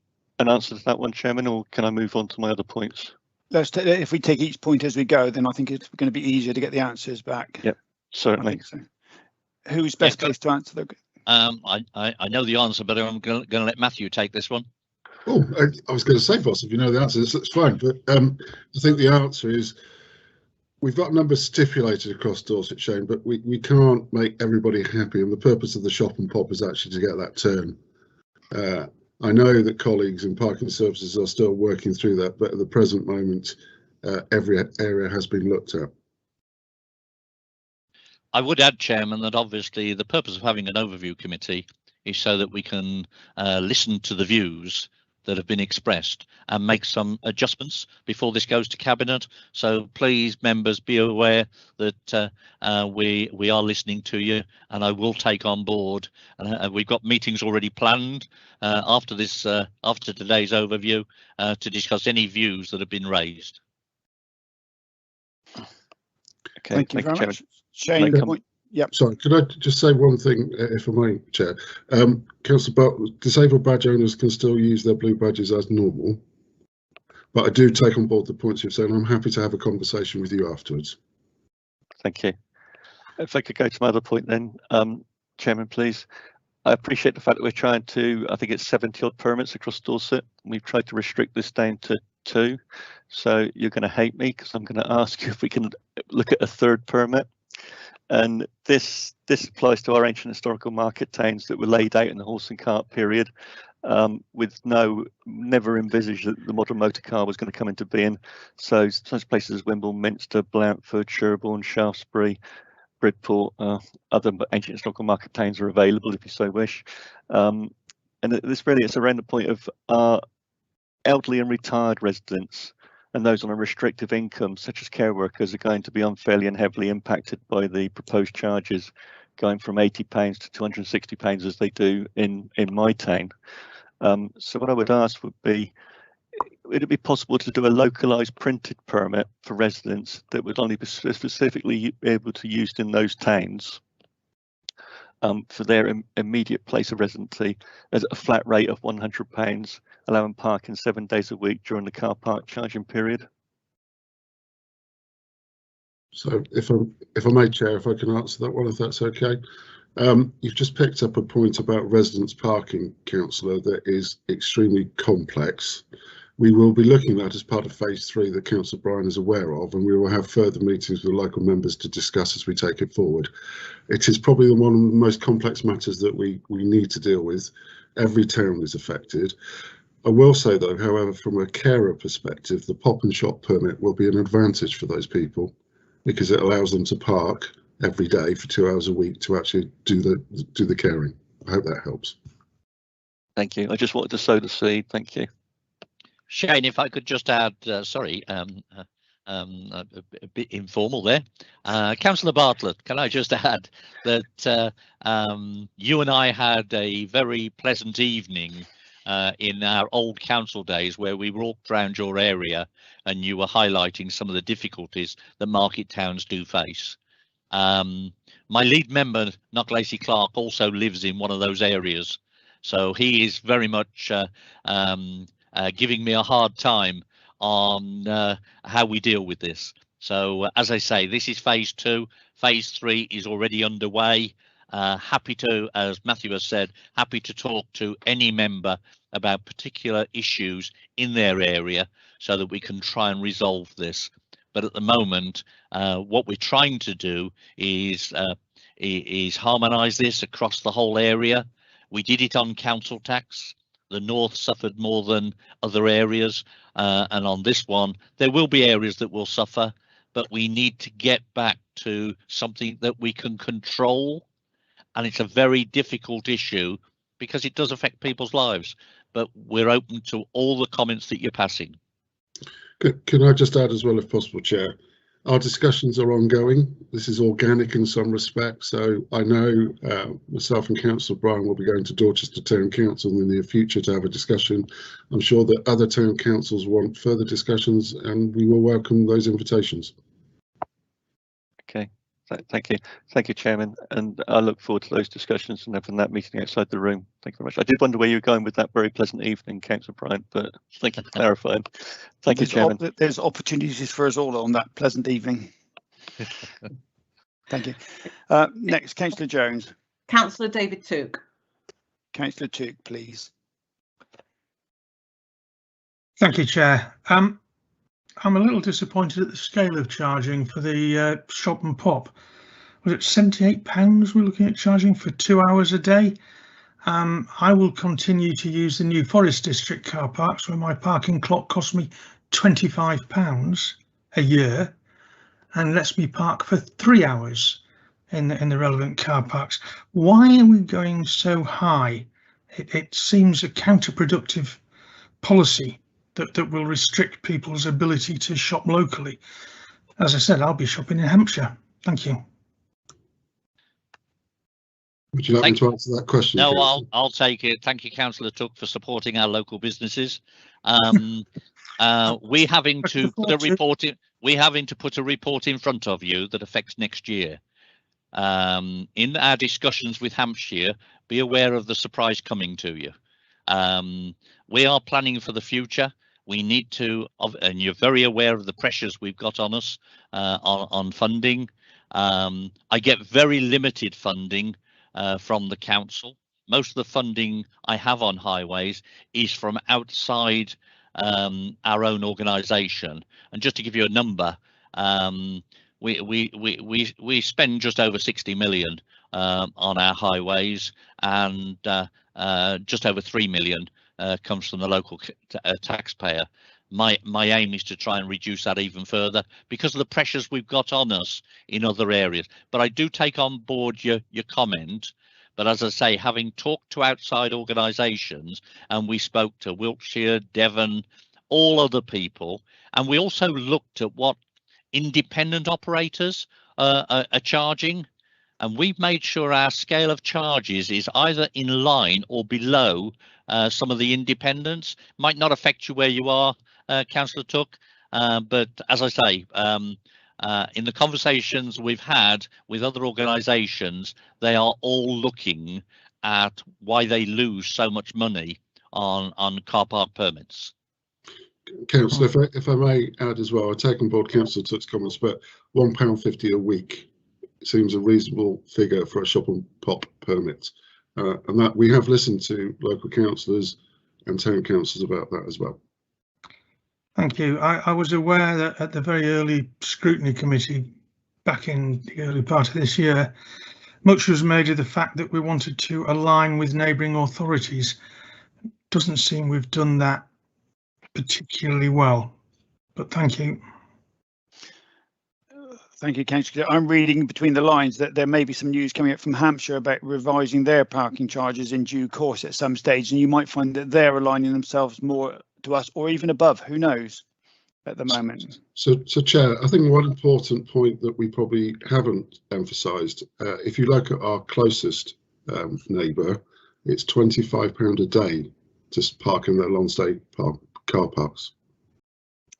an answer to that one, Chairman, or can I move on to my other points? If we take each point as we go, then I think it's going to be easier to get the answers back. Yep, certainly. I think so. Who's best placed to answer the? I know the answer, but I'm going to let Matthew take this one. Oh, I was going to say, boss, if you know the answer, that's fine. But I think the answer is we've got numbers stipulated across Dorset, Shane, but we can't make everybody happy. And the purpose of the shop and pop is actually to get that turn. I know that colleagues in parking services are still working through that, but at the present moment, every area has been looked at. I would add, Chairman, that obviously the purpose of having an overview committee is so that we can listen to the views that have been expressed and make some adjustments before this goes to Cabinet. So please, members, be aware that we are listening to you, and I will take on board. And we've got meetings already planned after this, after today's overview, to discuss any views that have been raised. Okay, thank you very much, Shane. Yep. Sorry, could I just say one thing, if I may, Chair? Councillor Bartlett, disabled badge owners can still use their blue badges as normal, but I do take on board the points you've said, and I'm happy to have a conversation with you afterwards. Thank you. If I could go to my other point then, Chairman, please. I appreciate the fact that we're trying to, I think it's 70 odd permits across Dorset. We've tried to restrict this down to 2. So you're going to hate me because I'm going to ask you if we can look at a 3rd permit. And this applies to our ancient historical market towns that were laid out in the horse and cart period, with never envisaged that the modern motor car was going to come into being. So such places as Wimble, Minster, Blountford, Sherborne, Shaftesbury, Bridport, other ancient historical market towns are available if you so wish. And this really is around the point of our elderly and retired residents and those on a restrictive income, such as care workers, are going to be unfairly and heavily impacted by the proposed charges, going from £80 to £260 as they do in my town. So what I would ask would be, would it be possible to do a localised printed permit for residents that would only be specifically able to use in those towns for their immediate place of residency at a flat rate of £100, allowing parking 7 days a week during the car park charging period? So if I may, Chair, if I can answer that one, if that's okay. You've just picked up a point about residents parking, Councillor, that is extremely complex. We will be looking at that as part of phase 3 that Councillor Bryan is aware of, and we will have further meetings with local members to discuss as we take it forward. It is probably one of the most complex matters that we need to deal with. Every town is affected. I will say though, however, from a carer perspective, the pop and shop permit will be an advantage for those people because it allows them to park every day for 2 hours a week to actually do the caring. I hope that helps. Thank you. I just wanted to sow the seed. Thank you. Shane, if I could just add, sorry, a bit informal there. Councillor Bartlett, can I just add that you and I had a very pleasant evening in our old council days where we walked around your area and you were highlighting some of the difficulties that market towns do face. My lead member, Knocklacey Clark, also lives in one of those areas. So he is very much giving me a hard time on how we deal with this. So as I say, this is phase 2. Phase 3 is already underway. Happy to, as Matthew has said, happy to talk to any member about particular issues in their area so that we can try and resolve this. But at the moment, what we're trying to do is harmonise this across the whole area. We did it on council tax. The north suffered more than other areas, and on this one, there will be areas that will suffer, but we need to get back to something that we can control and it's a very difficult issue because it does affect people's lives. But we're open to all the comments that you're passing. Can I just add as well, if possible, Chair? Our discussions are ongoing. This is organic in some respects. So I know myself and Councillor Bryan will be going to Dorchester Town Council in the near future to have a discussion. I'm sure that other town councils want further discussions, and we will welcome those invitations. Okay, thank you, Chairman, and I look forward to those discussions and having that meeting outside the room. Thank you very much. I did wonder where you were going with that very pleasant evening, Councillor Bryan, but thank you for clarifying. Thank you, Chairman. There's opportunities for us all on that pleasant evening. Thank you. Next, Councillor Jones. Councillor David Took. Councillor Took, please. Thank you, Chair. I'm a little disappointed at the scale of charging for the shop and pop. Was it £78 we're looking at charging for 2 hours a day? I will continue to use the New Forest District car parks where my parking clock costs me £25 a year and lets me park for 3 hours in the relevant car parks. Why are we going so high? It seems a counterproductive policy that will restrict people's ability to shop locally. As I said, I'll be shopping in Hampshire. Thank you. Would you like me to answer that question? No, I'll take it. Thank you, Councillor Took, for supporting our local businesses. We having to put a report in. We having to put a report in front of you that affects next year. In our discussions with Hampshire, be aware of the surprise coming to you. We are planning for the future. We need to, and you're very aware of the pressures we've got on us on funding. I get very limited funding from the council. Most of the funding I have on highways is from outside our own organisation. And just to give you a number, we spend just over 60 million on our highways, and just over 3 million comes from the local taxpayer. My aim is to try and reduce that even further because of the pressures we've got on us in other areas. But I do take on board your comment. But as I say, having talked to outside organisations, and we spoke to Wiltshire, Devon, all other people, and we also looked at what independent operators are charging, and we've made sure our scale of charges is either in line or below some of the independents. Might not affect you where you are, Councillor Took, but as I say, in the conversations we've had with other organisations, they are all looking at why they lose so much money on car park permits. Councillor, if I may add as well, I take on board Councillor Took's comments, but £1.50 a week seems a reasonable figure for a shop and pop permit, and that we have listened to local councillors and town councillors about that as well. Thank you. I was aware that at the very early scrutiny committee back in the early part of this year, much was made of the fact that we wanted to align with neighbouring authorities. Doesn't seem we've done that particularly well, but thank you. Thank you, Councillor. I'm reading between the lines that there may be some news coming up from Hampshire about revising their parking charges in due course at some stage, and you might find that they're aligning themselves more to us or even above, who knows, at the moment. So Chair, I think one important point that we probably haven't emphasised, if you look at our closest neighbour, it's £25 a day to park in their long stay car parks.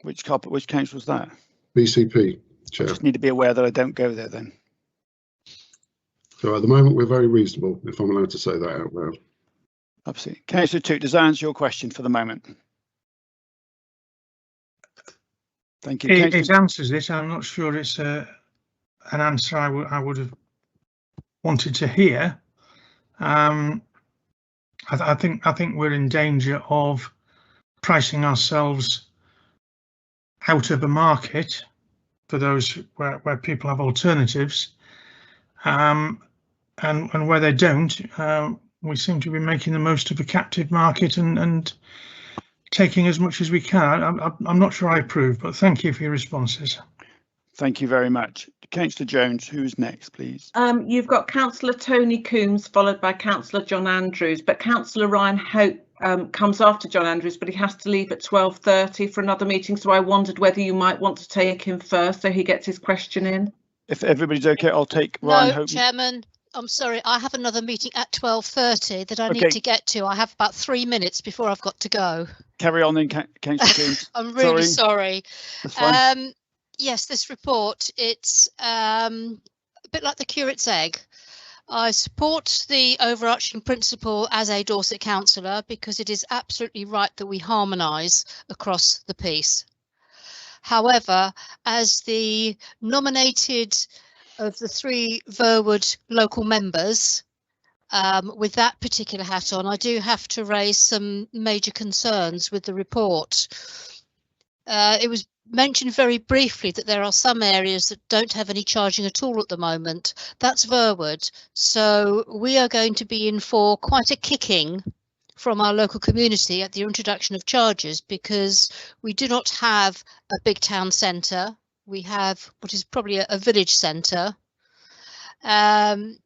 Which council was that? BCP, Chair. I just need to be aware that I don't go there then. So at the moment we're very reasonable, if I'm allowed to say that out loud. Absolutely. Councillor Took, does that answer your question for the moment? Thank you. It answers it. I'm not sure it's an answer I would have wanted to hear. I think we're in danger of pricing ourselves out of a market for those where people have alternatives, and where they don't, we seem to be making the most of a captive market and taking as much as we can. I'm not sure I approve, but thank you for your responses. Thank you very much. Councillor Jones, who's next, please? You've got Councillor Tony Coombs followed by Councillor John Andrews, but Councillor Ryan Hope comes after John Andrews, but he has to leave at 12:30 for another meeting. So I wondered whether you might want to take him first so he gets his question in. If everybody's okay, I'll take Ryan Hope. Chairman, I'm sorry, I have another meeting at 12:30 that I need to get to. I have about 3 minutes before I've got to go. Carry on then, Councillor Coombs. I'm really sorry. That's fine. Yes, this report, it's a bit like the curate's egg. I support the overarching principle as a Dorset councillor because it is absolutely right that we harmonise across the piece. However, as the nominated of the 3 Verwood local members, with that particular hat on, I do have to raise some major concerns with the report. It was mentioned very briefly that there are some areas that don't have any charging at all at the moment. That's Verwood. So we are going to be in for quite a kicking from our local community at the introduction of charges, because we do not have a big town centre. We have what is probably a village centre. And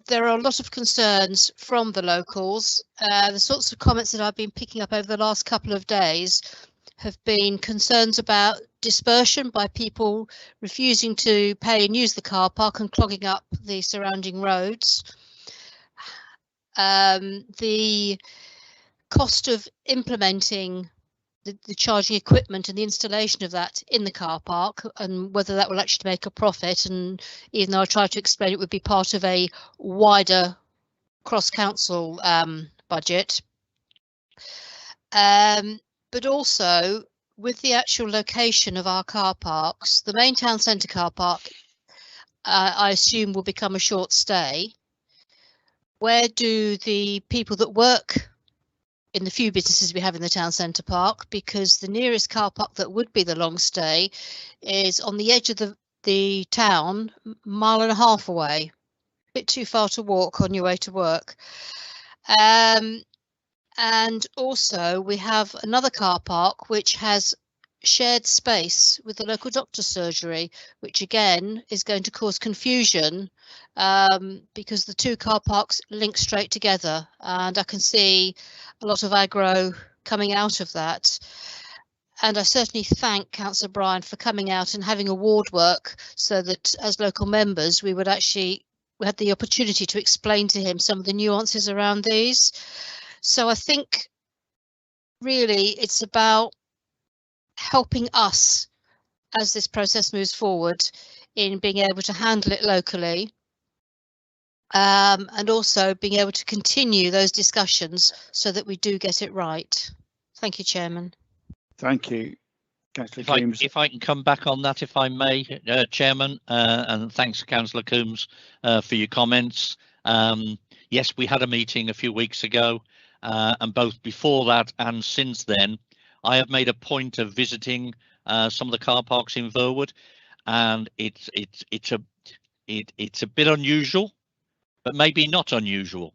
there are a lot of concerns from the locals. The sorts of comments that I've been picking up over the last couple of days have been concerns about dispersion by people refusing to pay and use the car park and clogging up the surrounding roads. The cost of implementing the charging equipment and the installation of that in the car park, and whether that will actually make a profit. And even though I tried to explain it would be part of a wider cross-council budget. But also with the actual location of our car parks, the main town centre car park, I assume, will become a short stay. Where do the people that work in the few businesses we have in the town centre park, because the nearest car park that would be the long stay is on the edge of the town, 1.5 miles away, a bit too far to walk on your way to work. And also we have another car park which has shared space with the local doctor's surgery, which again is going to cause confusion because the 2 car parks link straight together, and I can see a lot of aggro coming out of that. And I certainly thank Councillor Bryan for coming out and having a ward work, so that as local members we had the opportunity to explain to him some of the nuances around these. So I think really it's about helping us as this process moves forward in being able to handle it locally, and also being able to continue those discussions so that we do get it right. Thank you, Chairman. Thank you. If I can come back on that, if I may, Chairman, and thanks, Councillor Coombs, for your comments. Yes, we had a meeting a few weeks ago, and both before that and since then, I have made a point of visiting some of the car parks in Verwood, and it's a bit unusual, but maybe not unusual,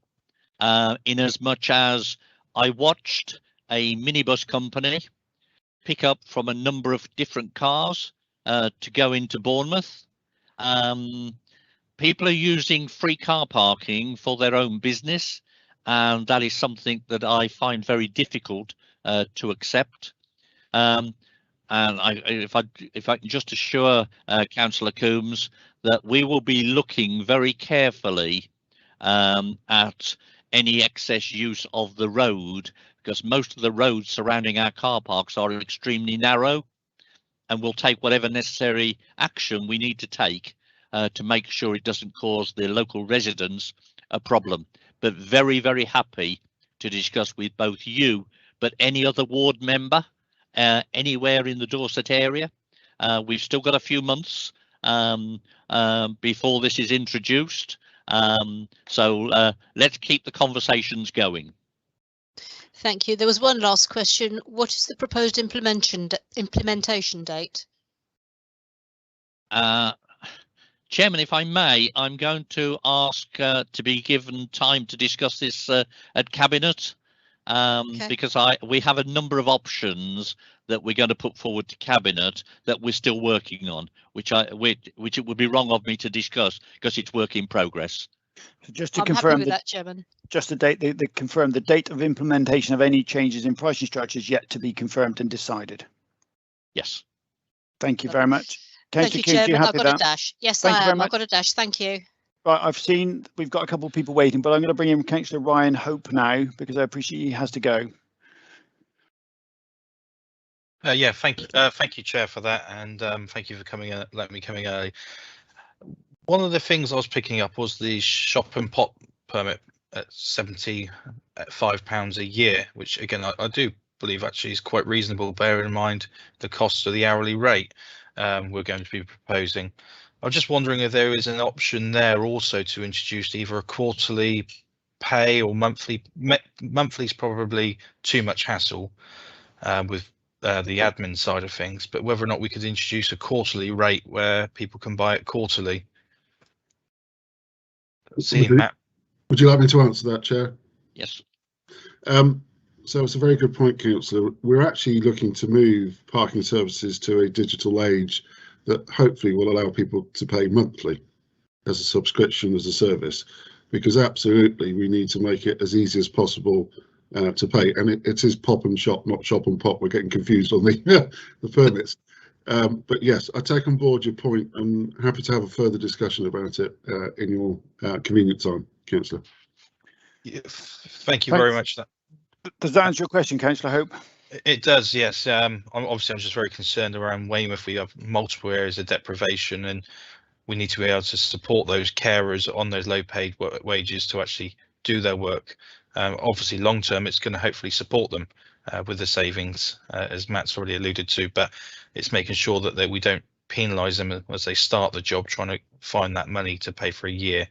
in as much as I watched a minibus company pick up from a number of different cars to go into Bournemouth. People are using free car parking for their own business, and that is something that I find very difficult to accept. And if I can just assure Councillor Coombs that we will be looking very carefully at any excess use of the road, because most of the roads surrounding our car parks are extremely narrow, and we'll take whatever necessary action we need to take to make sure it doesn't cause the local residents a problem. But very, very happy to discuss with both you, but any other ward member anywhere in the Dorset area. We've still got a few months before this is introduced. So let's keep the conversations going. Thank you. There was one last question. What is the proposed implementation date? Chairman, if I may, I'm going to ask to be given time to discuss this at Cabinet, okay, because we have a number of options that we're going to put forward to Cabinet that we're still working on, which it would be wrong of me to discuss because it's work in progress. So just to I'm confirm happy with that, Chairman. Just the date, they confirm the date of implementation of any changes in pricing structures yet to be confirmed and decided. Yes. Thank you very much. Thank you, Chairman. I've got a dash. Yes, I am. I've got a dash. Thank you. Right, we've got a couple of people waiting, but I'm going to bring in Councillor Ryan Hope now because I appreciate he has to go. Yeah, thank you, Chair, for that, and thank you for letting me come in early. One of the things I was picking up was the shop and pop permit at £75 a year, which again I do believe actually is quite reasonable, bearing in mind the cost of the hourly rate we're going to be proposing. I'm just wondering if there is an option there also to introduce either a quarterly pay or monthly. Monthly is probably too much hassle with the admin side of things, but whether or not we could introduce a quarterly rate where people can buy it quarterly. Would you like me to answer that, Chair? Yes. So it's a very good point, Councillor. We're actually looking to move parking services to a digital age that hopefully will allow people to pay monthly as a subscription, as a service, because absolutely we need to make it as easy as possible to pay. And it is pop and shop, not shop and pop. We're getting confused on the permits. But yes, I take on board your point. I'm happy to have a further discussion about it in your convenient time, Councillor. Yeah, thank you very much. Does that answer your question, Councillor Hope? It does, yes. I'm just very concerned around Weymouth. We have multiple areas of deprivation, and we need to be able to support those carers on those low-paid wages to actually do their work. Obviously, long term, it's going to hopefully support them with the savings, as Matt's already alluded to. But it's making sure that we don't penalise them as they start the job, trying to find that money to pay for a year,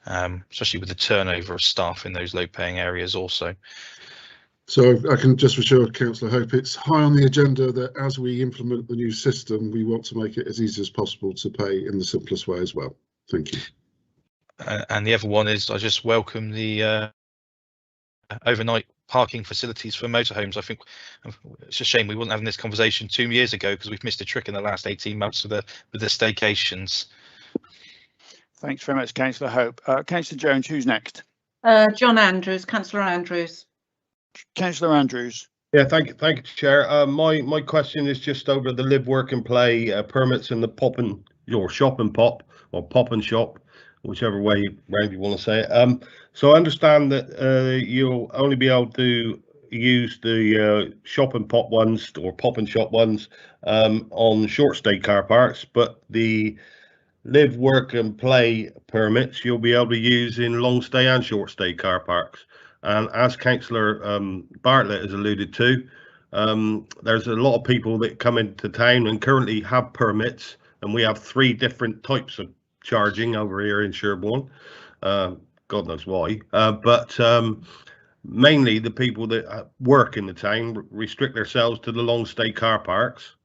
especially with the turnover of staff in those low-paying areas also. So I can just assure Councillor Hope it's high on the agenda that as we implement the new system, we want to make it as easy as possible to pay in the simplest way as well. Thank you. And the other one is I just welcome the overnight parking facilities for motorhomes. I think it's a shame we wasn't having this conversation 2 years ago because we've missed a trick in the last 18 months with the staycations. Thanks very much, Councillor Hope. Councillor Jones, who's next? John Andrews, Councillor Andrews. Councillor Andrews. Yeah, thank you, Chair. My question is just over the live, work and play permits in the pop and shop and pop, or pop and shop, whichever way round you want to say it. So I understand that you'll only be able to use the shop and pop ones or pop and shop ones on short stay car parks, but the live, work and play permits you'll be able to use in long stay and short stay car parks. And as Councillor Bartlett has alluded to, there's a lot of people that come into town and currently have permits, and we have 3 different types of charging over here in Sherborne. God knows why, but mainly the people that work in the town restrict themselves to the long stay car parks.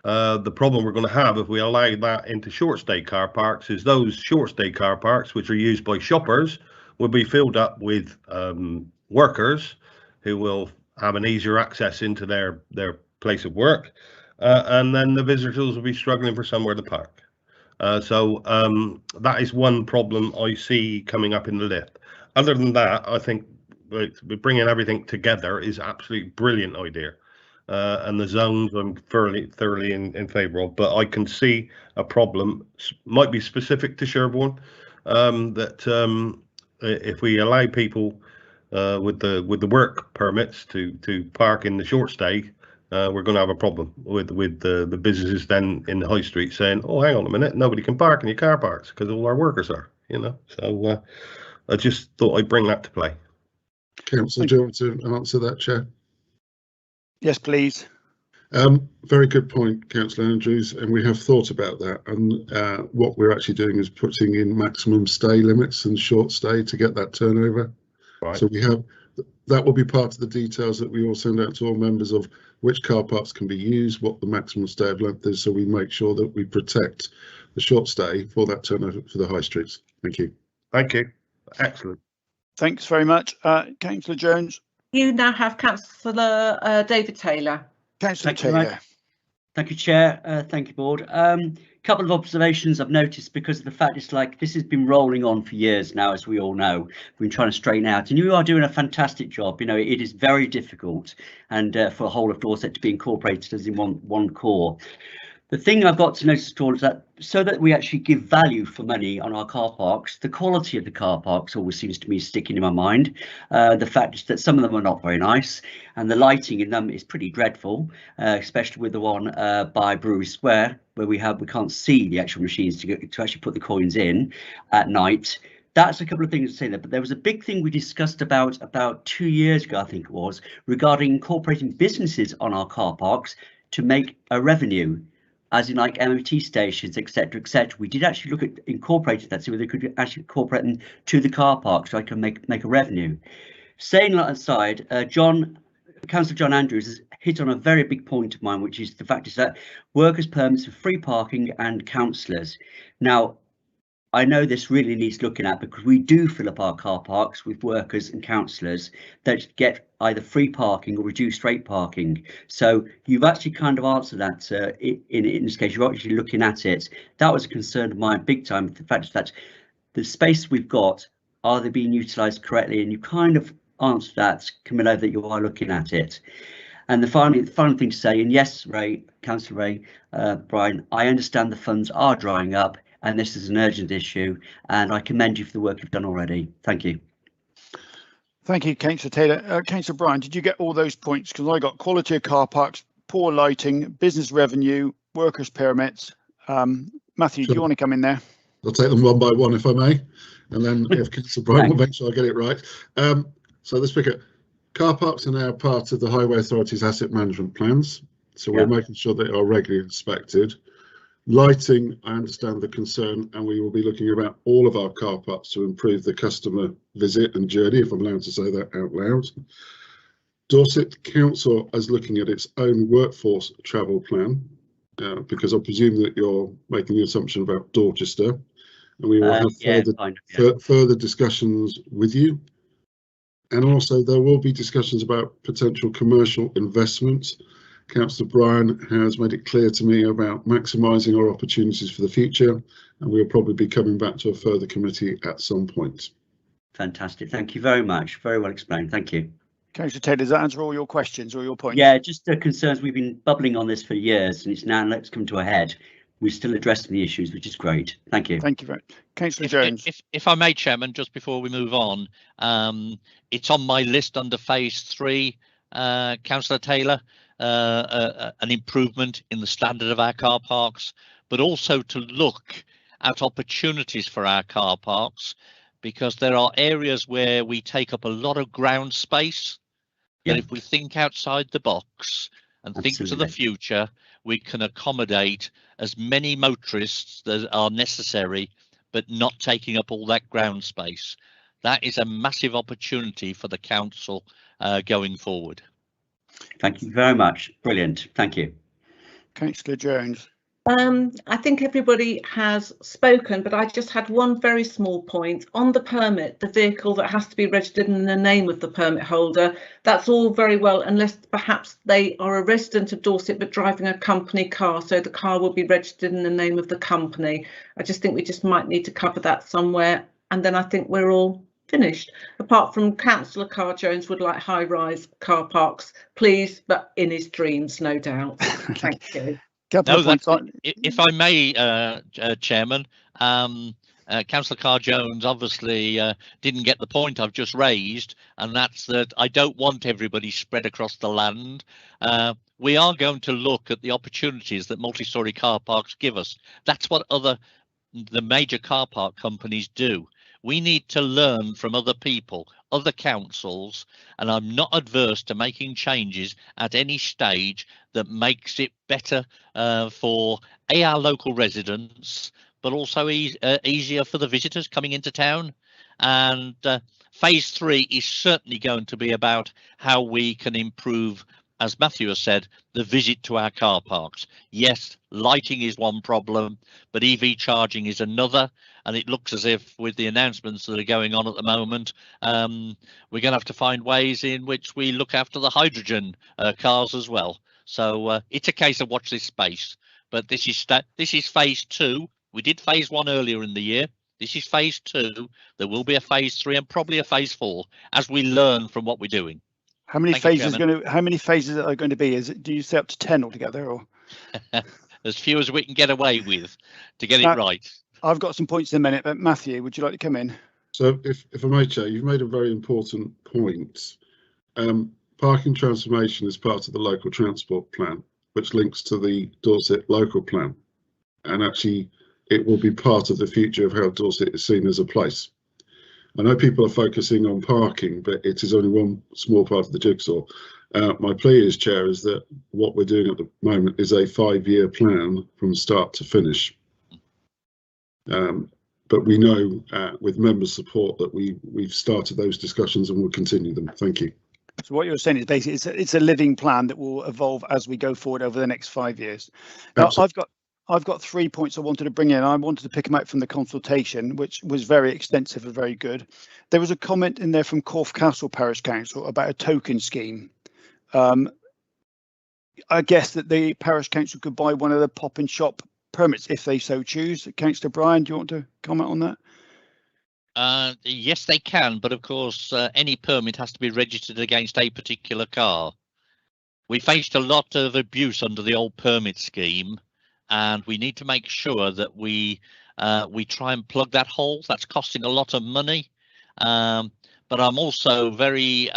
The problem we're going to have if we allow that into short stay car parks is those short stay car parks, which are used by shoppers, will be filled up with workers who will have an easier access into their place of work, and then the visitors will be struggling for somewhere to park. So that is one problem I see coming up in the lift. Other than that, I think bringing everything together is absolutely brilliant idea. And the zones I'm thoroughly in favour of, but I can see a problem, might be specific to Sherborne, that if we allow people with the work permits to park in the short stay, we're going to have a problem with the businesses then in the high street saying, oh, hang on a minute, nobody can park in your car parks because all our workers are, so I just thought I'd bring that to play. Councillor, do you want to answer that, Chair? Yes, please. Very good point, Councillor Andrews, and we have thought about that, and what we're actually doing is putting in maximum stay limits and short stay to get that turnover. Right. So that will be part of the details that we will send out to all members of which car parks can be used, what the maximum stay of length is, so we make sure that we protect the short stay for that turnover for the high streets. Thank you. Thank you. Excellent. Thanks very much. Councillor Jones. You now have Councillor David Taylor. Councillor Thank you, Mike. Taylor. Thank you, Chair. Thank you, Board. Couple of observations I've noticed because of the fact it's like this has been rolling on for years now, as we all know. We've been trying to straighten out, and you are doing a fantastic job. You know, it is very difficult, and for the whole of Dorset to be incorporated as in one core. The thing I've got to notice at all is that so that we actually give value for money on our car parks, the quality of the car parks always seems to me sticking in my mind. The fact is that some of them are not very nice and the lighting in them is pretty dreadful, especially with the one by Brewery Square, where we can't see the actual machines to actually put the coins in at night. That's a couple of things to say there, but there was a big thing we discussed about 2 years ago, I think it was, regarding incorporating businesses on our car parks to make a revenue, as in like MOT stations, etc., etc. We did actually look at incorporating that, so they could actually incorporate them to the car park, so I can make a revenue. Saying that aside, Councillor John Andrews has hit on a very big point of mine, which is the fact is that workers' permits for free parking and councillors. Now, I know this really needs looking at because we do fill up our car parks with workers and councillors that get either free parking or reduced rate parking. So you've actually kind of answered that in this case. You're actually looking at it. That was a concern of mine big time. The fact that the space we've got, are they being utilised correctly? And you kind of answered that, Camilla, that you are looking at it. And the final thing to say, and yes, Councillor Ray Bryan, I understand the funds are drying up, and this is an urgent issue, and I commend you for the work you've done already. Thank you. Thank you, Councillor Taylor. Councillor Bryan, did you get all those points? Because I got quality of car parks, poor lighting, business revenue, workers' permits. Matthew, do you want to come in there? I'll take them one by one, if I may, and then if Councillor Bryan will make sure I get it right. So the Speaker, car parks are now part of the Highway Authority's asset management plans, so we're making sure they are regularly inspected. Lighting, I understand the concern, and we will be looking about all of our car parks to improve the customer visit and journey, if I'm allowed to say that out loud. Dorset Council is looking at its own workforce travel plan, because I presume that you're making the assumption about Dorchester, and we will have further discussions with you. And also there will be discussions about potential commercial investment. Councillor Bryan has made it clear to me about maximising our opportunities for the future, and we'll probably be coming back to a further committee at some point. Fantastic. Thank you very much. Very well explained. Thank you. Councillor Taylor, does that answer all your questions or your points? Yeah, just the concerns. We've been bubbling on this for years, and it's now let's come to a head. We're still addressing the issues, which is great. Thank you. Thank you very much. Councillor Jones. If I may, Chairman, just before we move on, it's on my list under phase 3, Councillor Taylor. An improvement in the standard of our car parks, but also to look at opportunities for our car parks, because there are areas where we take up a lot of ground space. That if we think outside the box and think to the future, we can accommodate as many motorists that are necessary, but not taking up all that ground space. That is a massive opportunity for the council going forward. Thank you very much. Brilliant. Thank you. Councillor Jones. I think everybody has spoken, but I just had one very small point on the permit, the vehicle that has to be registered in the name of the permit holder. That's all very well, unless perhaps they are a resident of Dorset but driving a company car, so the car will be registered in the name of the company. I just think we just might need to cover that somewhere, and then I think we're all finished. Apart from Councillor Carr Jones would like high-rise car parks, please, but in his dreams, no doubt. Thank you. No, if I may, Chairman, Councillor Carr Jones obviously didn't get the point I've just raised, and that's that I don't want everybody spread across the land. We are going to look at the opportunities that multi-storey car parks give us. That's what the major car park companies do. We need to learn from other people, other councils, and I'm not adverse to making changes at any stage that makes it better for our local residents, but also easier for the visitors coming into town. And phase 3 is certainly going to be about how we can improve, as Matthew has said, the visit to our car parks. Yes, lighting is one problem, but EV charging is another. And it looks as if with the announcements that are going on at the moment, we're going to have to find ways in which we look after the hydrogen cars as well. So it's a case of watch this space. But this is phase 2. We did phase 1 earlier in the year. This is phase 2. There will be a phase 3 and probably a phase 4 as we learn from what we're doing. How many phases are going to be? Do you say up to 10 altogether, or as few as we can get away with to get it right? I've got some points in a minute, but Matthew, would you like to come in? So if I may, Chair, you've made a very important point. Parking transformation is part of the local transport plan, which links to the Dorset local plan, and actually it will be part of the future of how Dorset is seen as a place. I know people are focusing on parking, but it is only one small part of the jigsaw. My plea as Chair is that what we're doing at the moment is a 5-year plan from start to finish. But we know with members' support that we've started those discussions and will continue them. Thank you. So what you're saying is basically it's a living plan that will evolve as we go forward over the next 5 years. Now, I've got 3 points I wanted to bring in. I wanted to pick them out from the consultation, which was very extensive and very good. There was a comment in there from Corfe Castle Parish Council about a token scheme. I guess that the parish council could buy one of the pop and shop permits if they so choose. Councillor Bryan, do you want to comment on that? Yes, they can, but of course any permit has to be registered against a particular car. We faced a lot of abuse under the old permit scheme, and we need to make sure that we try and plug that hole. That's costing a lot of money, but I'm also very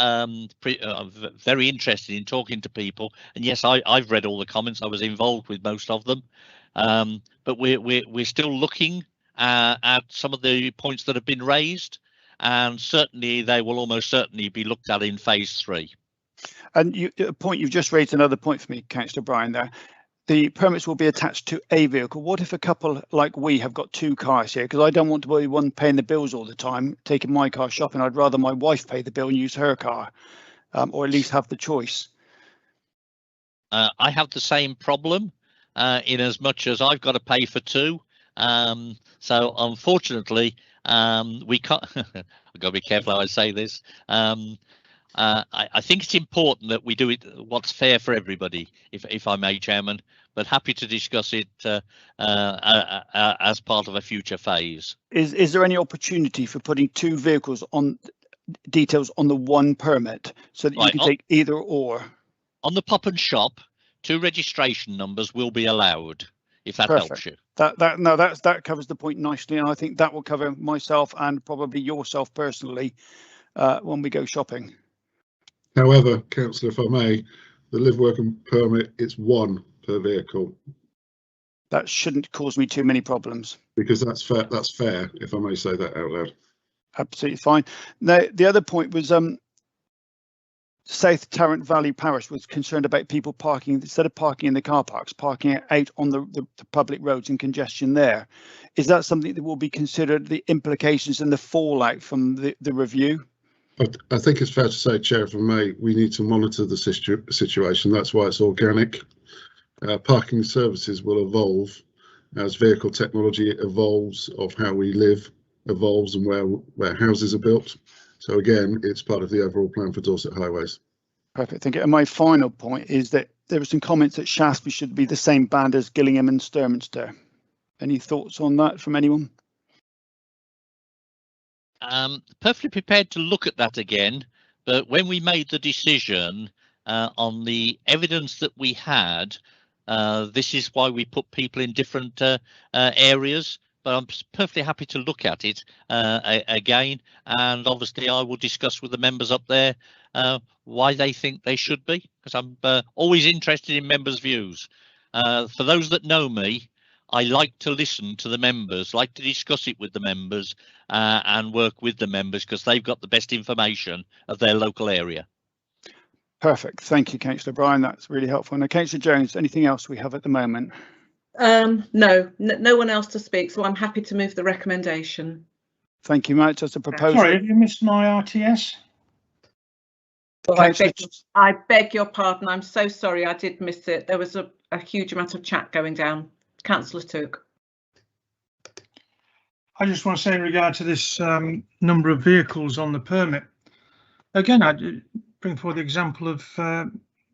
interested in talking to people. And yes, I've read all the comments. I was involved with most of them, but we're still looking at some of the points that have been raised, and certainly they will almost certainly be looked at in phase 3. And you've just raised another point for me, Councillor Bryan, there. The permits will be attached to a vehicle. What if a couple like we have got 2 cars here? Because I don't want to be one paying the bills all the time, taking my car shopping. I'd rather my wife pay the bill and use her car, or at least have the choice. I have the same problem in as much as I've got to pay for 2. So unfortunately, we can't. I've got to be careful how I say this. I think it's important that we do it what's fair for everybody, if I may, Chairman, but happy to discuss it as part of a future phase. Is there any opportunity for putting 2 vehicles on details on the one permit so that you can take either or? On the pop and shop, 2 registration numbers will be allowed, if that helps you. That covers the point nicely, and I think that will cover myself and probably yourself personally when we go shopping. However, Councillor, if I may, the live working permit, it's 1 per vehicle. That shouldn't cause me too many problems. Because that's fair, if I may say that out loud. Absolutely fine. Now, the other point was South Tarrant Valley Parish was concerned about people parking, instead of parking in the car parks, parking out on the public roads and congestion there. Is that something that will be considered, the implications and the fallout from the review? I think it's fair to say, Chair, if I may, we need to monitor the situation. That's why it's organic. Parking services will evolve as vehicle technology evolves, of how we live evolves, and where houses are built. So again, it's part of the overall plan for Dorset Highways. Perfect, thank you. And my final point is that there were some comments that Shaftesbury should be the same band as Gillingham and Sturminster. Any thoughts on that from anyone? Perfectly prepared to look at that again, but when we made the decision on the evidence that we had, this is why we put people in different areas. But I'm perfectly happy to look at it again, and obviously I will discuss with the members up there why they think they should be, because I'm always interested in members' views. For those that know me, I like to listen to the members, like to discuss it with the members and work with the members, because they've got the best information of their local area. Perfect. Thank you, Councillor Bryan. That's really helpful. Now, Councillor Jones, anything else we have at the moment? No one else to speak, so I'm happy to move the recommendation. Thank you, Matt. Just a proposal. Sorry, have you missed my RTS? Oh, I beg your pardon. I'm so sorry. I did miss it. There was a huge amount of chat going down. Councillor Took. I just want to say in regard to this number of vehicles on the permit, again, I bring forward the example of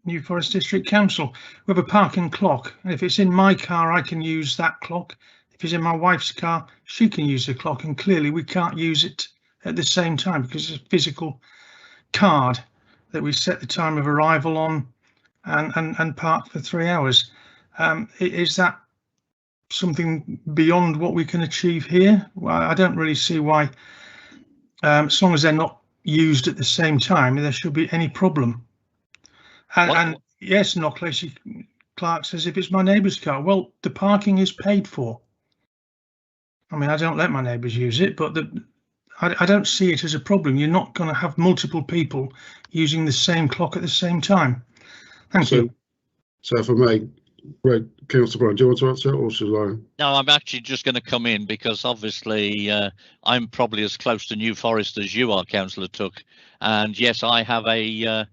New Forest District Council. We have a parking clock. If it's in my car, I can use that clock. If it's in my wife's car, she can use the clock, and clearly we can't use it at the same time because it's a physical card that we set the time of arrival on and park for 3 hours. Is that something beyond what we can achieve here? Well, I don't really see why, as long as they're not used at the same time, there should be any problem. And yes, Knockley Clark says, if it's my neighbour's car, well, the parking is paid for. I mean, I don't let my neighbours use it, but I don't see it as a problem. You're not going to have multiple people using the same clock at the same time. Thank you. So if I may, Ray, Councillor Bryan, do you want to answer or should I? No, I'm actually just going to come in because obviously I'm probably as close to New Forest as you are, Councillor Tuck. And yes, I have a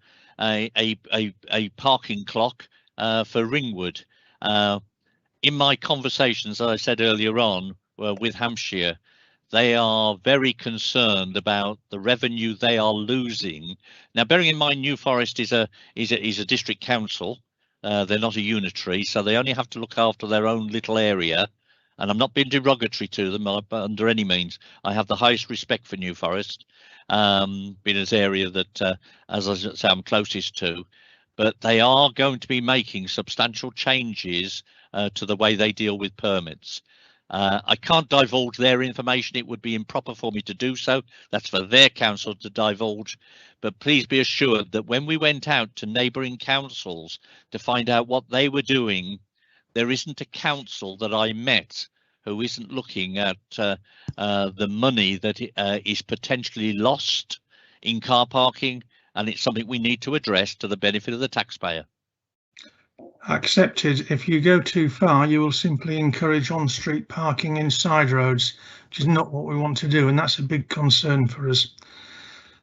parking clock for Ringwood. In my conversations, as I said earlier on, with Hampshire, they are very concerned about the revenue they are losing. Now, bearing in mind, New Forest is a district council. They're not a unitary, so they only have to look after their own little area. And I'm not being derogatory to them under any means. I have the highest respect for New Forest, being an area that, as I say, I'm closest to. But they are going to be making substantial changes to the way they deal with permits. I can't divulge their information. It would be improper for me to do so. That's for their council to divulge. But please be assured that when we went out to neighbouring councils to find out what they were doing, there isn't a council that I met who isn't looking at the money that is potentially lost in car parking, and it's something we need to address to the benefit of the taxpayer. Accepted. If you go too far, you will simply encourage on-street parking inside roads, which is not what we want to do, and that's a big concern for us.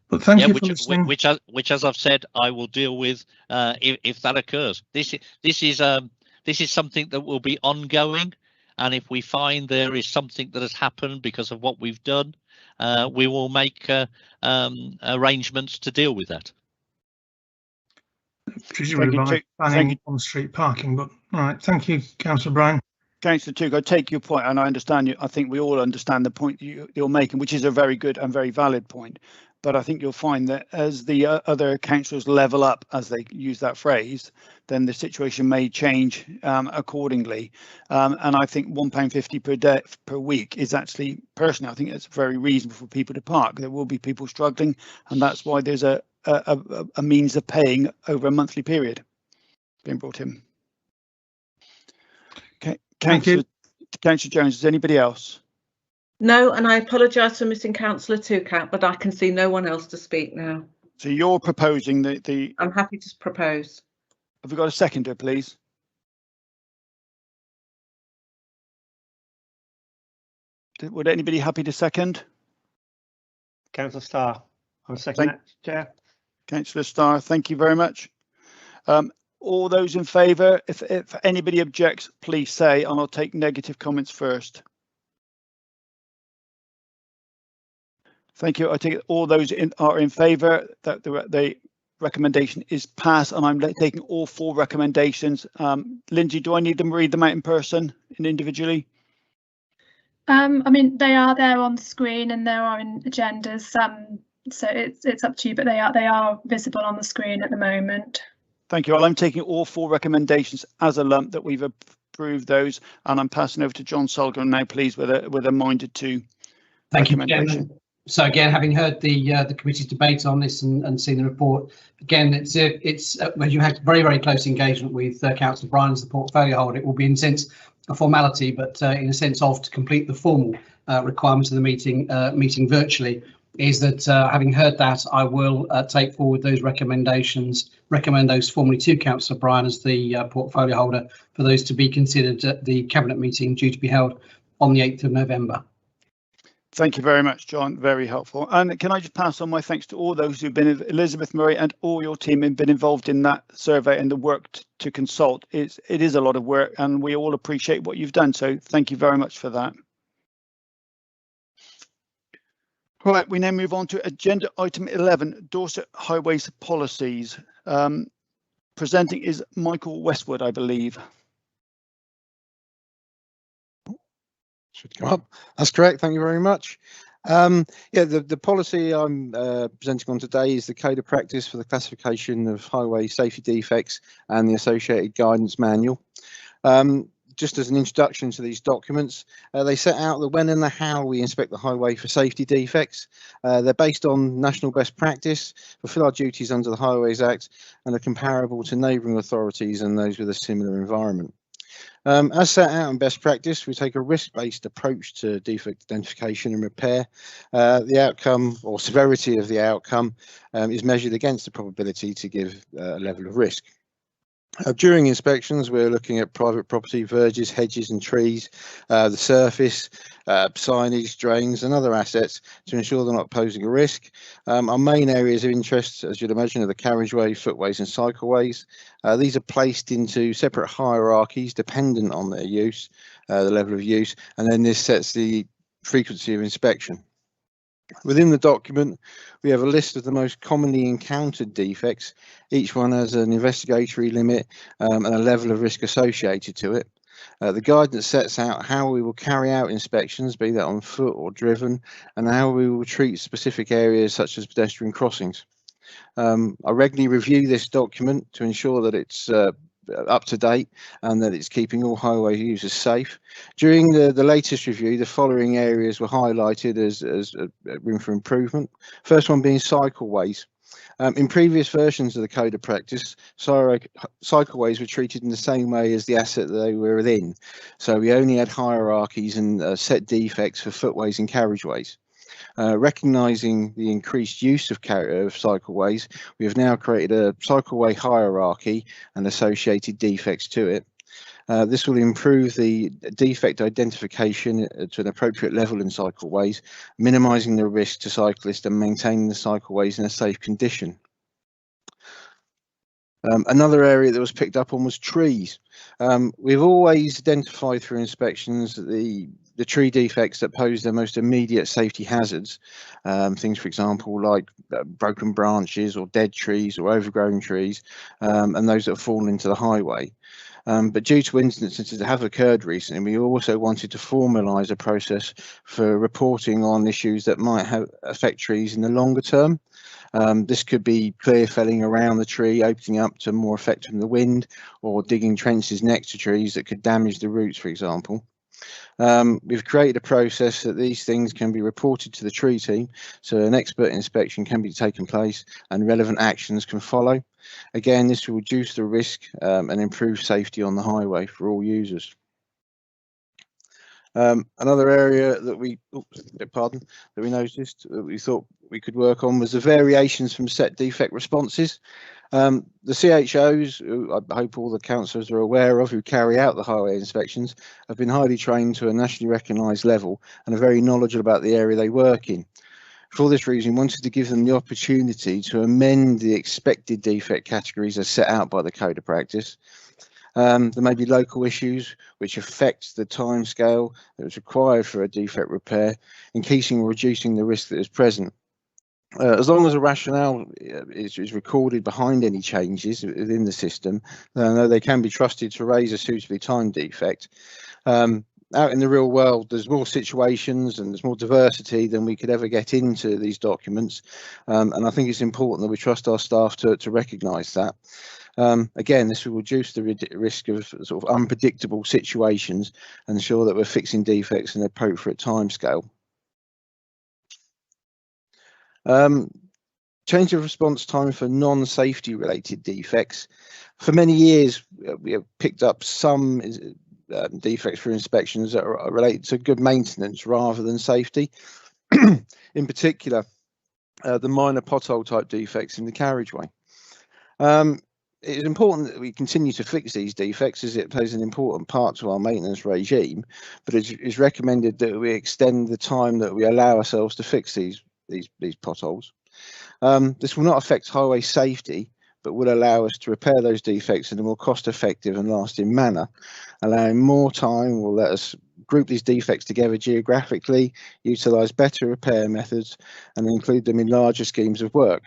But thank you for listening. Which, as I've said, I will deal with if that occurs. This is something that will be ongoing, and if we find there is something that has happened because of what we've done, we will make arrangements to deal with that. Presumably by planning on-street parking, but all right. Thank you, Councillor Bryan. Councillor Tuke, I take your point, and I understand you. I think we all understand the point you're making, which is a very good and very valid point. But I think you'll find that as the other councillors level up, as they use that phrase, then the situation may change accordingly. And I think £1.50 per day per week is actually, personally, I think it's very reasonable for people to park. There will be people struggling, and that's why there's a means of paying over a monthly period being brought in. Okay, Councillor Jones, is anybody else? No, and I apologise for missing Councillor Tukat, but I can see no one else to speak now. So you're proposing the... I'm happy to propose. Have we got a seconder, please? Would anybody happy to second? Councillor Starr. I'm second that, Chair. Councillor Starr, thank you very much. All those in favour, if anybody objects, please say, and I'll take negative comments first. Thank you. I take it all those are in favour that the recommendation is passed, and I'm taking all 4 recommendations. Lindsay, do I need them read them out in person and individually? I mean, they are there on the screen and there are in agendas. So it's up to you, but they are visible on the screen at the moment. Thank you. Well, I'm taking all 4 recommendations as a lump that we've approved those, and I'm passing over to John Sullivan now, please, with a minded to. Thank you, Chairman. So again, having heard the committee's debate on this and seen the report, again, it's you had very, very close engagement with Councillor Bryan as the portfolio holder. It will be in a sense a formality, but in a sense of to complete the formal requirements of the meeting virtually, is that having heard that, I will take forward those recommendations, recommend those formally to Councillor Bryan as the portfolio holder for those to be considered at the Cabinet meeting due to be held on the 8th of November. Thank you very much, John. Very helpful. And can I just pass on my thanks to all those who've been, Elizabeth Murray and all your team have been involved in that survey and the work to consult. It is a lot of work, and we all appreciate what you've done. So thank you very much for that. Right, we now move on to agenda item 11, Dorset Highways Policies. Presenting is Michael Westwood, I believe. Should come up. That's correct. Thank you very much. Yeah, the policy I'm presenting on today is the Code of Practice for the Classification of Highway Safety Defects and the associated guidance manual. Just as an introduction to these documents, they set out the when and the how we inspect the highway for safety defects. They're based on national best practice, fulfil our duties under the Highways Act, and are comparable to neighbouring authorities and those with a similar environment. As set out in best practice, we take a risk-based approach to defect identification and repair. The outcome or severity of the outcome is measured against the probability to give a level of risk. During inspections, we're looking at private property, verges, hedges and trees, the surface, signage, drains and other assets to ensure they're not posing a risk. Our main areas of interest, as you'd imagine, are the carriageway, footways and cycleways. These are placed into separate hierarchies dependent on their use, the level of use, and then this sets the frequency of inspection. Within the document, we have a list of the most commonly encountered defects. Each one has an investigatory limit and a level of risk associated to it. The guidance sets out how we will carry out inspections, be that on foot or driven, and how we will treat specific areas such as pedestrian crossings. I regularly review this document to ensure that it's up to date and that it's keeping all highway users safe. During the latest review, the following areas were highlighted as room for improvement. First one being cycleways. In previous versions of the Code of Practice, cycleways were treated in the same way as the asset that they were within. So we only had hierarchies and set defects for footways and carriageways. Recognising the increased use of cycleways, we have now created a cycleway hierarchy and associated defects to it. This will improve the defect identification to an appropriate level in cycleways, minimising the risk to cyclists and maintaining the cycleways in a safe condition. Another area that was picked up on was trees. We've always identified through inspections the tree defects that pose the most immediate safety hazards. Things, for example, like broken branches or dead trees or overgrown trees, and those that have fallen into the highway. But due to instances that have occurred recently, we also wanted to formalise a process for reporting on issues that might affect trees in the longer term. This could be clear felling around the tree, opening up to more effect from the wind, or digging trenches next to trees that could damage the roots, for example. We've created a process that these things can be reported to the tree team, so an expert inspection can be taken place and relevant actions can follow. Again, this will reduce the risk and improve safety on the highway for all users. Another area that we noticed that we thought we could work on was the variations from set defect responses. The CHOs, who I hope all the councillors are aware of, who carry out the highway inspections, have been highly trained to a nationally recognised level and are very knowledgeable about the area they work in. For this reason, we wanted to give them the opportunity to amend the expected defect categories as set out by the Code of Practice. There may be local issues which affect the timescale that is required for a defect repair, increasing or reducing the risk that is present. As long as a rationale is recorded behind any changes within the system, then they can be trusted to raise a suitably timed defect. Out in the real world, there's more situations and there's more diversity than we could ever get into these documents. And I think it's important that we trust our staff to recognise that. Again, this will reduce the risk of sort of unpredictable situations and ensure that we're fixing defects in an appropriate timescale. Change of response time for non-safety related defects. For many years, we have picked up some defects for inspections that are related to good maintenance rather than safety. In particular, the minor pothole type defects in the carriageway. It is important that we continue to fix these defects as it plays an important part to our maintenance regime, but it is recommended that we extend the time that we allow ourselves to fix these potholes. This will not affect highway safety, but will allow us to repair those defects in a more cost-effective and lasting manner. Allowing more time will let us group these defects together geographically, utilise better repair methods, and include them in larger schemes of work.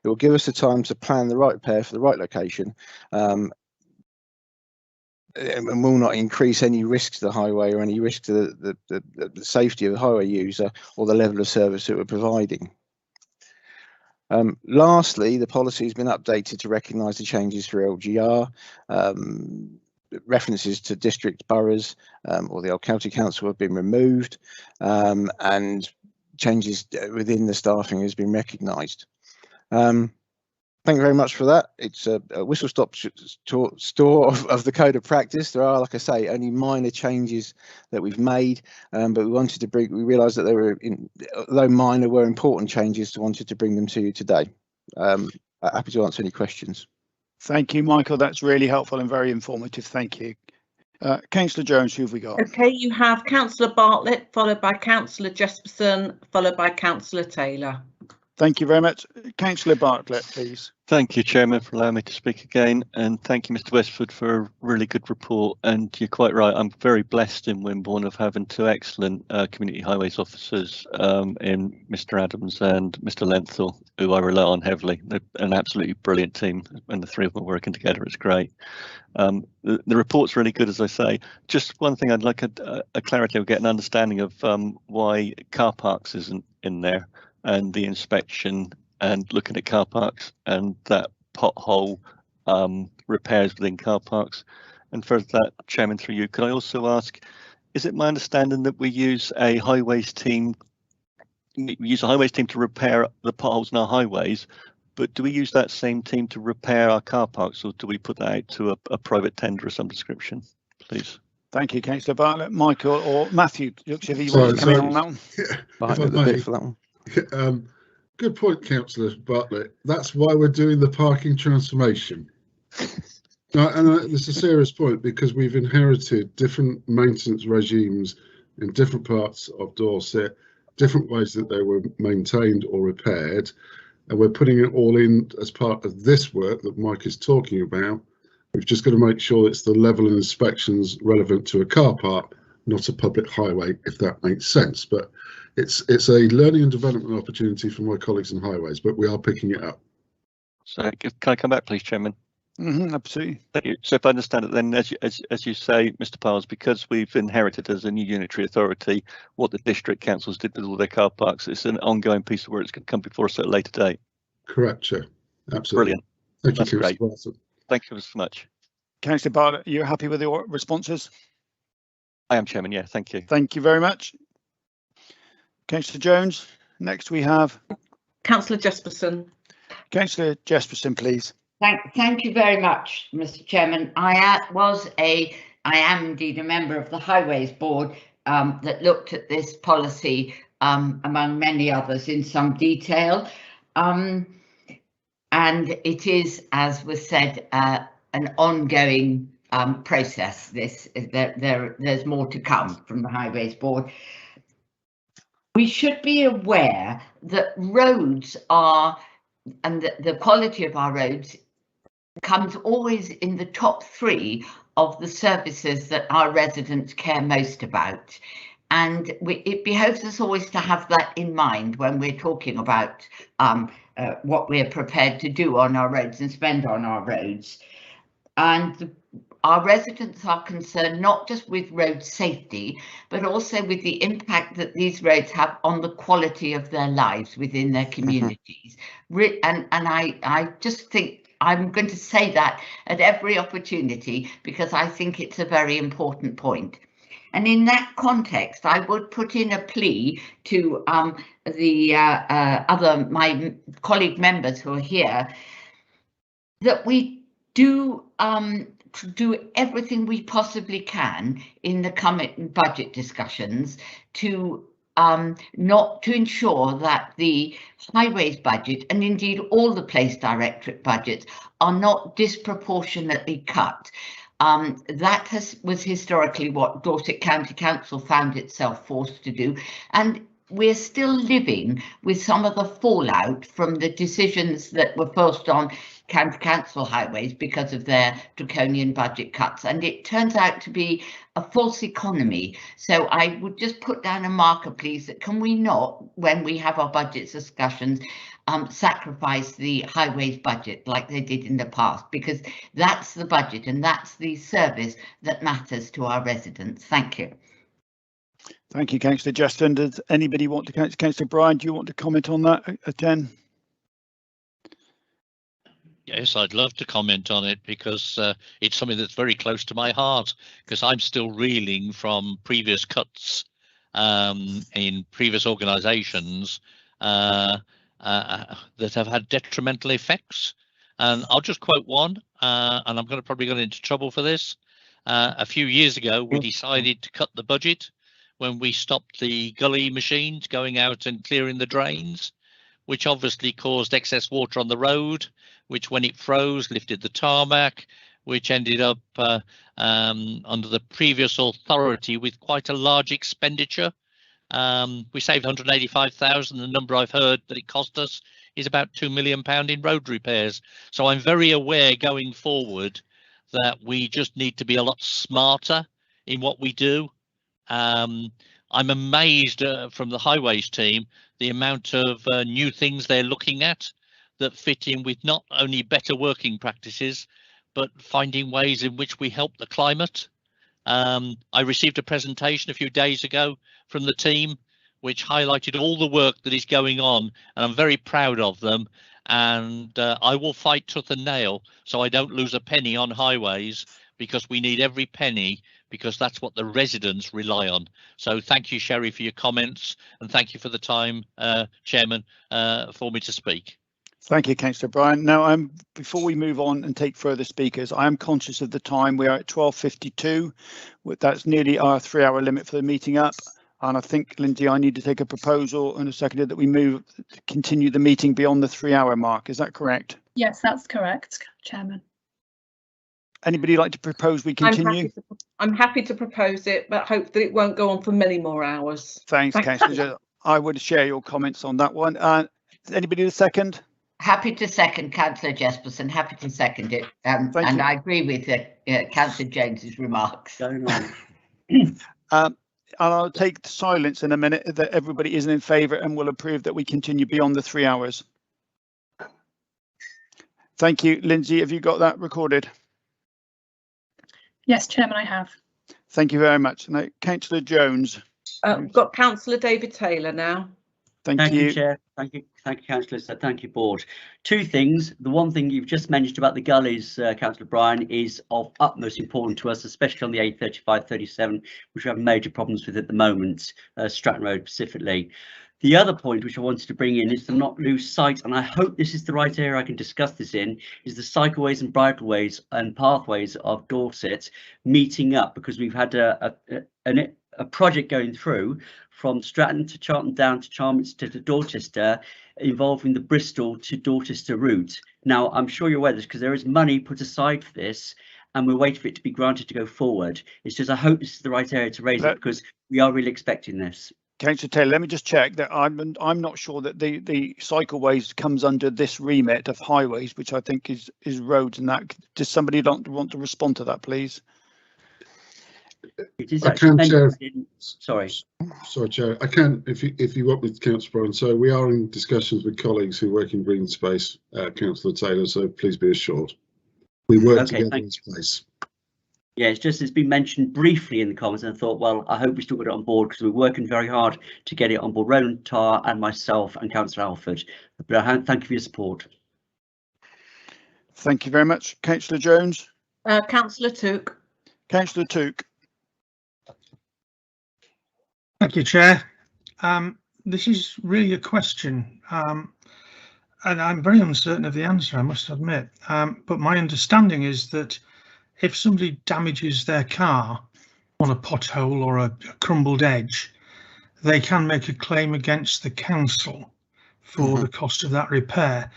It will give us the time to plan the right repair for the right location, and will not increase any risk to the highway or any risk to the safety of the highway user or the level of service that we're providing. Lastly, the policy has been updated to recognise the changes through LGR. References to district boroughs or the old county council have been removed, and changes within the staffing has been recognised. Thank you very much for that. It's a whistle-stop tour of the code of practice. There are, like I say, only minor changes that we've made, but we realised that they were, though minor, were important changes, so wanted to bring them to you today. Happy to answer any questions. Thank you, Michael. That's really helpful and very informative. Thank you. Councillor Jones, who have we got? Okay, you have Councillor Bartlett, followed by Councillor Jesperson, followed by Councillor Taylor. Thank you very much. Councillor Bartlett, please. Thank you, Chairman, for allowing me to speak again, and thank you, Mr. Westford, for a really good report. And you're quite right, I'm very blessed in Wimborne of having two excellent community highways officers in Mr. Adams and Mr. Lenthal, who I rely on heavily. They're an absolutely brilliant team, and the three of them working together, it's great. The report's really good, as I say. Just one thing I'd like a clarity or get an understanding of why car parks isn't in there, and the inspection and looking at car parks and that pothole repairs within car parks. And for that, Chairman, through you, could I also ask, is it my understanding that we use a highways team to repair the potholes in our highways, but do we use that same team to repair our car parks, or do we put that out to a private tender of some description, please? Thank you, Councillor Bartlett. Michael or Matthew, looks if you want to come in on that one. If I may, for that one. Good point, Councillor Bartlett. That's why we're doing the parking transformation. It's a serious point, because we've inherited different maintenance regimes in different parts of Dorset, different ways that they were maintained or repaired, and we're putting it all in as part of this work that Mike is talking about. We've just got to make sure it's the level of inspections relevant to a car park, not a public highway, if that makes sense. But it's a learning and development opportunity for my colleagues in highways, but we are picking it up. So can I come back, please, Chairman? Absolutely. Thank you. So if I understand it, then as you say, Mr. Piles, because we've inherited as a new unitary authority what the district councils did with all their car parks, it's an ongoing piece of work that's going to come before us at a later date. Correct, Chair. Absolutely. Brilliant. Thank you, That's great. Councillor. Thank you so much. Councillor Bartlett, you're happy with your responses? I am, Chairman. Yeah, thank you. Thank you very much. Councillor Jones. Next we have Councillor Jesperson. Councillor Jesperson, please. Thank you very much, Mr. Chairman. I am indeed a member of the Highways Board that looked at this policy among many others in some detail. And it is, as was said, an ongoing process. There's more to come from the Highways Board. We should be aware that roads are, and the quality of our roads comes always in the top three of the services that our residents care most about. And it behoves us always to have that in mind when we're talking about what we're prepared to do on our roads and spend on our roads. And our residents are concerned not just with road safety, but also with the impact that these roads have on the quality of their lives within their communities. And I just think I'm going to say that at every opportunity, because I think it's a very important point. And in that context, I would put in a plea to my colleague members who are here, that we do everything we possibly can in the coming budget discussions to ensure that the highways budget, and indeed all the police directorate budgets, are not disproportionately cut. That was historically what Dorset County Council found itself forced to do, and we're still living with some of the fallout from the decisions that were forced on county council highways because of their draconian budget cuts, and it turns out to be a false economy. So I would just put down a marker, please, that can we not, when we have our budget discussions, sacrifice the highways budget like they did in the past, because that's the budget and that's the service that matters to our residents. Thank you. Thank you, Councillor Justin. Does anybody want to, Councillor Bryan, do you want to comment on that again? Yes, I'd love to comment on it, because it's something that's very close to my heart, because I'm still reeling from previous cuts in previous organisations that have had detrimental effects. And I'll just quote one, and I'm probably going into trouble for this. A few years ago, we decided to cut the budget when we stopped the gully machines going out and clearing the drains, which obviously caused excess water on the road, which when it froze lifted the tarmac, which ended up under the previous authority with quite a large expenditure. We saved 185,000. The number I've heard that it cost us is about £2 million in road repairs. So I'm very aware going forward that we just need to be a lot smarter in what we do. I'm amazed from the highways team, the amount of new things they're looking at that fit in with not only better working practices, but finding ways in which we help the climate. I received a presentation a few days ago from the team, which highlighted all the work that is going on, and I'm very proud of them. And I will fight tooth and nail so I don't lose a penny on highways, because we need every penny, because that's what the residents rely on. So thank you, Sherry, for your comments, and thank you for the time, Chairman, for me to speak. Thank you, Councillor Bryan. Now, before we move on and take further speakers, I am conscious of the time. We are at 12:52. That's nearly our 3-hour limit for the meeting up. And I think, Lindsay, I need to take a proposal and a seconder that we continue the meeting beyond the 3-hour mark. Is that correct? Yes, that's correct, Chairman. Anybody like to propose we continue? I'm happy to propose it, but hope that it won't go on for many more hours. Thanks, Councillor. I would share your comments on that one. Anybody to second? Happy to second, Councillor Jesperson. Happy to second it. And I agree with Councillor James's remarks. And I'll take silence in a minute that everybody isn't in favour and will approve that we continue beyond the 3 hours. Thank you. Lindsay, have you got that recorded? Yes, Chairman, I have. Thank you very much. Now, Councillor Jones. We've got Councillor David Taylor now. Thank you, Chair. Thank you, Councillors. Thank you, Board. Two things. The one thing you've just mentioned about the gullies, Councillor Bryan, is of utmost importance to us, especially on the A35-37, which we have major problems with at the moment, Stratton Road specifically. The other point which I wanted to bring in is to not lose sight, and I hope this is the right area I can discuss this in, is the cycleways and bridleways and pathways of Dorset meeting up, because we've had a project going through from Stratton to Charlton down to Charminster to Dorchester, involving the Bristol to Dorchester route. Now, I'm sure you're aware of this because there is money put aside for this, and we're waiting for it to be granted to go forward. It's just I hope this is the right area to raise it, because we are really expecting this. Councillor Taylor, let me just check that I'm not sure that the cycleways comes under this remit of highways, which I think is roads and that. Does somebody want to respond to that, please? It is I can, Chair. Sorry, Chair. I can, if you want me to, Councillor Bryan. So we are in discussions with colleagues who work in green space, Councillor Taylor. So please be assured, we work together in space. Yeah, it's been mentioned briefly in the comments, and I thought, well, I hope we still got it on board, because we're working very hard to get it on board. Roland Tarr and myself and Councillor Alford. But thank you for your support. Thank you very much, Councillor Jones. Councillor Took. Councillor Took. Thank you, Chair. This is really a question, and I'm very uncertain of the answer, I must admit. But my understanding is that if somebody damages their car on a pothole or a crumbled edge, they can make a claim against the council for the cost of that repair.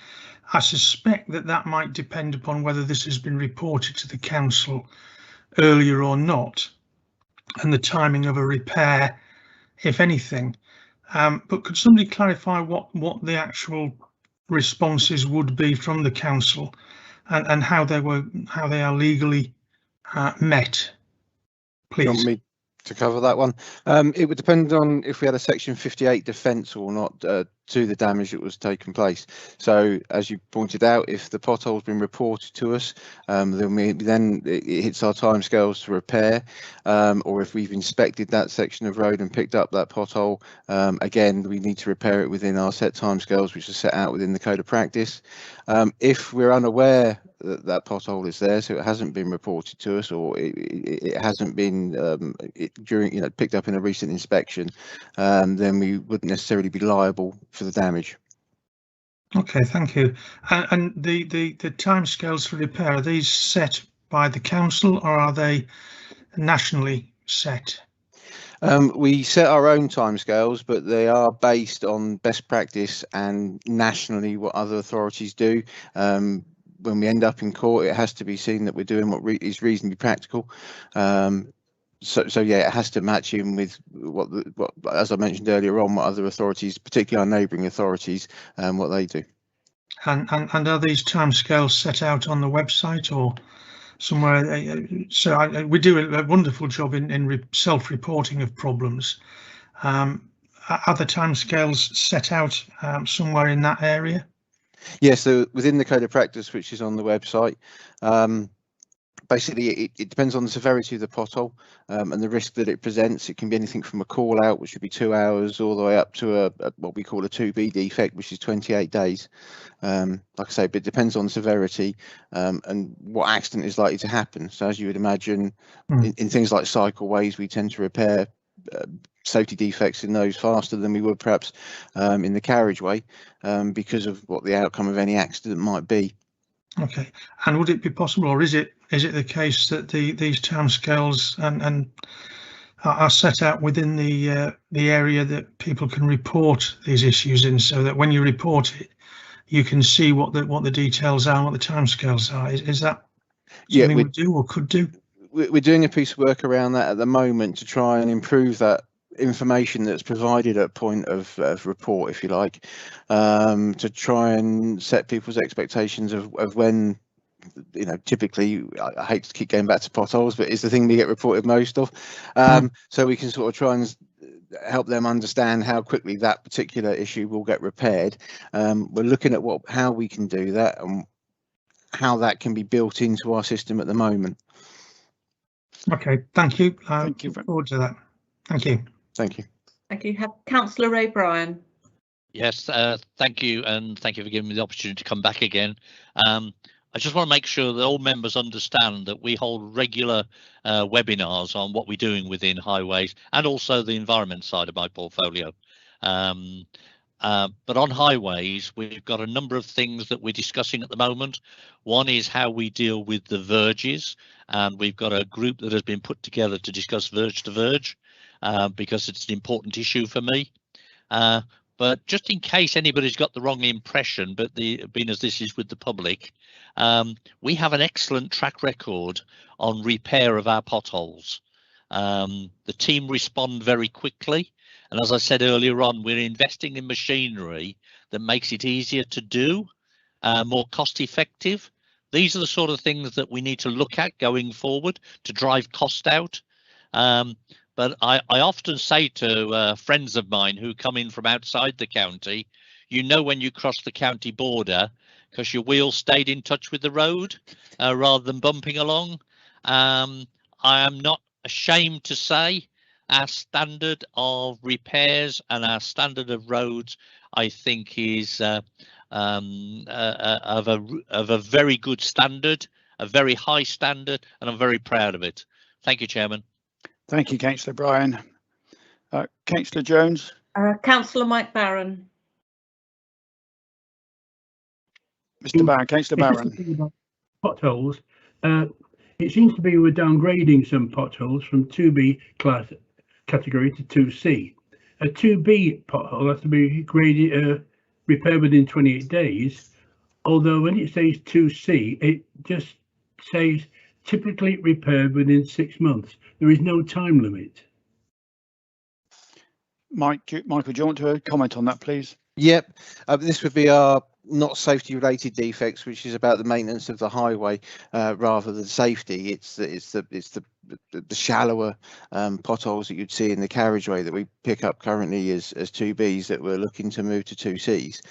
I suspect that might depend upon whether this has been reported to the council earlier or not, and the timing of a repair, if anything. but could somebody clarify what the actual responses would be from the council, and how they are legally met, please? You want me to cover that one? It would depend on if we had a Section 58 defence or not to the damage that was taking place. So, as you pointed out, if the pothole's been reported to us, then it hits our timescales to repair, or if we've inspected that section of road and picked up that pothole, again, we need to repair it within our set timescales, which are set out within the Code of Practice. If we're unaware that pothole is there, so it hasn't been reported to us, or it hasn't been during picked up in a recent inspection, then we wouldn't necessarily be liable for the damage. Okay, thank you. And the timescales for repair, are these set by the council or are they nationally set? We set our own timescales, but they are based on best practice and nationally what other authorities do. When we end up in court, it has to be seen that we're doing what is reasonably practical. So yeah, it has to match in with what as I mentioned earlier on, what other authorities, particularly our neighbouring authorities, what they do. And are these timescales set out on the website or somewhere? We do a wonderful job in self-reporting of problems. Are the timescales set out somewhere in that area? Yeah, so within the Code of Practice, which is on the website, basically it depends on the severity of the pothole and the risk that it presents. It can be anything from a call out, which would be 2 hours, all the way up to a what we call a 2B defect, which is 28 days. Like I say, but it depends on the severity and what accident is likely to happen. So as you would imagine, in things like cycleways, we tend to repair safety defects in those faster than we would perhaps in the carriageway, because of what the outcome of any accident might be. Okay, and would it be possible, or is it the case that these timescales and are set out within the area that people can report these issues in, so that when you report it, you can see what the details are, what the timescales are? Is that something we do or could do? We're doing a piece of work around that at the moment to try and improve that information that's provided at point of report, if you like, to try and set people's expectations of when, typically, I hate to keep going back to potholes, but it's the thing we get reported most of. So we can sort of try and help them understand how quickly that particular issue will get repaired. We're looking at how we can do that and how that can be built into our system at the moment. Okay, thank you. Thank you. Look forward to that. Thank you. Thank you. Thank you. Have Councillor Ray Bryan. Yes, thank you, and thank you for giving me the opportunity to come back again. I just want to make sure that all members understand that we hold regular webinars on what we're doing within highways and also the environment side of my portfolio. But on highways, we've got a number of things that we're discussing at the moment. One is how we deal with the verges, and we've got a group that has been put together to discuss verge to verge, because it's an important issue for me. But just in case anybody's got the wrong impression, but being as this is with the public, we have an excellent track record on repair of our potholes. The team respond very quickly. And as I said earlier on, we're investing in machinery that makes it easier to do, more cost effective. These are the sort of things that we need to look at going forward to drive cost out. But I often say to friends of mine who come in from outside the county, when you cross the county border, because your wheels stayed in touch with the road rather than bumping along. I am not ashamed to say our standard of repairs and our standard of roads, I think, is of a very good standard, a very high standard, and I'm very proud of it. Thank you, Chairman. Thank you, Councillor Bryan. Councillor Jones. Councillor Mike Barron. Mr. Barron, Councillor Barron. Potholes. It seems to be we're downgrading some potholes from 2B class category to 2C. A 2B pothole has to be graded, repaired within 28 days, although when it says 2C, it just says typically repaired within 6 months. There is no time limit. Michael, do you want to comment on that, please? Yep, this would be our not safety related defects, which is about the maintenance of the highway rather than safety. It's the shallower potholes that you'd see in the carriageway that we pick up currently as 2Bs that we're looking to move to 2Cs.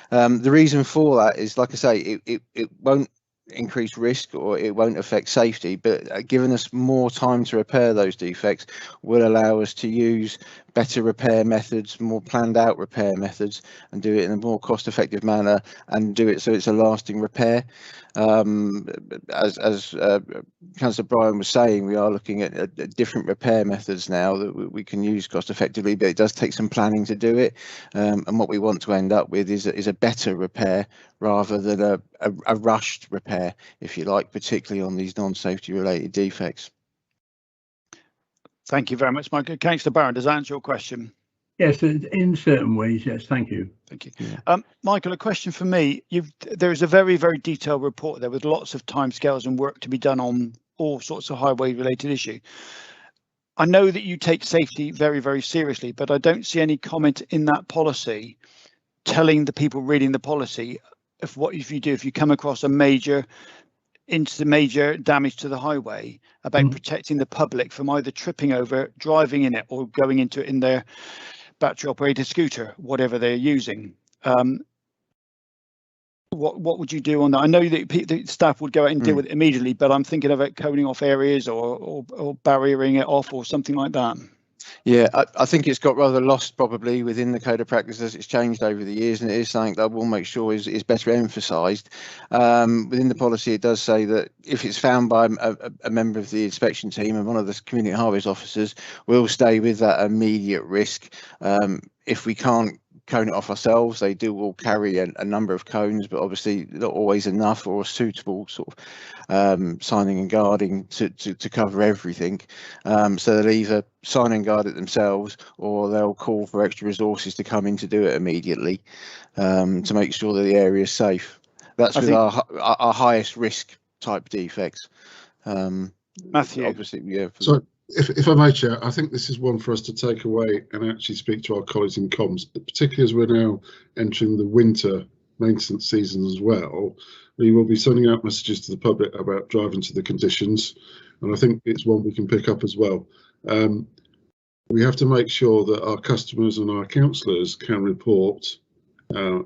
The reason for that is, like I say, it won't increase risk or it won't affect safety, but giving us more time to repair those defects will allow us to use better repair methods, more planned out repair methods, and do it in a more cost effective manner and do it so it's a lasting repair. As Councillor Bryan was saying, we are looking at different repair methods now that we can use cost effectively, but it does take some planning to do it, and what we want to end up with is a better repair rather than a rushed repair, if you like, particularly on these non-safety related defects. Thank you very much, Michael. Councillor Barron, does that answer your question? Yes, in certain ways, yes. Thank you. Thank you. Yeah. Michael, a question for me. There is a very, very detailed report there with lots of timescales and work to be done on all sorts of highway-related issues. I know that you take safety very, very seriously, but I don't see any comment in that policy telling the people reading the policy if you come across a major damage to the highway, about protecting the public from either tripping over, driving in it, or going into it in their battery operated scooter, whatever they're using. What would you do on that? I know that the staff would go out and deal with it immediately, but I'm thinking of it coning off areas or barriering it off or something like that. Yeah, I think it's got rather lost probably within the code of practice as it's changed over the years, and it is something that we'll make sure is better emphasised. Within the policy, it does say that if it's found by a member of the inspection team and one of the community highways officers, will stay with that immediate risk. If we can't cone it off ourselves, they all carry a number of cones, but obviously not always enough or a suitable sort of signing and guarding to cover everything. So they'll either sign and guard it themselves, or they'll call for extra resources to come in to do it immediately, to make sure that the area is safe. That's with our highest risk type defects. Matthew, obviously, yeah. So if I may, Chair, I think this is one for us to take away and actually speak to our colleagues in comms, particularly as we're now entering the winter maintenance season as well. We will be sending out messages to the public about driving to the conditions, and I think it's one we can pick up as well. We have to make sure that our customers and our councillors can report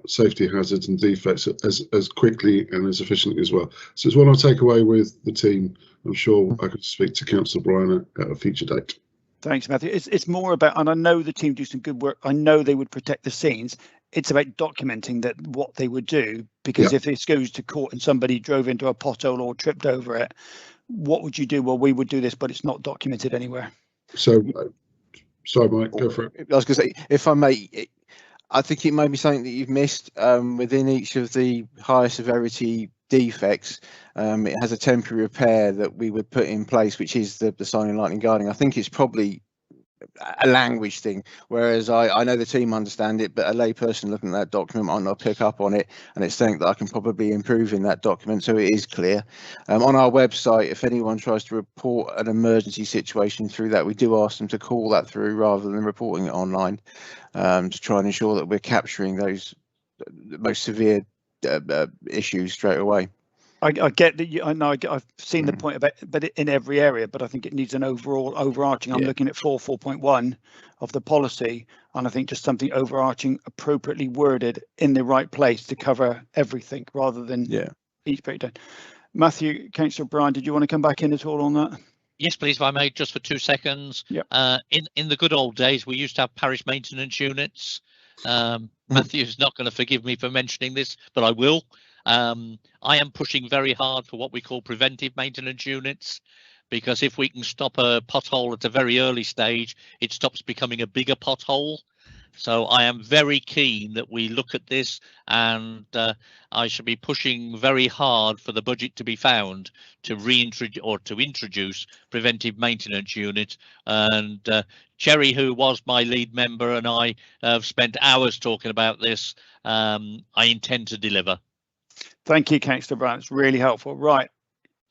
safety hazards and defects as quickly and as efficiently as well. So it's one I'll take away with the team. I'm sure I could speak to Councillor Bryan at a future date. Thanks, Matthew. It's more about, and I know the team do some good work. I know they would protect the scenes. It's about documenting that what they would do, because if this goes to court and somebody drove into a pothole or tripped over it, what would you do? Well, we would do this, but it's not documented anywhere. So, sorry, Mike, go for it. I was going to say, if I may, I think it may be something that you've missed within each of the higher severity defects. It has a temporary repair that we would put in place, which is the signing, lightning, guarding. I think it's probably a language thing, whereas I know the team understand it, but a lay person looking at that document might not pick up on it, and it's something that I can probably improve in that document so it is clear. On our website, if anyone tries to report an emergency situation through that, we do ask them to call that through rather than reporting it online, to try and ensure that we're capturing those most severe issues straight away. I get that. I know I've seen the point about, but in every area. But I think it needs an overall overarching. I'm looking at 4.1 of the policy, and I think just something overarching, appropriately worded in the right place to cover everything, rather than each breakdown. Matthew, Councillor Bryan, did you want to come back in at all on that? Yes, please, if I may, just for 2 seconds. Yep. In the good old days, we used to have parish maintenance units. Matthew's not going to forgive me for mentioning this, but I will. I am pushing very hard for what we call preventive maintenance units, because if we can stop a pothole at a very early stage, it stops becoming a bigger pothole. So I am very keen that we look at this, and I shall be pushing very hard for the budget to be found to reintroduce or to introduce preventive maintenance unit. And Cherry, who was my lead member, and I have spent hours talking about this. I intend to deliver. Thank you, Councillor Bryan. It's really helpful. Right,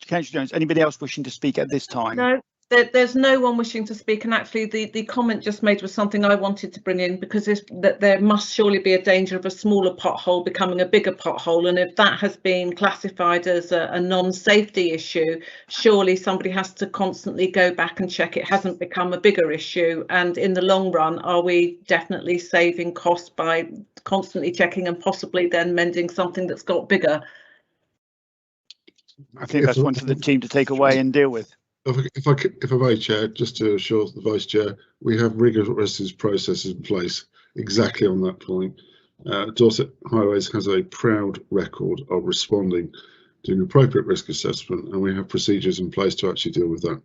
Councillor Jones, anybody else wishing to speak at this time? No, There's no one wishing to speak, and actually the comment just made was something I wanted to bring in, because that there must surely be a danger of a smaller pothole becoming a bigger pothole, and if that has been classified as a non-safety issue, surely somebody has to constantly go back and check it hasn't become a bigger issue. And in the long run, are we definitely saving costs by constantly checking and possibly then mending something that's got bigger? I think that's one for the team to take away and deal with. If I may, Chair, just to assure the Vice Chair, we have rigorous processes in place exactly on that point. Dorset Highways has a proud record of responding to an appropriate risk assessment, and we have procedures in place to actually deal with that.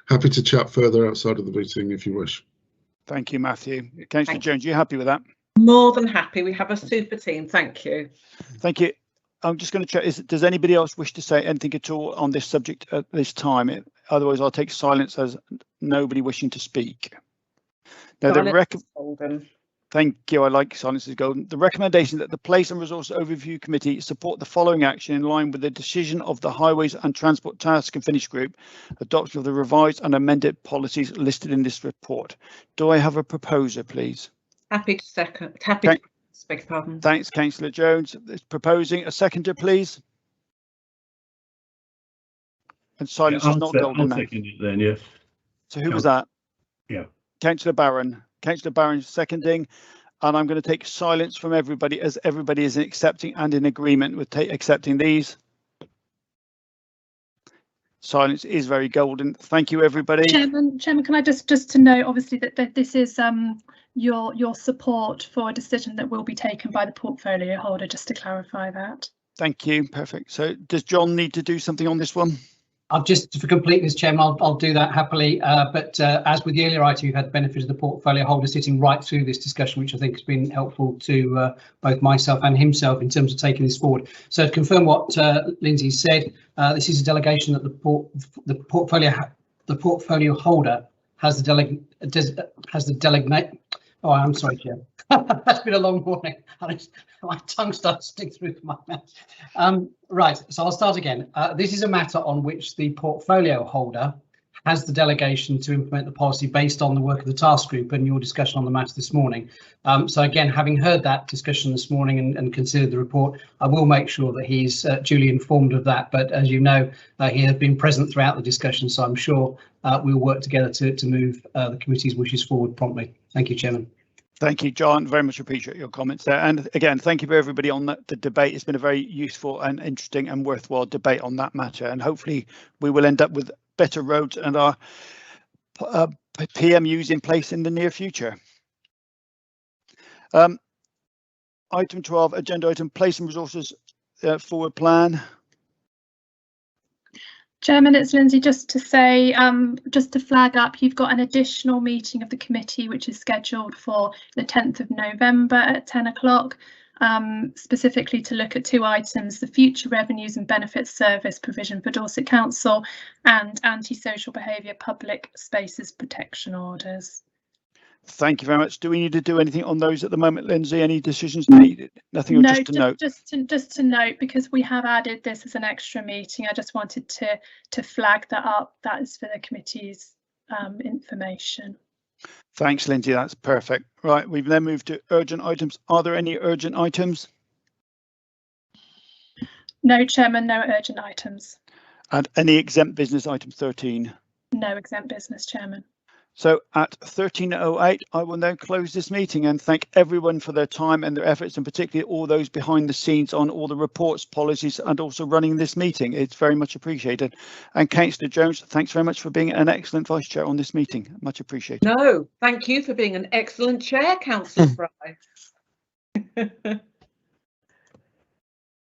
Happy to chat further outside of the meeting if you wish. Thank you, Matthew. Councillor Jones, are you happy with that? More than happy. We have a super team. Thank you. Thank you. I'm just going to check. Does anybody else wish to say anything at all on this subject at this time? Otherwise, I'll take silence as nobody wishing to speak. Now, thank you. I like silence is golden. The recommendation that the Place and Resource Overview Committee support the following action in line with the decision of the Highways and Transport Task and Finish Group, adoption of the revised and amended policies listed in this report. Do I have a proposer, please? Happy to second. Happy. Okay. Beg your pardon. Thanks, Councillor Jones. Proposing a seconder, please. And silence is not golden. I'll second it then, yes. So who was that? Yeah. Councillor Barron. Councillor Barron seconding, and I'm going to take silence from everybody as everybody is accepting and in agreement with accepting these. Silence is very golden. Thank you, everybody. Chairman, can I just to note, obviously, that this is your support for a decision that will be taken by the portfolio holder, just to clarify that. Thank you. Perfect. So does John need to do something on this one? I'll just, for completeness, Chairman, I'll do that happily. But as with the earlier item, you've had the benefit of the portfolio holder sitting right through this discussion, which I think has been helpful to both myself and himself in terms of taking this forward. So to confirm what Lindsay said, this is a delegation that the portfolio holder has the delegate. Oh, I'm sorry, Chair. That's been a long morning. My tongue starts to stick through my mouth. Right, so I'll start again. This is a matter on which the portfolio holder has the delegation to implement the policy based on the work of the task group and your discussion on the matter this morning. So again, having heard that discussion this morning and considered the report, I will make sure that he's duly informed of that. But as you know, he has been present throughout the discussion, so I'm sure we'll work together to move the committee's wishes forward promptly. Thank you, Chairman. Thank you, John. Very much appreciate your comments there. And again, thank you for everybody on the debate. It's been a very useful and interesting and worthwhile debate on that matter. And hopefully we will end up with better roads and our PMUs in place in the near future. Item 12, agenda item, Place and Resources Forward Plan. Chairman, it's Lindsay. Just to say, just to flag up, you've got an additional meeting of the committee which is scheduled for the 10th of November at 10 o'clock, specifically to look at two items: the future revenues and benefits service provision for Dorset Council and antisocial behaviour public spaces protection orders. Thank you very much. Do we need to do anything on those at the moment, Lindsay? Any decisions needed? Nothing, or no, just to note? Just to note, because we have added this as an extra meeting, I just wanted to flag that up. That is for the committee's information. Thanks, Lindsay. That's perfect. Right, we've then moved to urgent items. Are there any urgent items? No, Chairman, no urgent items. And any exempt business, item 13? No exempt business, Chairman. So at 13:08, I will now close this meeting and thank everyone for their time and their efforts, and particularly all those behind the scenes on all the reports, policies, and also running this meeting. It's very much appreciated. And Councillor Jones, thanks very much for being an excellent Vice Chair on this meeting. Much appreciated. No, thank you for being an excellent Chair, Councillor Fry.